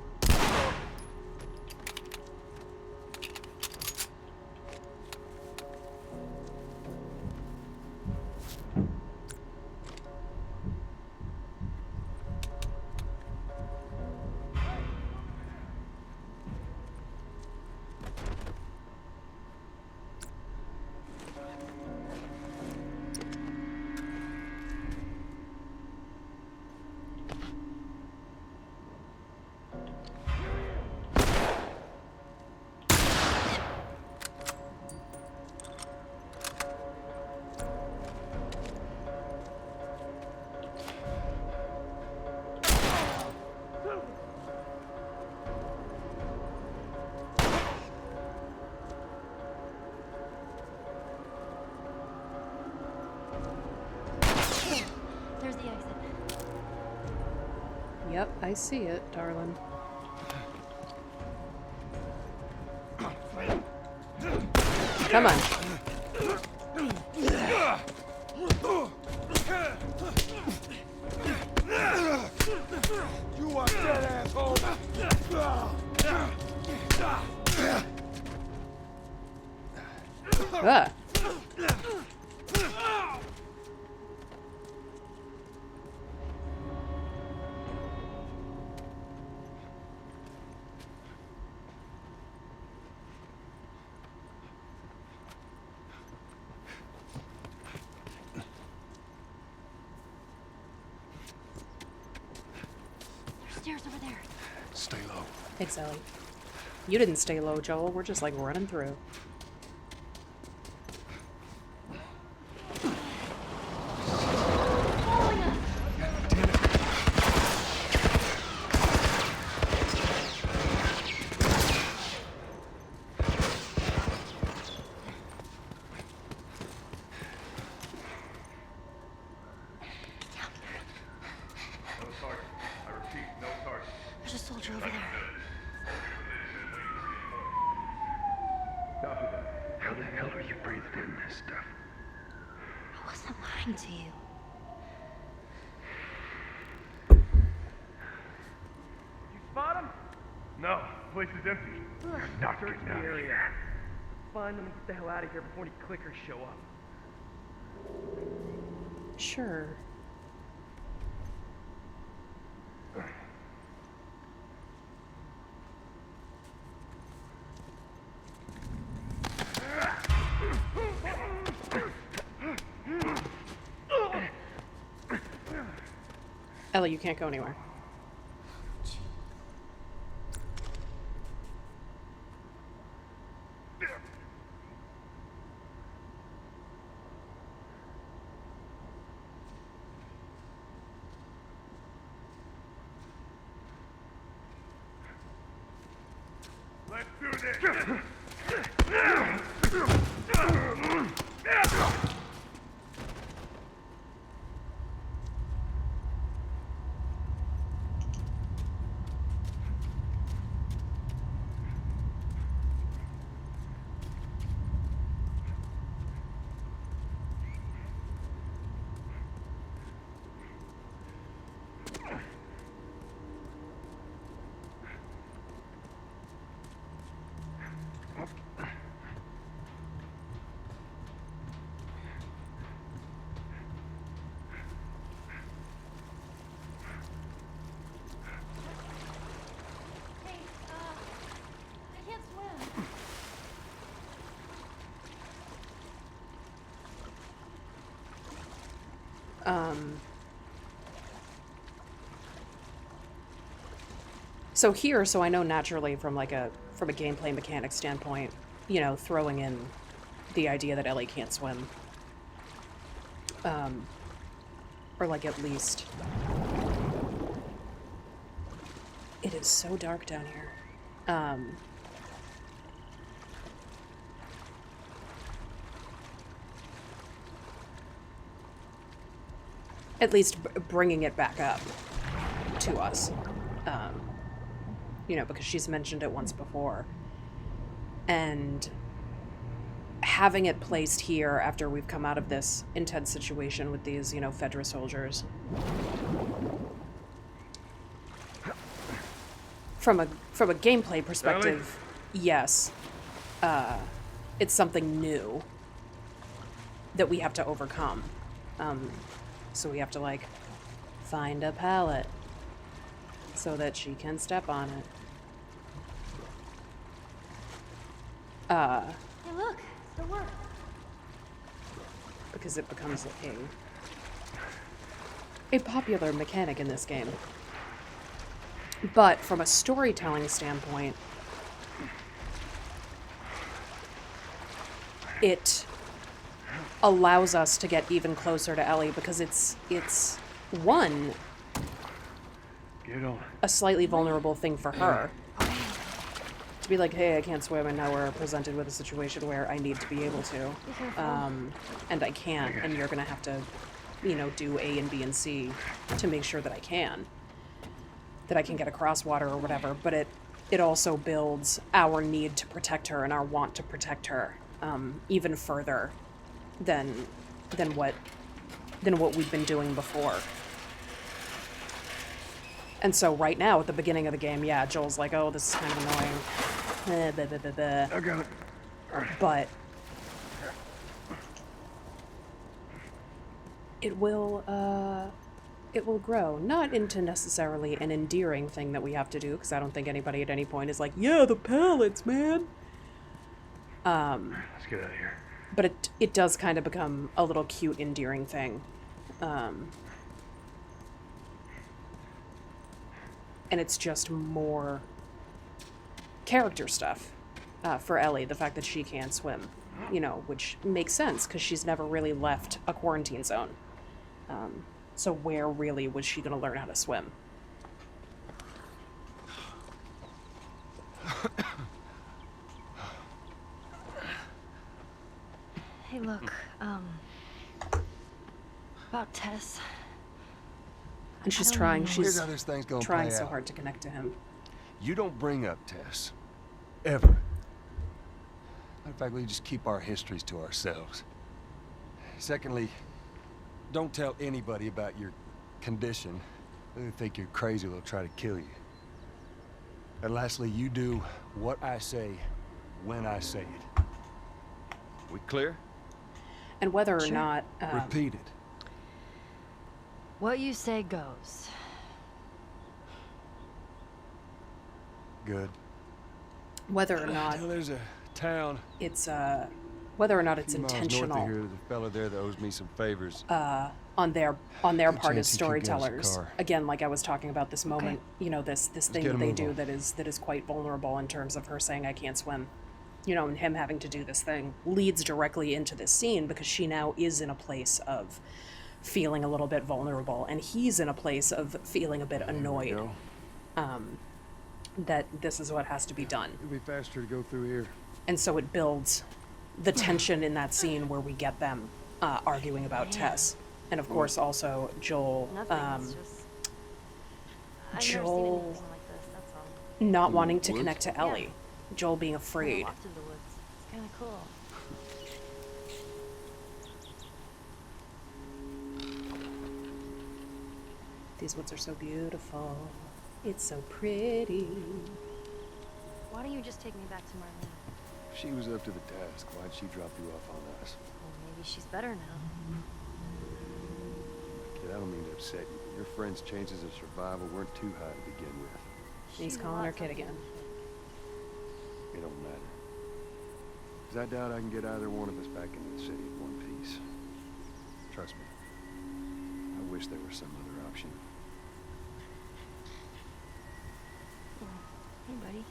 the exit. Yep, I see it, darling. Come on. You are dead, asshole! Ah. There's stairs over there. Stay low. Thanks, Ellie. You didn't stay low, Joel. We're just like running through. No target. I repeat, no target. There's a soldier over there. Copy that. How the hell are you breathing in this stuff? I wasn't lying to you. You spot him? No, place is empty. Search the area. Find them and get the hell out of here before any clickers show up. Sure. Ellie, you can't go anywhere. Let's do this! Hey, I can't swim. So here, so I know naturally from like from a gameplay mechanic standpoint, you know, throwing in the idea that Ellie can't swim. Or like at least it is so dark down here. At least bringing it back up to us. You know, because she's mentioned it once before. And having it placed here after we've come out of this intense situation with these, you know, Fedra soldiers. From a gameplay perspective, yes. It's something new that we have to overcome. So we have to, like, find a pallet so that she can step on it. Hey, look, still works. Because it becomes a popular mechanic in this game. But from a storytelling standpoint, it allows us to get even closer to Ellie because it's one, a slightly vulnerable thing for her. To be like, hey, I can't swim, and now we're presented with a situation where I need to be able to. And I can't, and you're gonna have to you know, do A and B and C to make sure that I can get across water or whatever, but it also builds our need to protect her and our want to protect her even further than what we've been doing before. And so right now, at the beginning of the game, yeah, Joel's like, oh, this is kind of annoying. I got it. But it will grow, not into necessarily an endearing thing that we have to do, because I don't think anybody at any point is like, yeah, the pallets, man. Let's get out of here. But it does kind of become a little cute, endearing thing. And it's just more character stuff for Ellie, the fact that she can't swim, you know, which makes sense because she's never really left a quarantine zone. So where really was she going to learn how to swim? Hey, look, about Tess. And she's I don't trying, know. she's Here's how this thing's gonna trying play so out. hard to connect to him. You don't bring up Tess. Ever. Matter of fact, we just keep our histories to ourselves. Secondly, don't tell anybody about your condition. They think you're crazy, they'll try to kill you. And lastly, you do what I say when I say it. We clear? And whether or Sure. not... Repeat it. What you say goes. Good. whether or not there's a town. It's whether or not it's few miles north intentional. of here, there's a fella there that owes me some favors. On their part as chance he could get us a storytellers. car. Again, like I was talking about this moment, you know, this thing get that a they move do on. that is quite vulnerable in terms of her saying I can't swim. You know, and him having to do this thing leads directly into this scene because she now is in a place of feeling a little bit vulnerable, and he's in a place of feeling a bit annoyed. That this is what has to be done. It'd be faster to go through here. And so it builds the tension in that scene where we get them arguing about Tess. And of course also Joel, Nothing, it's just... I've never seen Joel anything like this, that's all. not wanting to woods? connect to Ellie. Joel being afraid. I walked through the woods. It's kind of cool. These woods are so beautiful. It's so pretty. Why don't you just take me back to Marlene? She was up to the task. Why'd she drop you off on us? Well, maybe she's better now. Kid, I don't mean to upset you, but your friend's chances of survival weren't too high to begin with. He's calling her kid again. It don't matter. 'Cause I doubt I can get either one of us back into the city in one piece. Trust me. I wish there was some other option. Hey, buddy.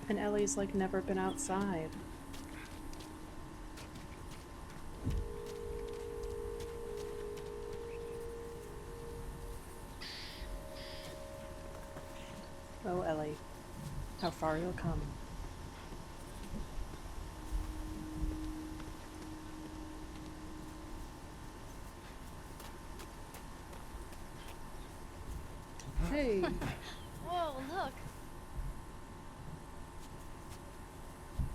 And Ellie's like never been outside. Oh, Ellie, how far you'll come. Hey. Whoa, look.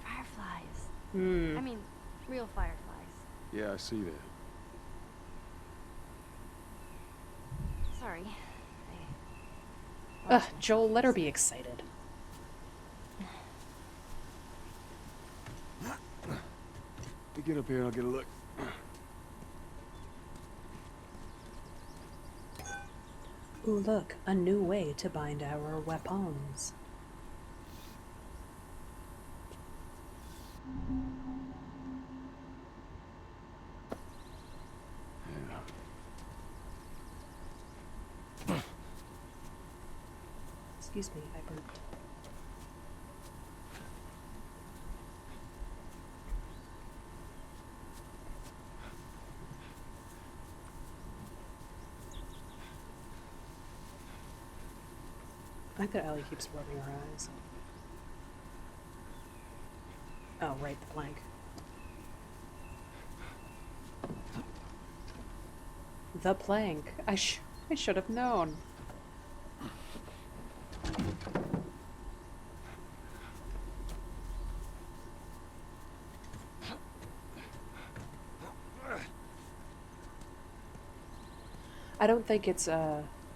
Fireflies. Hmm. I mean, real fireflies. Yeah, I see that. Sorry. Ugh, Joel, let her be excited. You get up here and I'll get a look. Ooh, look, a new way to bind our weapons. Excuse me, I burped. I like that Ellie keeps rubbing her eyes. Oh, right, the plank. The plank. I should have known. I don't think it's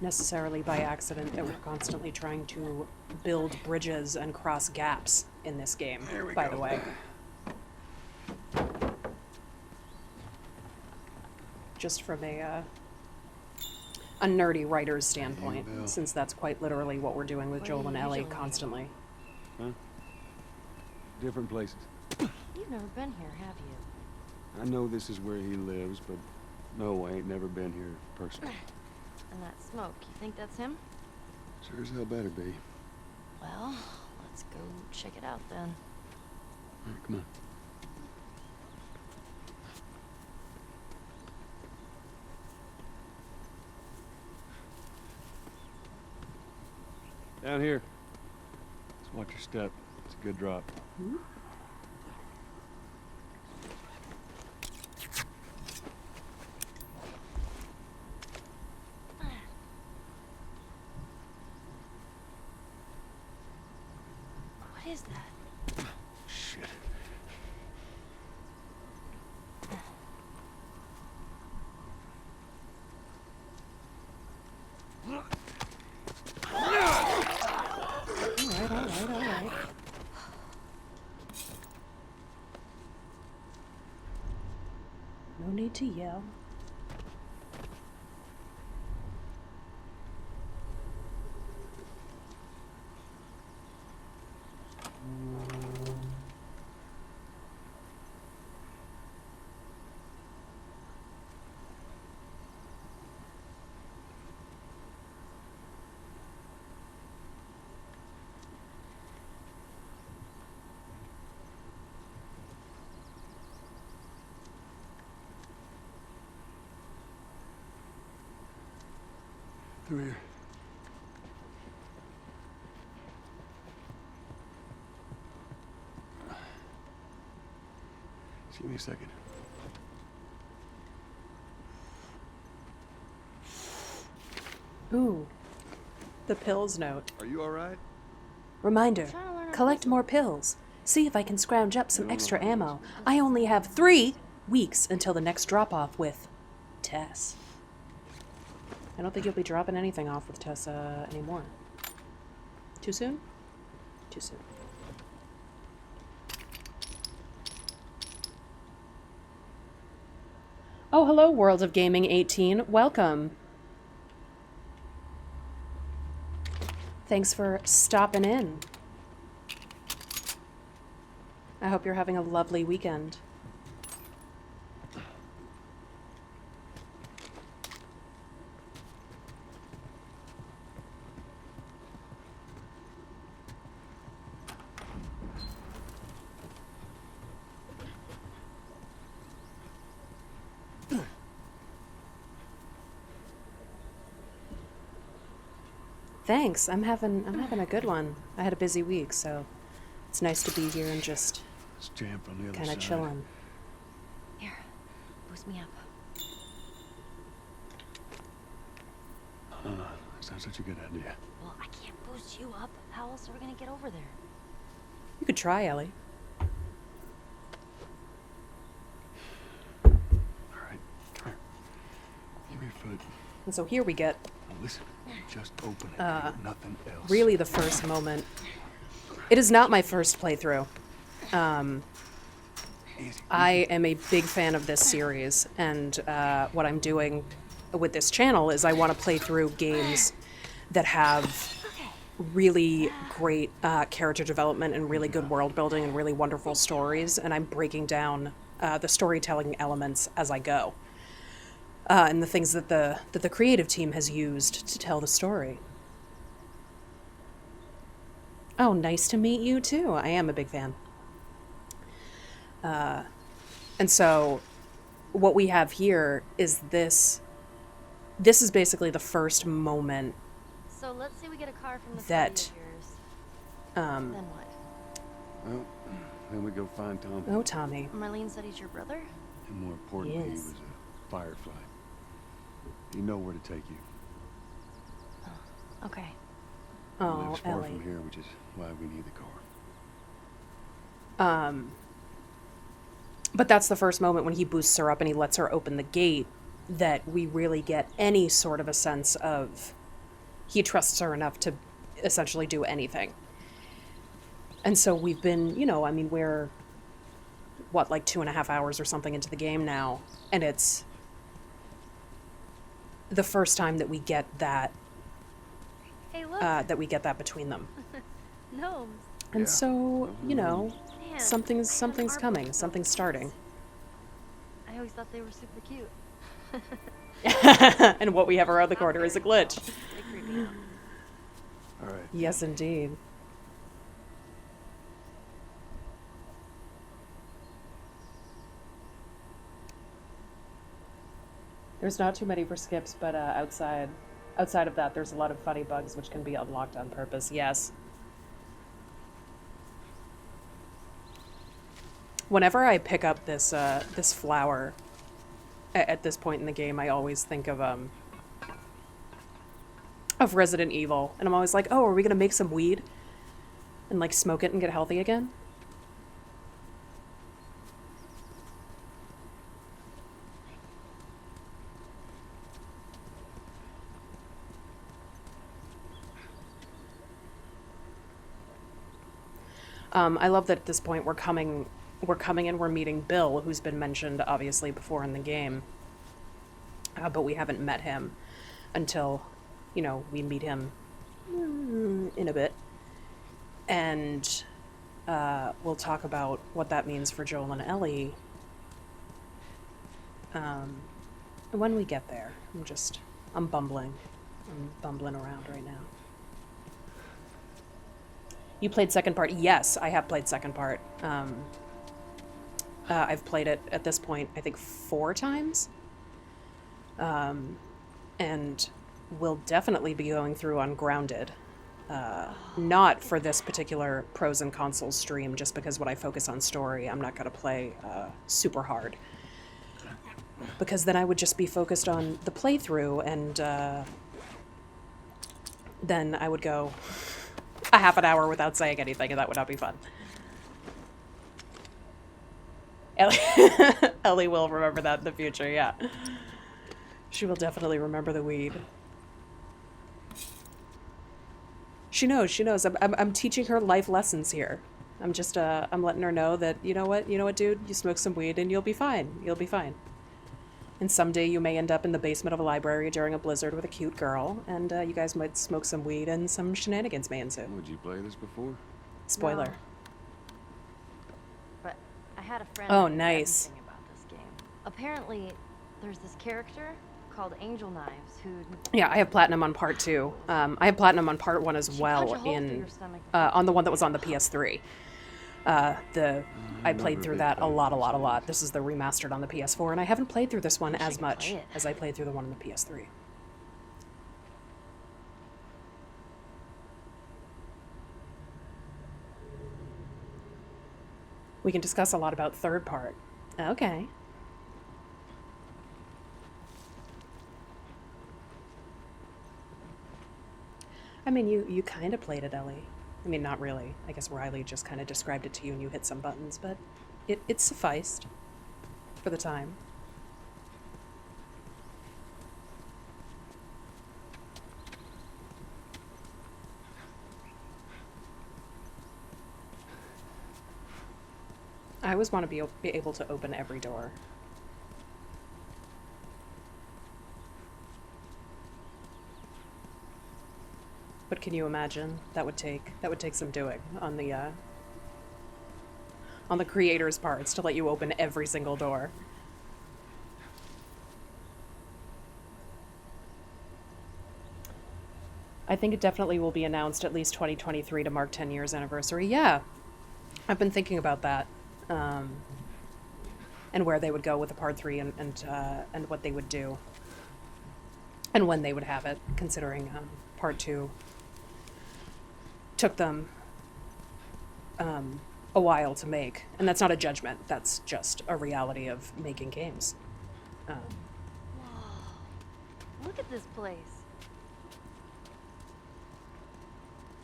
necessarily by accident that we're constantly trying to build bridges and cross gaps in this game, by the way. Just from a nerdy writer's standpoint, since that's quite literally what we're doing with Joel and Ellie constantly. Huh? Different places. You've never been here, have you? I know this is where he lives, but no, I ain't never been here personally. And that smoke, you think that's him? Sure as hell better be. Well, let's go check it out then. All right, come on. Down here. Just watch your step. It's a good drop. Hmm? What is that? Shit. All right. No need to yell. Through here. Just give me a second. Ooh, the pills note. Are you all right? Reminder, collect more pills. See if I can scrounge up some extra ammo. I only have 3 weeks until the next drop-off with Tess. I don't think you'll be dropping anything off with Tess anymore. Too soon? Too soon. Oh, hello, World of Gaming 18. Welcome. Thanks for stopping in. I hope you're having a lovely weekend. Thanks. I'm having a good one. I had a busy week, so it's nice to be here and just kind of chilling. Here, boost me up. That's not such a good idea. Well, I can't boost you up. How else are we gonna get over there? You could try, Ellie. All right, come here. Give me your foot. And so here we get Now listen, just open it. Nothing else. really the first moment. It is not my first playthrough. I am a big fan of this series, and what I'm doing with this channel is I want to play through games that have really great character development and really good world building and really wonderful stories, and I'm breaking down the storytelling elements as I go. And the things that the creative team has used to tell the story. Oh, nice to meet you too. I am a big fan. And so what we have here is this is basically the first moment So let's say we get a car from the that city of yours. Then what? Well, then we go find Tommy. Oh, Tommy. Marlene said he's your brother? And more importantly, he Yes. was a firefly. He know where to take you. Okay. He Oh, lives far Ellie. from here, which is why we need the car. But that's the first moment when he boosts her up and he lets her open the gate that we really get any sort of a sense of he trusts her enough to essentially do anything. And so we've been, you know, I mean, we're, what, like 2.5 hours or something into the game now, and it's the first time that we get that, Hey, look. that we get that between them. Gnomes. And so, you know, Man, something's I have an coming, art something's starting. I always thought they were super cute. And what we have around the corner is a glitch. They creep me out. All right. Yes, indeed. There's not too many for skips, but outside of that, there's a lot of funny bugs which can be unlocked on purpose. Yes. Whenever I pick up this this flower at this point in the game, I always think of Resident Evil, and I'm always like, oh, are we gonna make some weed and like smoke it and get healthy again? I love that at this point we're coming and we're meeting Bill, who's been mentioned obviously before in the game, but we haven't met him until, you know, we meet him in a bit, and we'll talk about what that means for Joel and Ellie when we get there. I'm bumbling around right now. You played second part? Yes, I have played second part. I've played it at this point, I think 4 times. And will definitely be going through Ungrounded. Not for this particular Pros and Consoles stream, just because when I focus on story, I'm not going to play super hard. Because then I would just be focused on the playthrough, and then I would go a half an hour without saying anything, and that would not be fun. Ellie will remember that in the future, yeah. She will definitely remember the weed. She knows. I'm teaching her life lessons here. I'm just, I'm letting her know that, you know what, dude? You smoke some weed and you'll be fine. You'll be fine. And someday you may end up in the basement of a library during a blizzard with a cute girl, and you guys might smoke some weed and some shenanigans may ensue. Would you play this before? Spoiler. No. But I had a friend Oh, who knew nice. everything about this game. Apparently, there's this character called Angel Knives who... Yeah, I have platinum on part 2. I have platinum on part 1 as well on the one that was on the PS3. I played through that a lot. This is the remastered on the PS4, and I haven't played through this one as much as I played through the one on the PS3. We can discuss a lot about third part. Okay. I mean, you kind of played it, Ellie. I mean, not really. I guess Riley just kind of described it to you and you hit some buttons, but it sufficed for the time. I always want to be able to open every door. But can you imagine? That would take some doing on the creator's parts to let you open every single door. I think it definitely will be announced at least 2023 to mark 10 years anniversary. Yeah, I've been thinking about that, and where they would go with the part 3 and what they would do, and when they would have it, considering part 2 took them a while to make. And that's not a judgment. That's just a reality of making games. Whoa. Look at this place.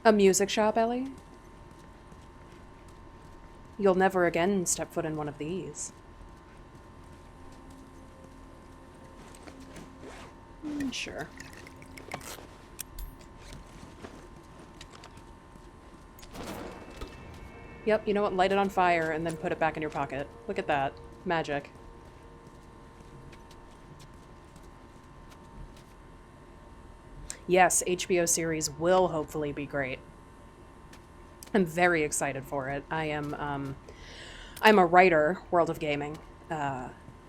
A music shop, Ellie? You'll never again step foot in one of these. Sure. Yep, you know what? Light it on fire and then put it back in your pocket. Look at that. Magic. Yes, HBO series will hopefully be great. I'm very excited for it. I'm a writer, World of Gaming,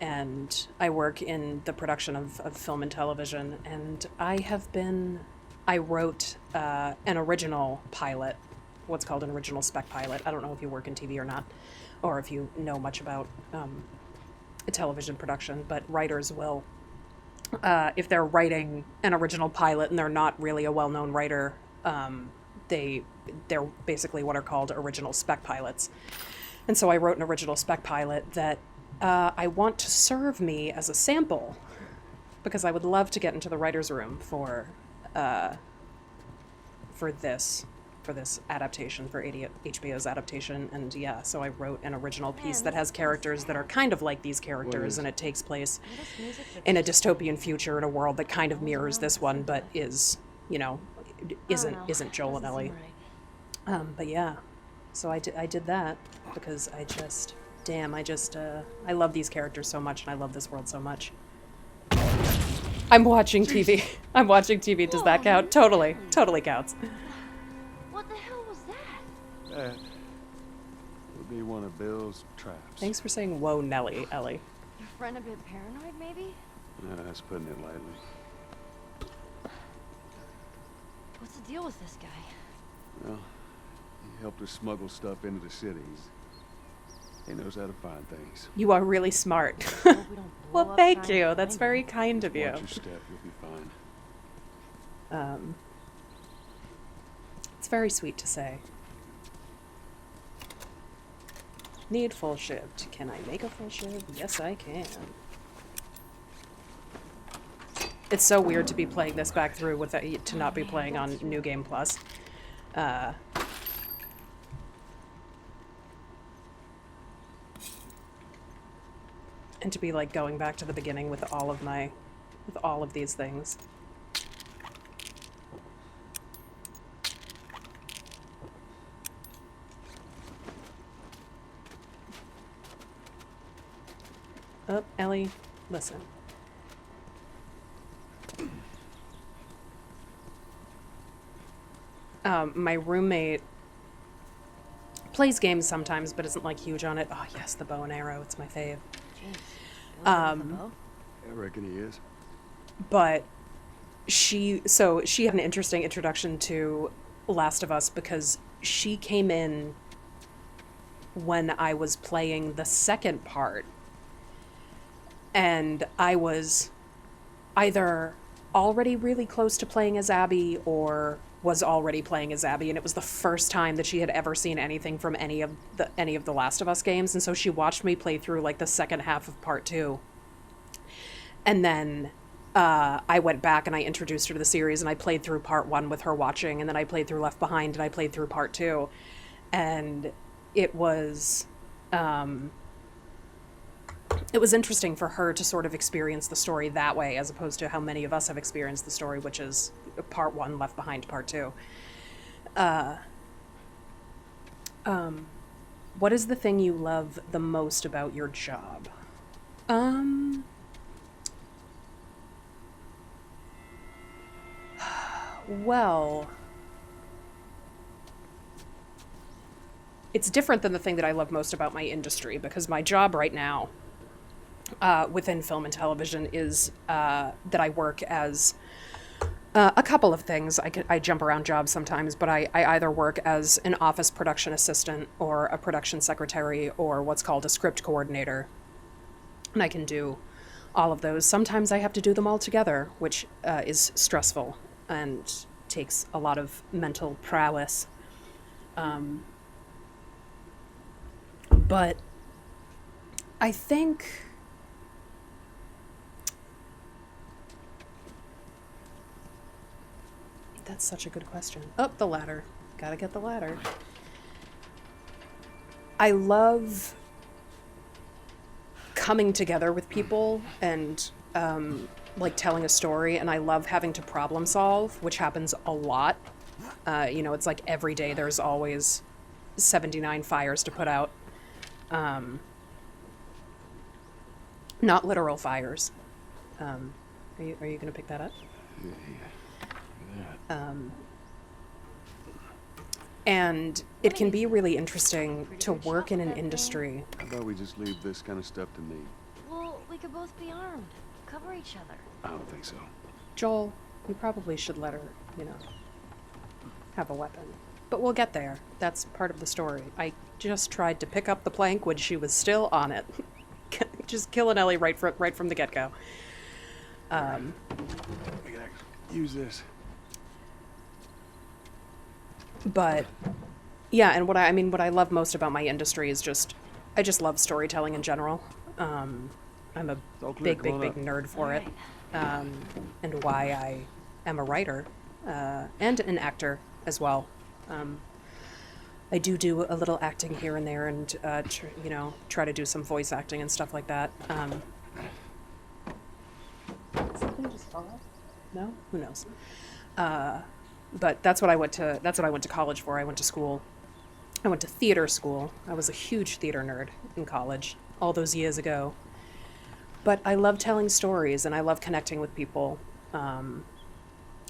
and I work in the production of film and television, and I wrote an original pilot, what's called an original spec pilot. I don't know if you work in TV or not, or if you know much about television production, but writers will, if they're writing an original pilot and they're not really a well-known writer, they're basically what are called original spec pilots. And so I wrote an original spec pilot that I want to serve me as a sample, because I would love to get into the writer's room for this adaptation, for HBO's adaptation. And yeah, so I wrote an original piece that has characters that are kind of like these characters, and it takes place in a dystopian future in a world that kind of mirrors this one, but is, you know, isn't Joel and Ellie. But yeah, so I did that because I love these characters so much, and I love this world so much. I'm watching TV. I'm watching TV. Does that count? Totally counts. What the hell was that? That would be one of Bill's traps. Thanks for saying whoa, Nelly, Ellie. Your friend a bit paranoid, maybe? No, that's putting it lightly. What's the deal with this guy? Well, he helped us smuggle stuff into the cities. He knows how to find things. You are really smart. Well, thank you. That's very kind of you. Watch your step, you'll be fine. It's very sweet to say. Need full shift. Can I make a full shift? Yes, I can. It's so weird to be playing this back through with to not be playing on New Game Plus. And to be like going back to the beginning with all of these things. Oh, Ellie, listen. My roommate plays games sometimes, but isn't like huge on it. Oh yes, the bow and arrow, it's my fave. I reckon he is. But she had an interesting introduction to Last of Us because she came in when I was playing the second part, and I was either already really close to playing as Abby or was already playing as Abby, and it was the first time that she had ever seen anything from any of the Last of Us games, and so she watched me play through like the second half of part 2. And then I went back and I introduced her to the series, and I played through part 1 with her watching, and then I played through Left Behind, and I played through part 2. And it was interesting for her to sort of experience the story that way, as opposed to how many of us have experienced the story, which is part 1, Left Behind, part 2. What is the thing you love the most about your job? Well, it's different than the thing that I love most about my industry, because my job right now within film and television is that I work as a couple of things. I jump around jobs sometimes, but I either work as an office production assistant or a production secretary or what's called a script coordinator. And I can do all of those. Sometimes I have to do them all together, which is stressful and takes a lot of mental prowess. But I think that's such a good question. Oh, the ladder. Gotta get the ladder. I love coming together with people and like telling a story, and I love having to problem solve, which happens a lot. You know, it's like every day there's always 79 fires to put out. Not literal fires. Are you gonna pick that up? And it can be really interesting to work in an industry. How about we just leave this kind of stuff to me? Well, we could both be armed. Cover each other. I don't think so. Joel, you probably should let her, you know, have a weapon. But we'll get there. That's part of the story. I just tried to pick up the plank when she was still on it. Just killing Ellie right from the get-go. We gotta use this. But yeah, and what I love most about my industry is I just love storytelling in general. I'm a big nerd for it, and why I am a writer and an actor as well. I do a little acting here and there, and you know, try to do some voice acting and stuff like that. Something just fall off? No? Who knows? But that's what I went to college for. I went to school. I went to theater school. I was a huge theater nerd in college all those years ago. But I love telling stories, and I love connecting with people, and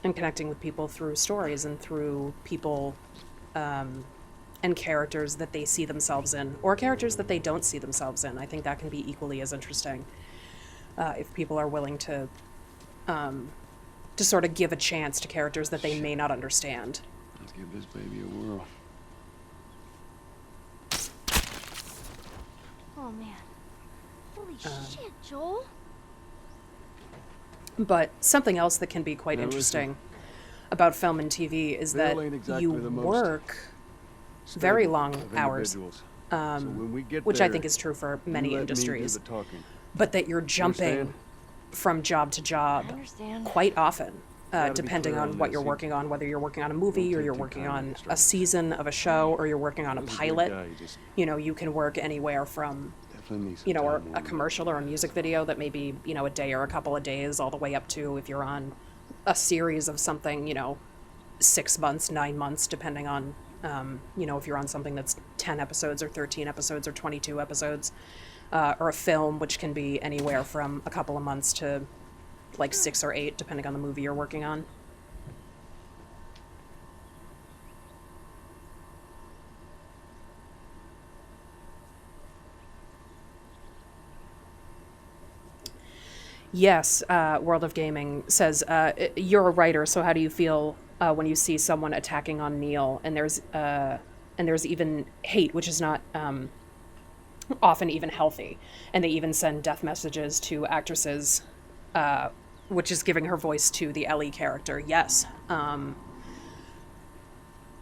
connecting with people through stories and through people and characters that they see themselves in, or characters that they don't see themselves in. I think that can be equally as interesting if people are willing to sort of give a chance to characters that they may not understand. Let's give this baby a whirl. Oh man. Holy shit, Joel. But something else that can be quite interesting about film and TV is that you work very long hours, which I think is true for many industries, but that you're jumping from job to job quite often, depending on what you're working on, whether you're working on a movie or you're working on a season of a show or you're working on a pilot. You know, you can work anywhere from, you know, a commercial or a music video that may be, you know, a day or a couple of days, all the way up to if you're on a series of something, you know, 6 months, 9 months, depending on, you know, if you're on something that's 10 episodes or 13 episodes or 22 episodes. Or a film, which can be anywhere from a couple of months to like 6 or 8, depending on the movie you're working on. Yes, World of Gaming says, you're a writer, so how do you feel when you see someone attacking on Neil, and there's even hate, which is not often even healthy, and they even send death messages to actresses, which is giving her voice to the Ellie character. Yes.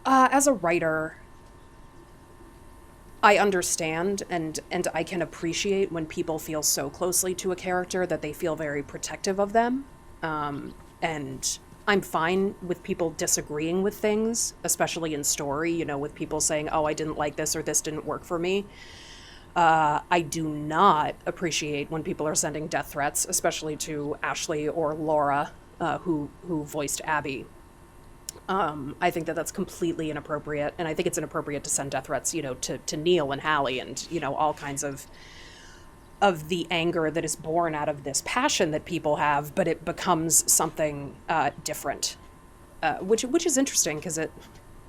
As a writer, I understand and I can appreciate when people feel so closely to a character that they feel very protective of them. And I'm fine with people disagreeing with things, especially in story, you know, with people saying, oh, I didn't like this or this didn't work for me. I do not appreciate when people are sending death threats, especially to Ashley or Laura, who voiced Abby. I think that that's completely inappropriate, and I think it's inappropriate to send death threats, you know, to Neil and Hallie and, you know, all kinds of the anger that is born out of this passion that people have, but it becomes something different, which is interesting because it,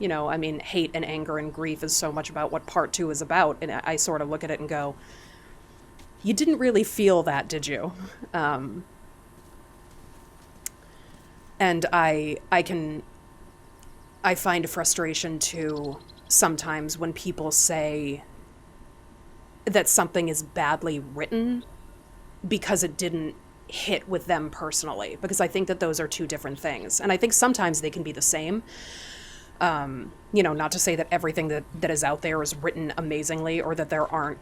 you know, I mean, hate and anger and grief is so much about what part 2 is about, and I sort of look at it and go, you didn't really feel that, did you? And I find frustration too sometimes when people say that something is badly written because it didn't hit with them personally, because I think that those are two different things, and I think sometimes they can be the same. You know, not to say that everything that is out there is written amazingly, or that there aren't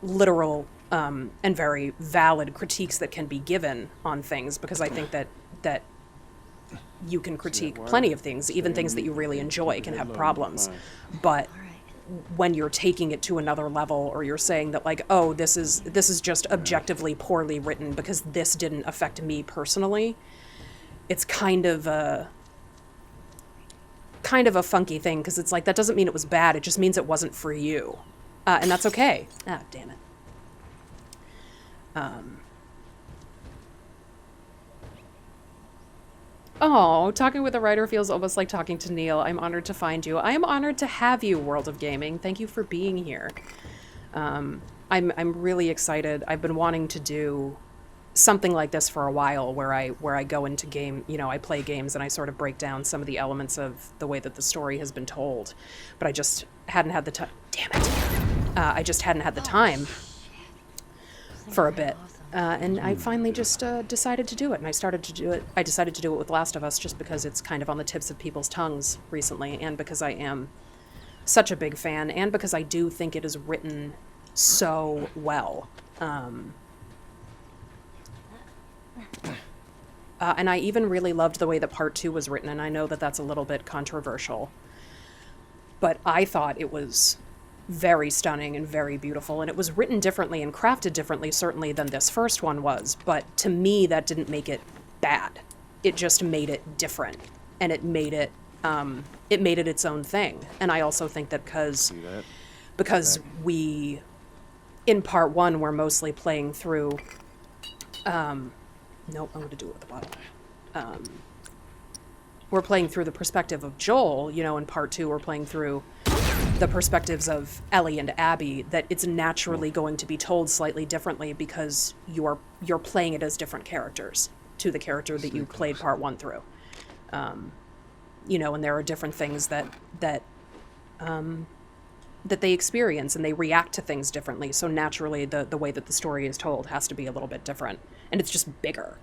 literal and very valid critiques that can be given on things, because I think that you can critique plenty of things, even things that you really enjoy can have problems. But when you're taking it to another level, or you're saying that, like, oh, this is just objectively poorly written because this didn't affect me personally, it's kind of a funky thing, because it's like, that doesn't mean it was bad, it just means it wasn't for you. And that's okay. Ah, damn it. Oh, talking with a writer feels almost like talking to Neil. I'm honored to find you. I am honored to have you, World of Gaming. Thank you for being here. I'm really excited. I've been wanting to do something like this for a while, where I go into game, you know, I play games and I sort of break down some of the elements of the way that the story has been told. But I just hadn't had the time. Damn it. I just hadn't had the time for a bit. And I finally just decided to do it, and I decided to do it with Last of Us, just because it's kind of on the tips of people's tongues recently, and because I am such a big fan, and because I do think it is written so well. And I even really loved the way that Part 2 was written, and I know that that's a little bit controversial, but I thought it was very stunning and very beautiful, and it was written differently and crafted differently, certainly, than this first one was, but to me that didn't make it bad. It just made it different, and it made it its own thing. And I also think that because we, in Part 1, we're mostly playing through nope, I'm going to do it with the bottle. We're playing through the perspective of Joel, you know. In Part 2, we're playing through the perspectives of Ellie and Abby, that it's naturally going to be told slightly differently, because you're playing it as different characters to the character that you played Part 1 through. You know, and there are different things that they experience, and they react to things differently, so naturally the way that the story is told has to be a little bit different, and it's just bigger.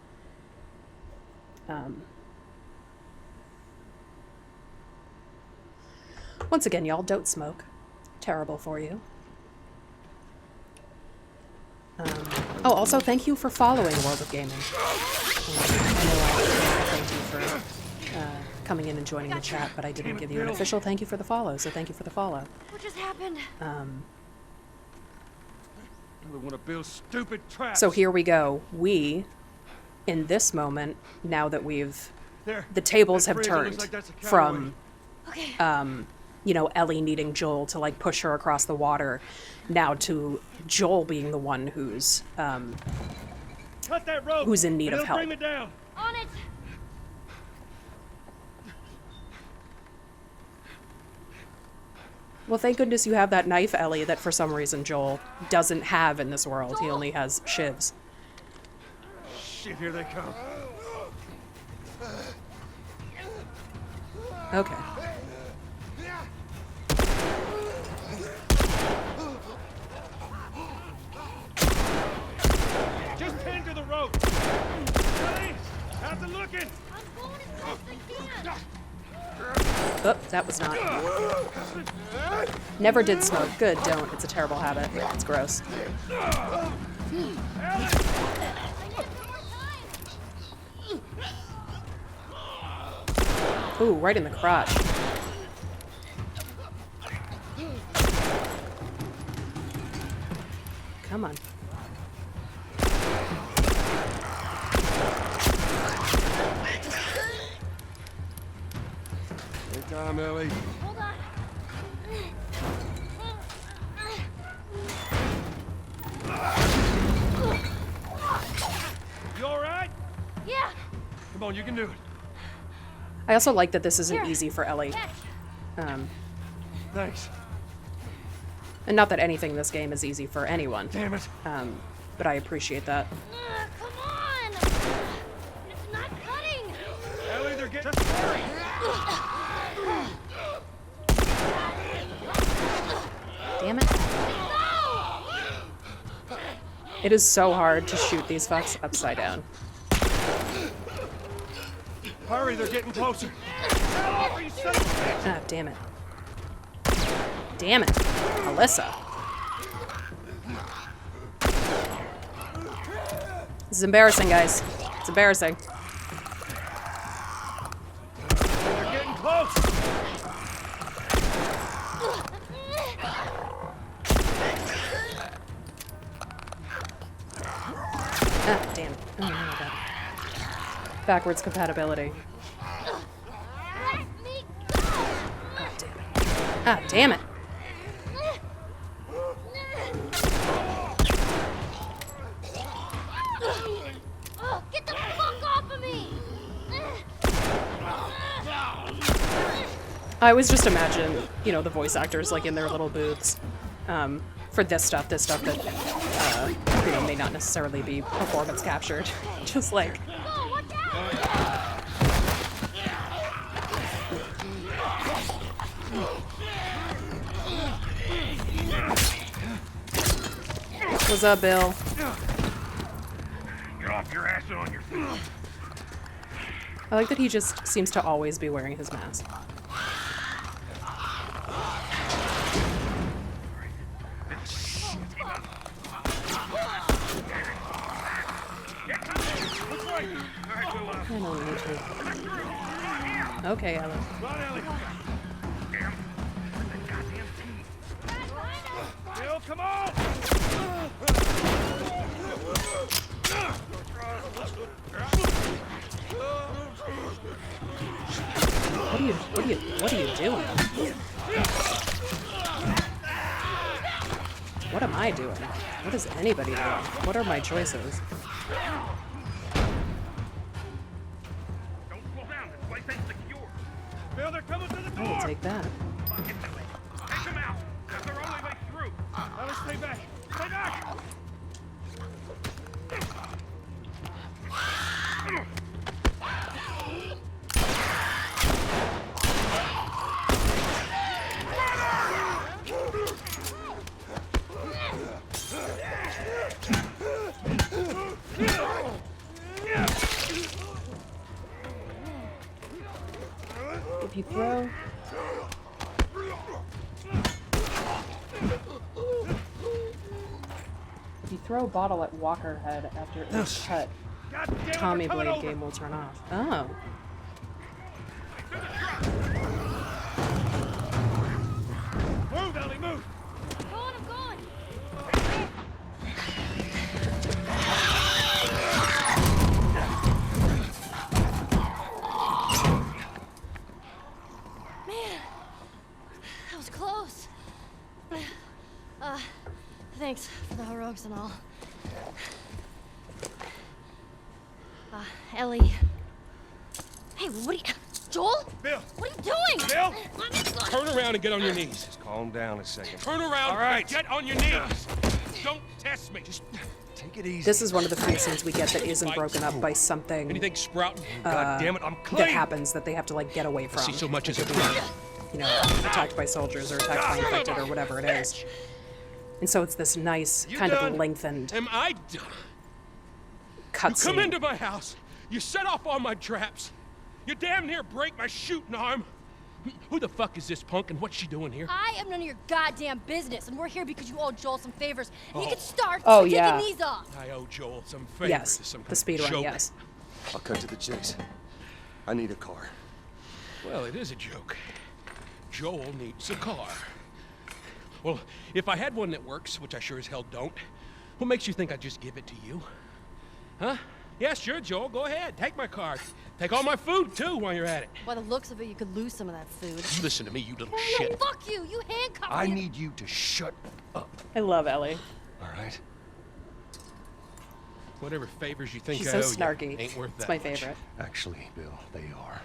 Once again, y'all, don't smoke. Terrible for you. Oh, also, thank you for following World of Gaming. I know I thank you for coming in and joining the chat, but I didn't give you an official thank you for the follow, so thank you for the follow. What just happened? Want to build stupid traps. So here we go. We, in this moment, now that the tables have turned from, you know, Ellie needing Joel to, like, push her across the water, now to Joel being the one who's Cut that rope, who's in need of help. Bring me down. On it. Well, thank goodness you have that knife, Ellie, that for some reason Joel doesn't have in this world. He only has shivs. Shit, here they come. Okay. Just tend to the rope. Ellie, how's it looking? I'm going as fast as I can. Oh, that was not. Never did smoke. Good, don't. It's a terrible habit. It's gross. Ooh, right in the crotch. Come on. Take time, Ellie. Hold on. You all right? Yeah. Come on, you can do it. I also like that this isn't easy for Ellie. Thanks. And not that anything in this game is easy for anyone. Damn it. But I appreciate that. Come on. It's not cutting. Ellie, they're getting... Just hurry. Damn it. It is so hard to shoot these fucks upside down. Hurry, they're getting closer. Get off you son of a bitch! Ah, damn it. Damn it. Alyssa. This is embarrassing, guys. It's embarrassing. They're getting close! Ah, damn it. Oh, no, God. Backwards compatibility. Ah, damn it. Oh, get the fuck off of me! I always just imagine, you know, the voice actors like in their little booths for this stuff that, you know, may not necessarily be performance captured. Just like... What's up, Bill? Get off your ass and on your feet. I like that he just seems to always be wearing his mask. I don't need to. Okay, Ellen. Bill, come on! What are you doing? What am I doing? What is anybody doing? What are my choices? Don't slow down. This place ain't secure. Bill, they're coming to the door. I will take that. Take them out. That's our only way through. Now let's stay back. Stay back! If you throw... If you throw a bottle at Walker Head after it is cut, Tommy Blade game will turn off. Oh. Move, Ellie, move! I'm going! Man, that was close. Thanks for the heroics and all. Ellie. Hey, what are you... Joel? Bill! What are you doing? Bill! Let me go. Turn around and get on your knees. Just calm down a second. Turn around All right. and get on your knees. Don't test me. Just take it easy. This is one of the few scenes we get that isn't broken up by something anything sprouting. God damn it, I'm clean. that happens that they have to like get away from. See so much as a You know, attacked by soldiers or attacked by infected or whatever it is. And so it's this nice, kind of lengthened Am I done? cutscene. You come into my house. You set off all my traps. You damn near break my shooting arm. Who the fuck is this punk and what's she doing here? I am none of your goddamn business, and we're here because you owe Joel some favors. And you can start Oh, taking yeah. these off. I owe Joel some favors. Yes, some the speed run, joke. yes. I'll cut to the chase. I need a car. Well, it is a joke. Joel needs a car. Well, if I had one that works, which I sure as hell don't, what makes you think I'd just give it to you? Huh? Yeah, sure, Joel, go ahead. Take my car. Take all my food, too, while you're at it. By the looks of it, you could lose some of that food. You listen to me, you little No, shit. fuck you! You handcuffed me! I need you to shut up. I love Ellie. All right? Whatever favors you think She's I so owe you snarky. ain't worth It's that my much. favorite. Actually, Bill, they are.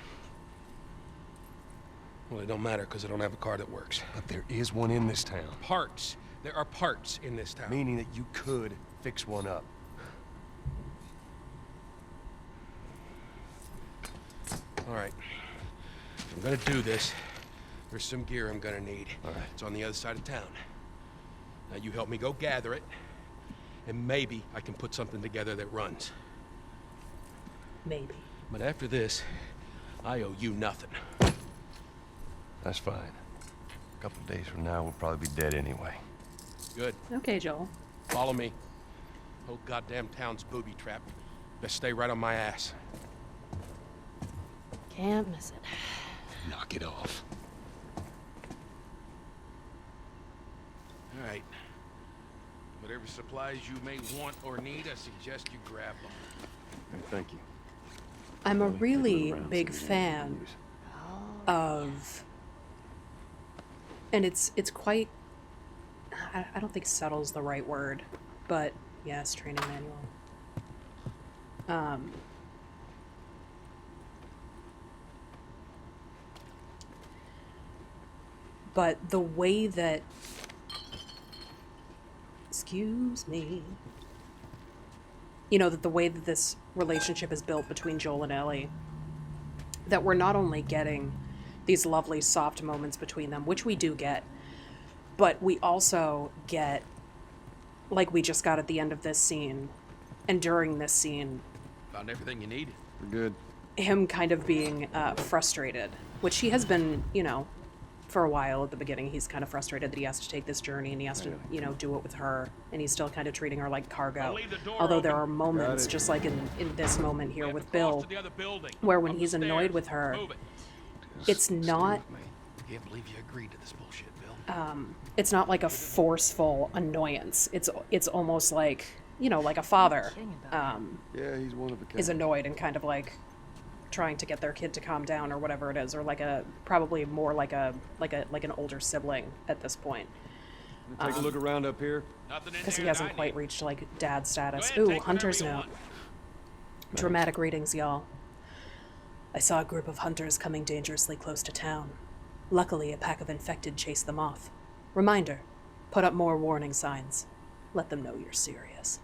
Well, it don't matter, because I don't have a car that works. But there is one in this town. Parts. There are parts in this town. Meaning that you could fix one up. All right. If I'm gonna do this, there's some gear I'm gonna need. All right. It's on the other side of town. Now you help me go gather it, and maybe I can put something together that runs. Maybe. But after this, I owe you nothing. That's fine. A couple days from now, we'll probably be dead anyway. Good. Okay, Joel. Follow me. Whole goddamn town's booby trap. Best stay right on my ass. Can't miss it. Knock it off. All right. Whatever supplies you may want or need, I suggest you grab them. Thank you. I'm a really big fan of, and it's quite, I don't think subtle's the right word, but yes, training manual. But the way that, excuse me, you know, that the way that this relationship is built between Joel and Ellie, that we're not only getting these lovely soft moments between them, which we do get, but we also get, like we just got at the end of this scene, and during this scene, Found everything you need? We're good. him kind of being frustrated, which he has been, you know, for a while. At the beginning, he's kind of frustrated that he has to take this journey and he has to, you know, do it with her, and he's still kind of treating her like cargo. Although there are moments, just like in this moment here with Bill, where when he's annoyed with her, it's not, Can't believe you agreed to this bullshit, Bill. it's not like a forceful annoyance. It's almost like, you know, like a father Yeah, he's one of a kind. is annoyed and kind of like trying to get their kid to calm down or whatever it is, or like a, probably more like an older sibling at this point. Take a look around up here. Because he hasn't quite reached like dad status. Ooh, Hunter's note. Dramatic readings, y'all. I saw a group of hunters coming dangerously close to town. Luckily, a pack of infected chased them off. Reminder, put up more warning signs. Let them know you're serious.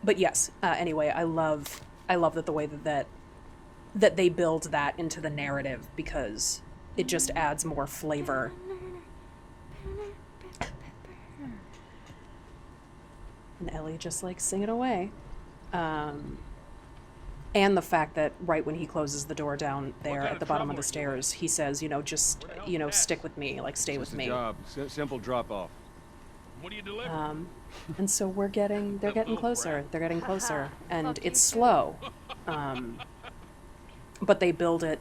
But yes, anyway, I love that the way that they build that into the narrative, because it just adds more flavor. And Ellie just like singing away. And the fact that right when he closes the door down there at the bottom of the stairs, he says, you know, just, you know, stick with me, like stay with me. Job. Simple drop off. What do you deliver? And so they're getting closer. They're getting closer, and it's slow. But they build it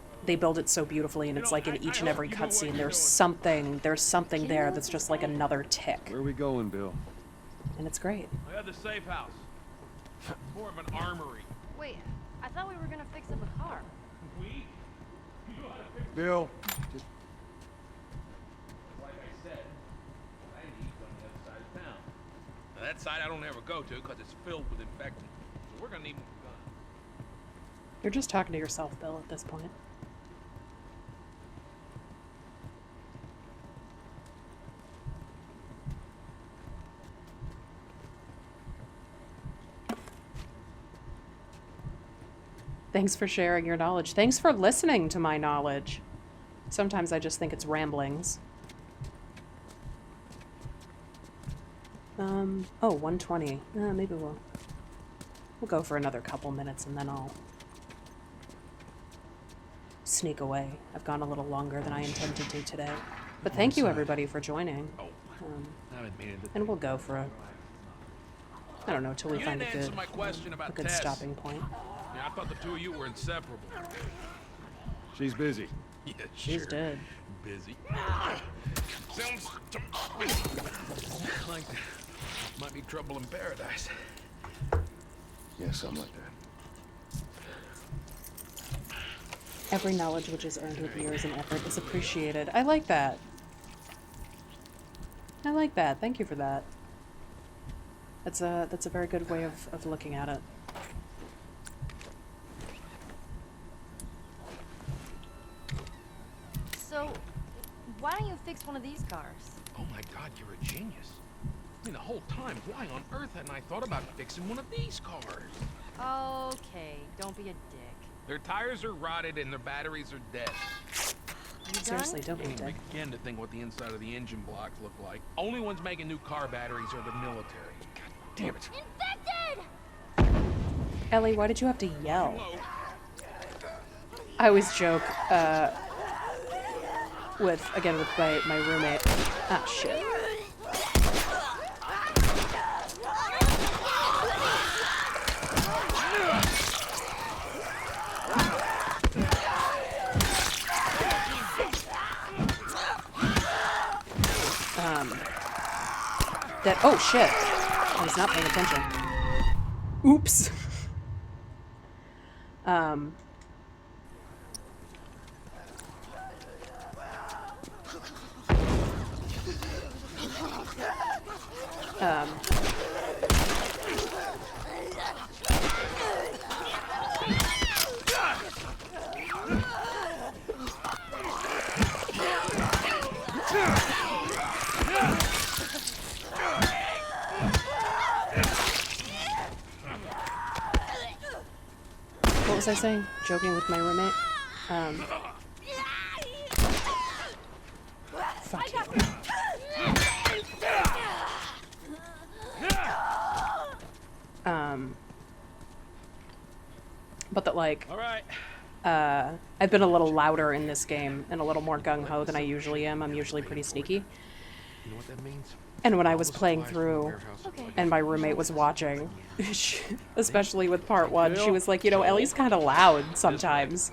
so beautifully, and it's like in each and every cutscene, there's something there that's just like another tick. Where are we going, Bill? And it's great. I had the safe house. More of an armory. Wait, I thought we were gonna fix up a car. We? You know how to fix Bill, just like I said, I need on the other side of town. Now that side I don't ever go to because it's filled with infected. So we're gonna need more guns. You're just talking to yourself, Bill, at this point. Thanks for sharing your knowledge. Thanks for listening to my knowledge. Sometimes I just think it's ramblings. Oh, 120. Maybe we'll go for another couple minutes and then I'll sneak away. I've gone a little longer than I intended to today. But thank you everybody for joining. And we'll go for I don't know, till we find a good stopping point. Yeah, I thought the two of you were inseparable. she's busy. Yeah, She's dead. Busy. Sounds like might be trouble in paradise. Yeah, something like that. Every knowledge which is earned with years and effort is appreciated. I like that. I like that. Thank you for that. That's a very good way of looking at it. So, why don't you fix one of these cars? Oh my God, you're a genius. I mean, the whole time, why on earth hadn't I thought about fixing one of these cars? Okay, don't be a dick. Their tires are rotted and their batteries are dead. Seriously, don't be a Can't even dick. begin to think what the inside of the engine blocks look like. Only ones making new car batteries are the military. God damn it. Infected! Ellie, why did you have to yell? Hello. I always joke with my roommate. Ah, shit. That, oh shit, I was not paying attention. Oops. What was I saying? Joking with my roommate? Fuck you. But that, like, all right. I've been a little louder in this game and a little more gung-ho than I usually am. I'm usually pretty sneaky. You know what that means? And when I was playing through, and my roommate was watching, especially with part 1, she was like, you know, Ellie's kind of loud sometimes.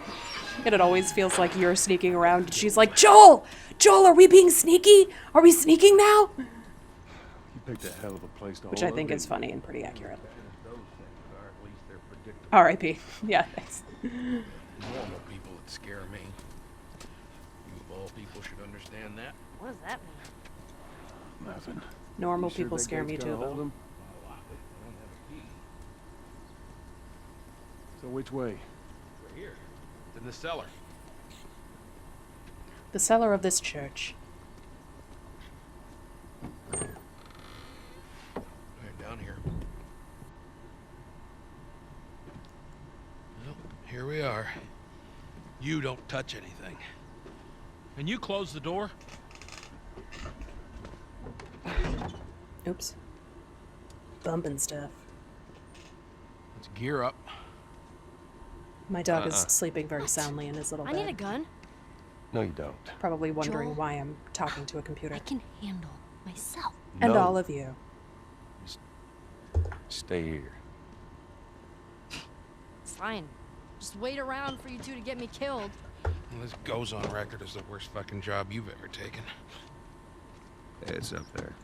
And it always feels like you're sneaking around. And she's like, Joel! Joel, are we being sneaky? Are we sneaking now? You picked a hell of a place to Which hold I think up, is funny and pretty accurate. Those R.I.P. Yeah, thanks. normal people that scare me. You of all people should understand that. What does that mean? Nothing. Normal You sure people that scare me gate's too, gonna hold though. 'em? So which way? Right here. It's in the cellar. The cellar of this church. Right down here. Well, here we are. You don't touch anything. And you close the door? Oops. Bumping stuff. Let's gear up. My dog is sleeping very soundly in his little bed. I need a gun. No, you don't. Probably wondering Joel? why I'm talking to a computer. I can handle myself. And No. all of you. Stay here. It's fine. Just wait around for you two to get me killed. Well, this goes on record as the worst fucking job you've ever taken. It's up there.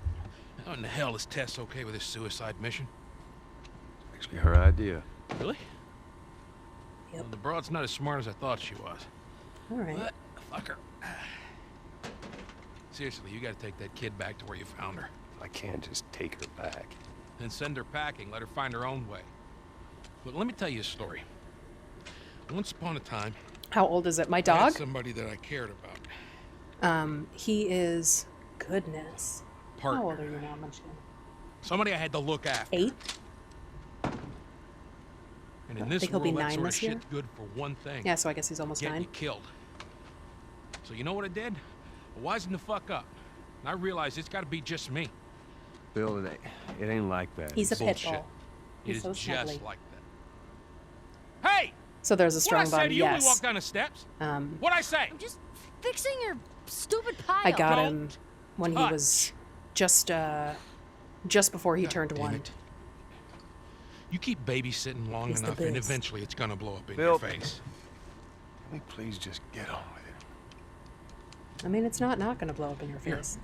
How in the hell is Tess okay with this suicide mission? Actually, her idea. Really? Yep. Well, the broad's not as smart as I thought she was. All right. But, fuck her. Seriously, you gotta take that kid back to where you found her. I can't just take her back. Then send her packing, let her find her own way. But let me tell you a story. Once upon a time, How old is it? My I had dog? somebody that I cared about. He is... Goodness. Partner. How old are you now, Munchkin? Somebody I had to look after. 8? And in this think he'll be world, that 9 sort of this year? shit's good for one thing. Yeah, so I guess he's almost Get 9. you killed. So you know what I did? I wisened the fuck up. And I realized it's gotta be just me. Bill, it ain't like that. He's a pit Bullshit. bull. It He's is so just snuggly. like that. Hey! So there's a What strong I say bond, to you when we yes. walk down the steps? What I say? I'm just fixing your stupid pile. I got Don't him when he touch. was just before he God turned damn 1. it. You keep babysitting long He's the enough, and best. eventually it's gonna blow up in Bill. your face. Can we please just get on with it? I mean, it's not going to blow up in your Here. face.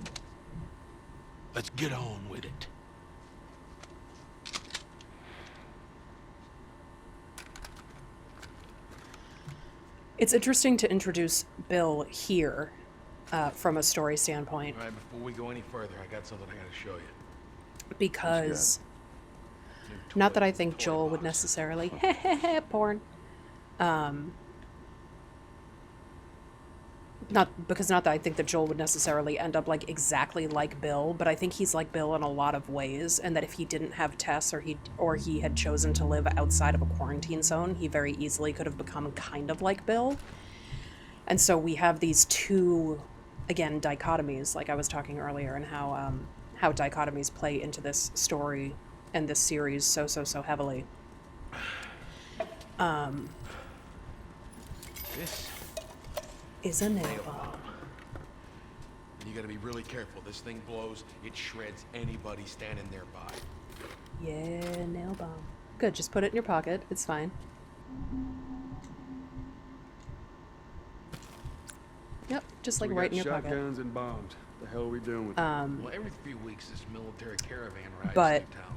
Let's get on with it. It's interesting to introduce Bill here from a story standpoint All right, before we go any further, I got something I gotta show you. because not that I think Joel would necessarily porn. Not that I think that Joel would necessarily end up like exactly like Bill, but I think he's like Bill in a lot of ways, and that if he didn't have Tess or he had chosen to live outside of a quarantine zone, he very easily could have become kind of like Bill. And so we have these two, again, dichotomies, like I was talking earlier, and how dichotomies play into this story and this series so heavily. This is a nail bomb. And you gotta be really careful. This thing blows, it shreds anybody standing nearby. Yeah, nail bomb. Good, just put it in your pocket. It's fine. Yep, just like right in your pocket. Shotguns and bombs. The hell are we doing with them? Well, every few weeks this military caravan rides but through town.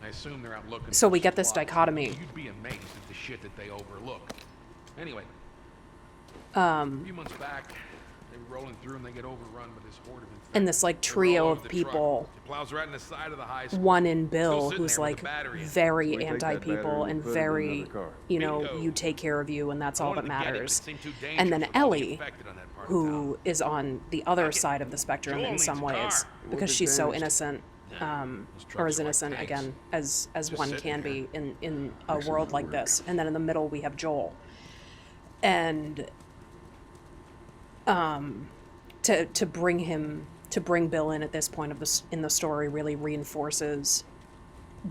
I assume they're out looking. so for we get this supplies. dichotomy. You'd be amazed at the shit that they overlook. Anyway, a few months back, they were rolling through and they get overrun by this horde of infected. and this like trio of people, It plows right in the side of the high school. one in Bill, Still sitting who's there with like the battery in it. very We take that anti-people battery and put it in very, another car. you know, Bingo. you take care of you and that's I all that wanted to get it, but it matters. seemed too And then dangerous with all the Ellie, infected on that part of who is on the other Fuck it. side of the spectrum Joel in needs some a car. ways, What because is she's so damaged? innocent, Those or trucks as are like innocent tanks. again as Just one sitting can there. be in a Fixing world to like work. this. And then in the middle we have Joel, and to bring Bill in at this point of in the story really reinforces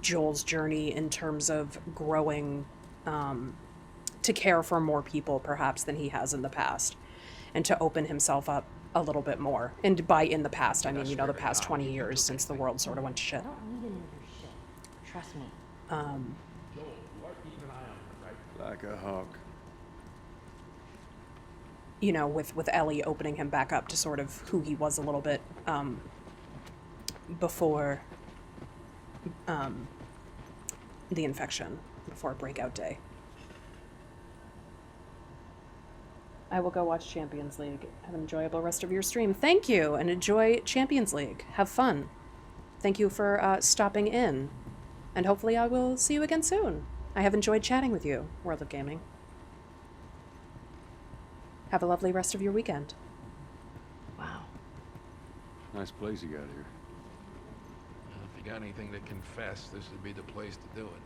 Joel's journey in terms of growing to care for more people perhaps than he has in the past, and to open himself up a little bit more. And by in the past, I mean, you know, the past 20 years since the world sort of went to shit. I don't need any of your shit. Trust me. Joel, you are keeping an eye on it, right? Like a hawk. You know, with Ellie opening him back up to sort of who he was a little bit before the infection, before breakout day. I will go watch Champions League. Have an enjoyable rest of your stream. Thank you, and enjoy Champions League. Have fun. Thank you for stopping in, and hopefully I will see you again soon. I have enjoyed chatting with you, World of Gaming. Have a lovely rest of your weekend. Wow. Nice place you got here. Well, if you got anything to confess, this would be the place to do it.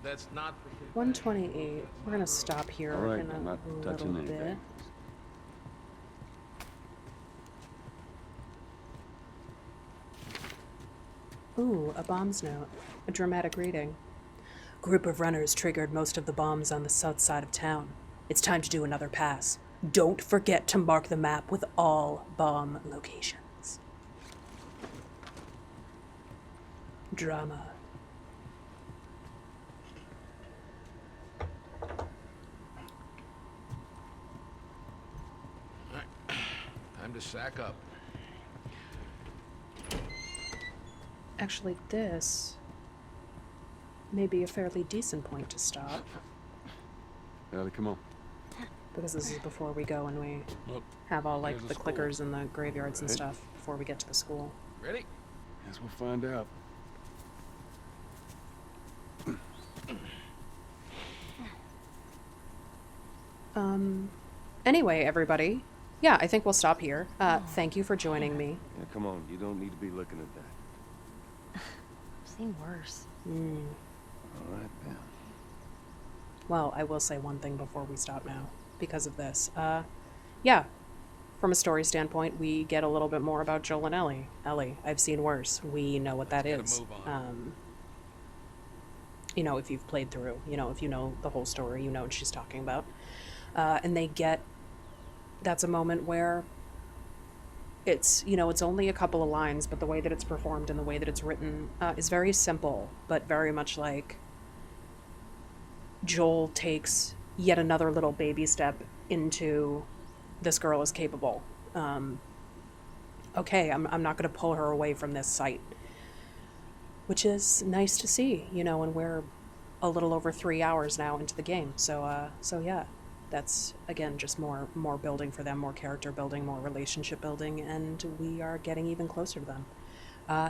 That's not for 128. We're gonna stop here All right, in I'm a not little touching bit. anything. Ooh, a bombs note. A dramatic reading. Group of runners triggered most of the bombs on the south side of town. It's time to do another pass. Don't forget to mark the map with all bomb locations. Drama. time to sack up. Actually, this may be a fairly decent point to stop. Ellie, come on. Because this is before we go and we Look, have all like there's the the school. clickers and the graveyards and Right. stuff before we get to the school. Ready? Guess we'll find out. Anyway, everybody. Yeah, I think we'll stop here. Thank you for joining me. Yeah, come on. You don't need to be looking at that. I've seen worse. All right, then. Well, I will say one thing before we stop now, because of this. Yeah, from a story standpoint, we get a little bit more about Joel and Ellie. Ellie, I've seen worse. We know what that Gotta is. move on. You know, if you've played through, you know, if you know the whole story, you know what she's talking about. And they get, that's a moment where it's, you know, it's only a couple of lines, but the way that it's performed and the way that it's written is very simple, but very much like Joel takes yet another little baby step into this girl is capable. Okay, I'm not going to pull her away from this site, which is nice to see, you know, and we're a little over 3 hours now into the game. So yeah, that's again just more building for them, more character building, more relationship building, and we are getting even closer to them.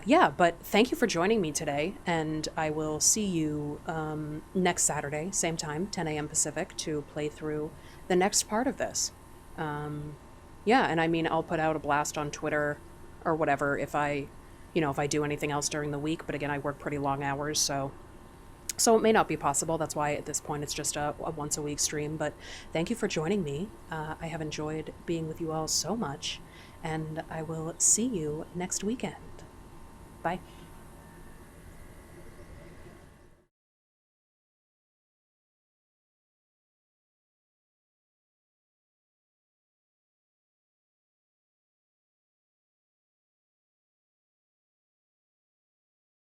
Yeah, but thank you for joining me today, and I will see you next Saturday, same time, 10 a.m. Pacific, to play through the next part of this. Yeah, and I mean, I'll put out a blast on Twitter or whatever if I do anything else during the week, but again, I work pretty long hours, so it may not be possible. That's why at this point it's just a once a week stream, but thank you for joining me. I have enjoyed being with you all so much, and I will see you next weekend. Bye.